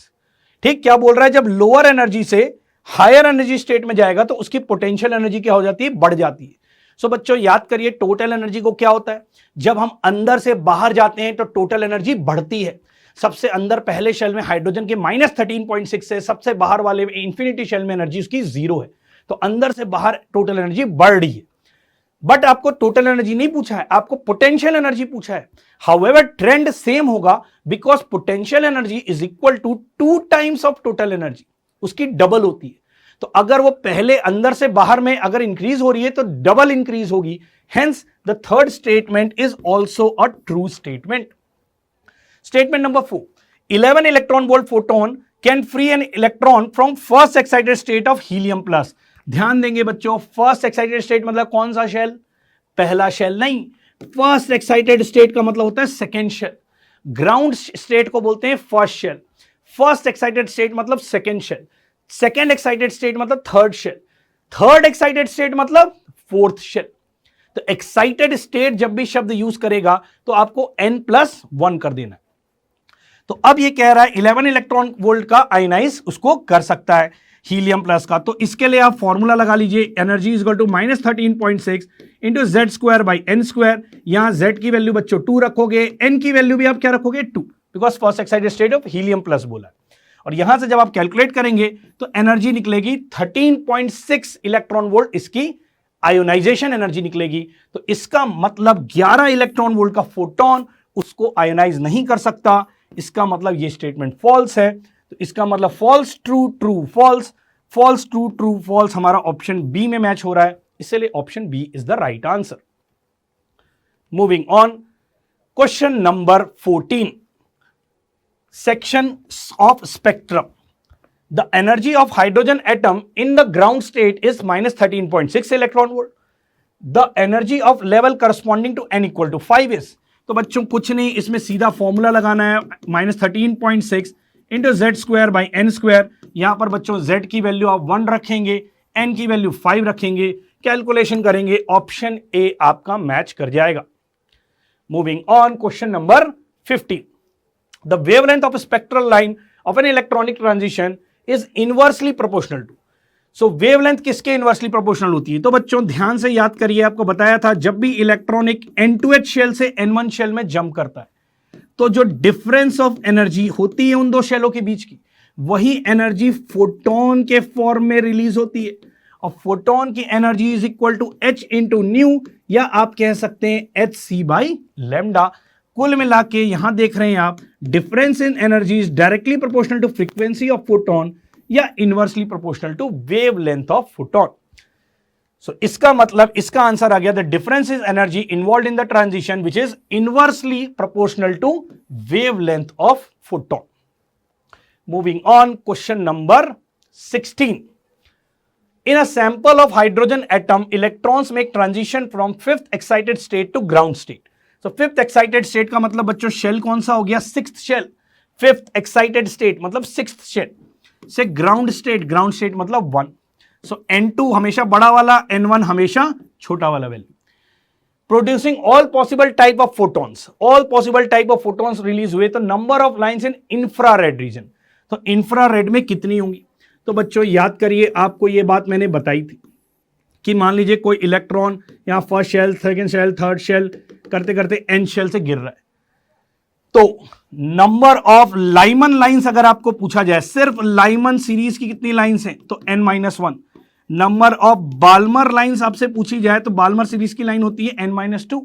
Speaker 3: ठीक, क्या बोल रहा है, जब लोअर एनर्जी से हायर एनर्जी स्टेट में जाएगा तो उसकी पोटेंशियल एनर्जी क्या हो जाती है, बढ़ जाती है। सो बच्चों याद करिए, टोटल एनर्जी को क्या होता है, जब हम अंदर से बाहर जाते हैं तो टोटल एनर्जी बढ़ती है। सबसे अंदर पहले शेल में हाइड्रोजन के -13.6 से, सबसे बाहर वाले में इंफिनिटी शेल में एनर्जी उसकी 0 है, तो अंदर से बाहर टोटल एनर्जी बढ़ रही है। बट आपको टोटल एनर्जी नहीं पूछा है, आपको पोटेंशियल एनर्जी पूछा है। हाउएवर ट्रेंड सेम होगा, because potential energy is equal to 2 times of total energy, उसकी डबल होती है। तो अगर वो पहले अंदर से बाहर में अगर इंक्रीज हो रही है तो डबल इंक्रीज होगी। Hence the third statement is also a true statement. Statement number 4, 11 electron volt photon can free an electron from first excited state of helium plus. ध्यान देंगे बच्चों, फर्स्ट एक्साइटेड स्टेट मतलब कौन सा शेल? पहला shell नहीं, first excited state का मतलब होता है सेकेंड शेल। ग्राउंड स्टेट को बोलते हैं first shell, first excited state मतलब second shell, second excited state मतलब third shell, third excited state मतलब फोर्थ शेल। तो एक्साइटेड स्टेट जब भी शब्द यूज करेगा तो आपको n+1 कर देना है। तो अब ये कह रहा है 11 इलेक्ट्रॉन वोल्ट का आयनाइज उसको कर सकता है हीलियम प्लस का। तो इसके लिए आप फॉर्मूला लगा लीजिए, energy is equal to -13.6 into z square by n square. यहां z की वैल्यू बच्चों 2 रखोगे, n की वैल्यू भी आप क्या रखोगे? 2, because first excited state of helium plus बोला है। और यहां से जब आप कैलकुलेट करेंगे तो एनर्जी निकलेगी 13.6 इलेक्ट्रॉन वोल्ट, इसकी आयोनाइजेशन एनर्जी निकलेगी। तो इसका मतलब 11 इलेक्ट्रॉन वोल्ट का फोटोन उसको आयोनाइज नहीं कर सकता। इसका मतलब ये स्टेटमेंट फॉल्स है। तो इसका मतलब false true true false, false true true false हमारा ऑप्शन बी में मैच हो रहा है, इसलिए option B is the right answer. Moving on, question number 14, section of spectrum. The energy of hydrogen atom in the ground state is -13.6 electron volt. The energy of level corresponding to n equal to 5 is. तो बच्चों कुछ नहीं, इसमें सीधा formula लगाना है, -13.6 into z square by n square. यहां पर बच्चों z की वैल्यू आप 1 रखेंगे, n की वैल्यू 5 रखेंगे, कैलकुलेशन करेंगे, ऑप्शन ए आपका मैच कर जाएगा। Moving on, question number 15, the wavelength of spectral line of an electronic transition is inversely proportional to. So wavelength किसके इनवर्सली प्रोपोर्शनल होती है? तो बच्चों ध्यान से याद करिए, आपको बताया था जब भी इलेक्ट्रॉनिक N2H शेल से N1 शेल में जंप करता है तो जो डिफरेंस ऑफ एनर्जी होती है उन दो शेलों के बीच की, वही एनर्जी फोटोन के फॉर्म में रिलीज होती है। और फोटोन की energy is equal to h into nu, या आप कह सकते हैं hc बाई लैम्डा। कुल मिला के यहां देख रहे हैं आप, difference in energy is directly proportional to frequency of photon या inversely proportional to wavelength of photon. So इसका मतलब इसका आंसर आ गया, the difference is energy involve in the transition which is inversely proportional to wavelength of photon. Moving on, question number 16, in a sample of hydrogen atom, electrons make transition from fifth excited state to ground state. So fifth excited state का मतलब बच्चों shell कौन सा हो गया? Sixth shell. Fifth excited state मतलब sixth shell से ground state, ground state मतलब 1। सो N2 हमेशा बड़ा वाला, N1 हमेशा छोटा वाला value. Producing all possible type of photons, all possible type of photons release हुए। तो number of lines in infrared reason, तो इंफ्रारेड में कितनी होंगी? तो बच्चों याद करिए, आपको ये बात मैंने बताई थी कि मान लीजिए कोई इलेक्ट्रॉन यहां first shell, second shell, third shell करते करते एन शेल से गिर रहा है, तो नंबर ऑफ लाइमन लाइंस अगर आपको पूछा जाए, सिर्फ लाइमन सीरीज की कितनी लाइंस हैं? तो n-1। Number of Balmer lines आपसे पूछी जाए तो बाल्मर सीरीज की लाइन होती है n-2।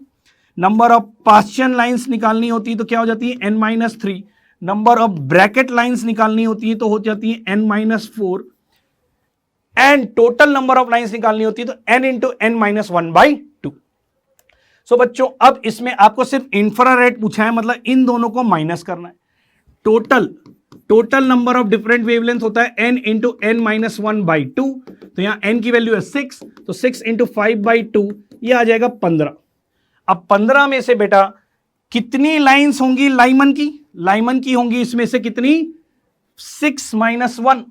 Speaker 3: नंबर ऑफ पास्चियन लाइंस निकालनी होती है तो क्या हो जाती है? n-3। Number of bracket lines निकालनी होती है तो हो जाती है n-4। And total number of lines निकालनी होती है तो n इंटू n-1/2। सो बच्चों अब इसमें आपको सिर्फ इंफ्रारेड पूछा है, मतलब इन दोनों को माइनस करना है। Total number of different wavelength होता है n इंटू n-1/2। तो यहां n की वैल्यू है 6, तो 6 इंटू 5/2 ये आ जाएगा 15। अब 15 में से बेटा कितनी लाइंस होंगी लाइमन की? लाइमन की होंगी इसमें से कितनी? 6 - 1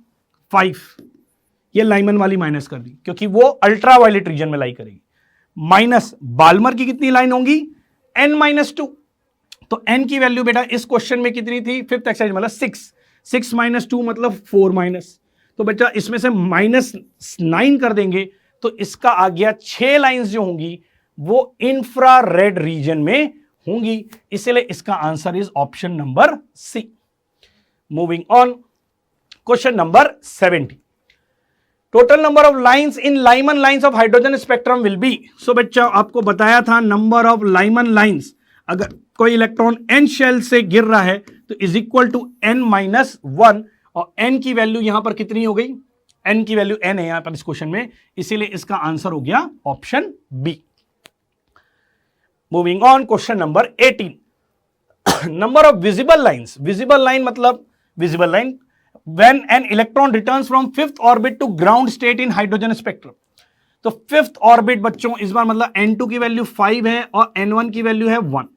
Speaker 3: 5। ये लाइमन वाली माइनस कर दी क्योंकि वो अल्ट्रा वायलेट रीजन में लाई करेगी। माइनस बाल्मर की कितनी लाइन होंगी? n-2। तो n की वैल्यू बेटा इस क्वेश्चन में कितनी थी? फिफ्थ एक्सरसाइज मतलब 6। 6 - 2 मतलब 4 माइनस। तो बेटा इसमें से -9 कर देंगे तो इसका आ गया 6 लाइंस जो होंगी वो इंफ्रारेड रीजन में होंगी, इसलिए इसका answer is option number C. Moving on, question number 70, total number of lines in Lyman lines of hydrogen spectrum will be. So बच्चा आपको बताया था नंबर ऑफ लाइमन लाइंस, अगर कोई इलेक्ट्रॉन n शेल से गिर रहा है तो इज इक्वल टू n-1, और n की वैल्यू यहां पर कितनी हो गई? n की वैल्यू n है यहां पर इस क्वेश्चन में, इसीलिए इसका आंसर हो गया option B. Moving on, question number 18, number of visible lines, visible line मतलब visible line when an electron returns from fifth orbit to ground state in hydrogen spectrum. तो फिफ्थ ऑर्बिट बच्चों इस बार मतलब N2 की value 5 है और N1 की value है 1.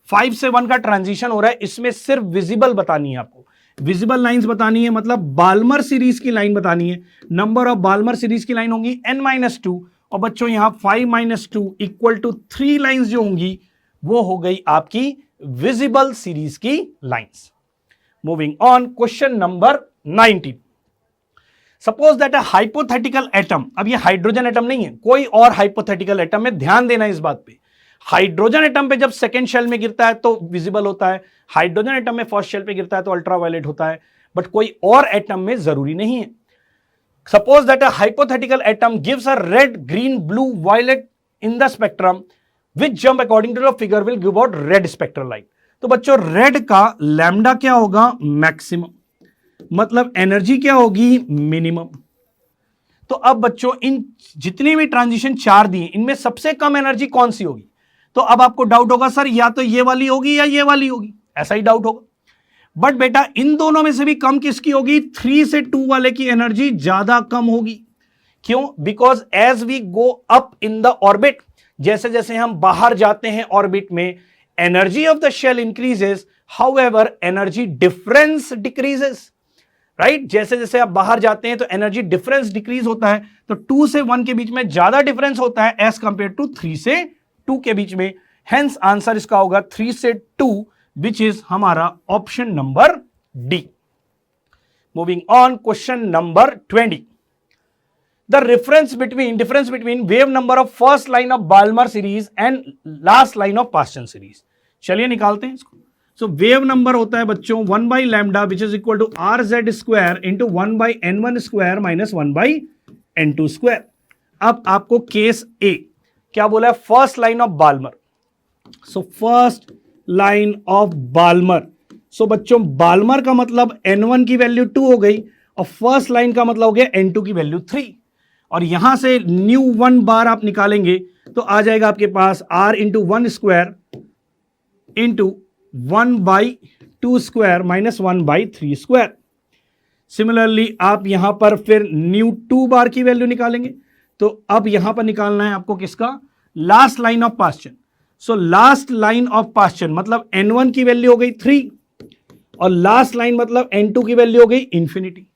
Speaker 3: 5 से 1 का ट्रांजिशन हो रहा है. इसमें सिर्फ विजिबल बतानी है आपको, विजिबल लाइंस बतानी है, मतलब बाल्मर सीरीज की लाइन बतानी है. नंबर ऑफ बाल्मर सीरीज की लाइन होंगी n-2 और बच्चों यहां 5-2 इक्वल टू 3 लाइंस जो होंगी वो हो गई आपकी विजिबल सीरीज की lines. Moving on, question number 19. Suppose that a hypothetical atom, अब ये हाइड्रोजन एटम नहीं है, कोई और हाइपोथेटिकल एटम है, ध्यान देना इस बात पे. हाइड्रोजन एटम पे जब सेकेंड शेल में गिरता है तो विजिबल होता है, हाइड्रोजन एटम में फर्स्ट शेल पे गिरता है तो अल्ट्रावायलेट होता है, बट कोई और एटम में जरूरी नहीं है. Suppose that a hypothetical atom gives a red, green, blue, violet in the spectrum which jump according to the figure will give out red spectral light. तो बच्चों रेड का लैम्डा क्या होगा? मैक्सिमम, मतलब एनर्जी क्या होगी? मिनिमम. तो अब बच्चों इन जितने भी ट्रांजिशन 4 दिए इनमें सबसे कम एनर्जी कौन सी होगी? तो अब आपको डाउट होगा सर या तो ये वाली होगी या ये वाली होगी, ऐसा ही डाउट होगा. बट बेटा इन दोनों में से भी कम किसकी होगी? 3 से 2 वाले की एनर्जी ज्यादा कम होगी. क्यों? Because as we go up in the orbit, जैसे जैसे हम बाहर जाते हैं ऑर्बिट में, energy of the shell increases, however energy difference decreases. Right, जैसे जैसे आप बाहर जाते हैं तो एनर्जी डिफरेंस डिक्रीज होता है. तो 2 से 1 के बीच में ज्यादा डिफरेंस होता है एज कंपेयर टू 3 से 2 के बीच में. हेंस आंसर इसका होगा 3 से 2, विच इज हमारा option number D. Moving on, question number 20. The difference between wave number of first line of Balmer series and last line of Paschen series. चलिए निकालते हैं इसको. सो वेव नंबर होता है बच्चों 1 by lambda which is equal to RZ square into 1 by N1 square minus 1 by N2 square. अब आपको case A क्या बोला है? First line of Balmer. So first line of Balmer. So बच्चों बाल्मर का मतलब N1 की वैल्यू 2 हो गई और फर्स्ट लाइन का मतलब हो गया N2 की वैल्यू 3. और यहां से न्यू 1 बार आप निकालेंगे तो आ जाएगा आपके पास R into 1 square into 1 by 2 square minus 1 by 3 square. Similarly आप यहां पर फिर न्यू 2 बार की वैल्यू निकालेंगे. तो अब यहां पर निकालना है आपको किसका? Last line of Paschen. So last line of Paschen मतलब N1 की वैल्यू हो गई 3 और लास्ट लाइन मतलब N2 की वैल्यू हो गई इंफिनिटी.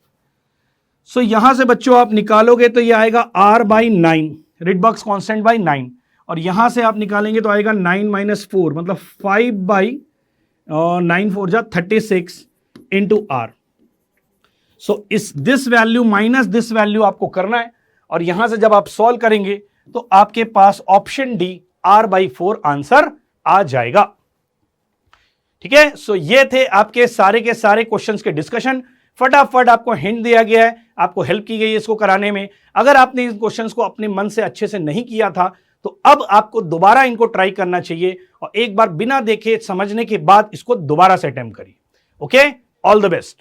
Speaker 3: सो यहां से बच्चों आप निकालोगे तो ये आएगा R by 9, Rydberg's constant by 9, और यहां से आप निकालेंगे तो आएगा 9 - 4 मतलब 5 by 9 4 जा 36 इंटू आर. सो इस this value minus this value आपको करना है और यहां से जब आप सॉल्व करेंगे तो आपके पास ऑप्शन डी R/4 आंसर आ जाएगा. ठीक है, सो ये थे आपके सारे के सारे क्वेश्चंस के डिस्कशन. फटाफट आपको हिंट दिया गया है, आपको हेल्प की गई है इसको कराने में. अगर आपने इन क्वेश्चंस को अपने मन से अच्छे से नहीं किया था तो अब आपको दोबारा इनको ट्राई करना चाहिए और एक बार बिना देखे समझने के बाद इसको दोबारा से अटेम्प्ट करिए. Okay, all the best.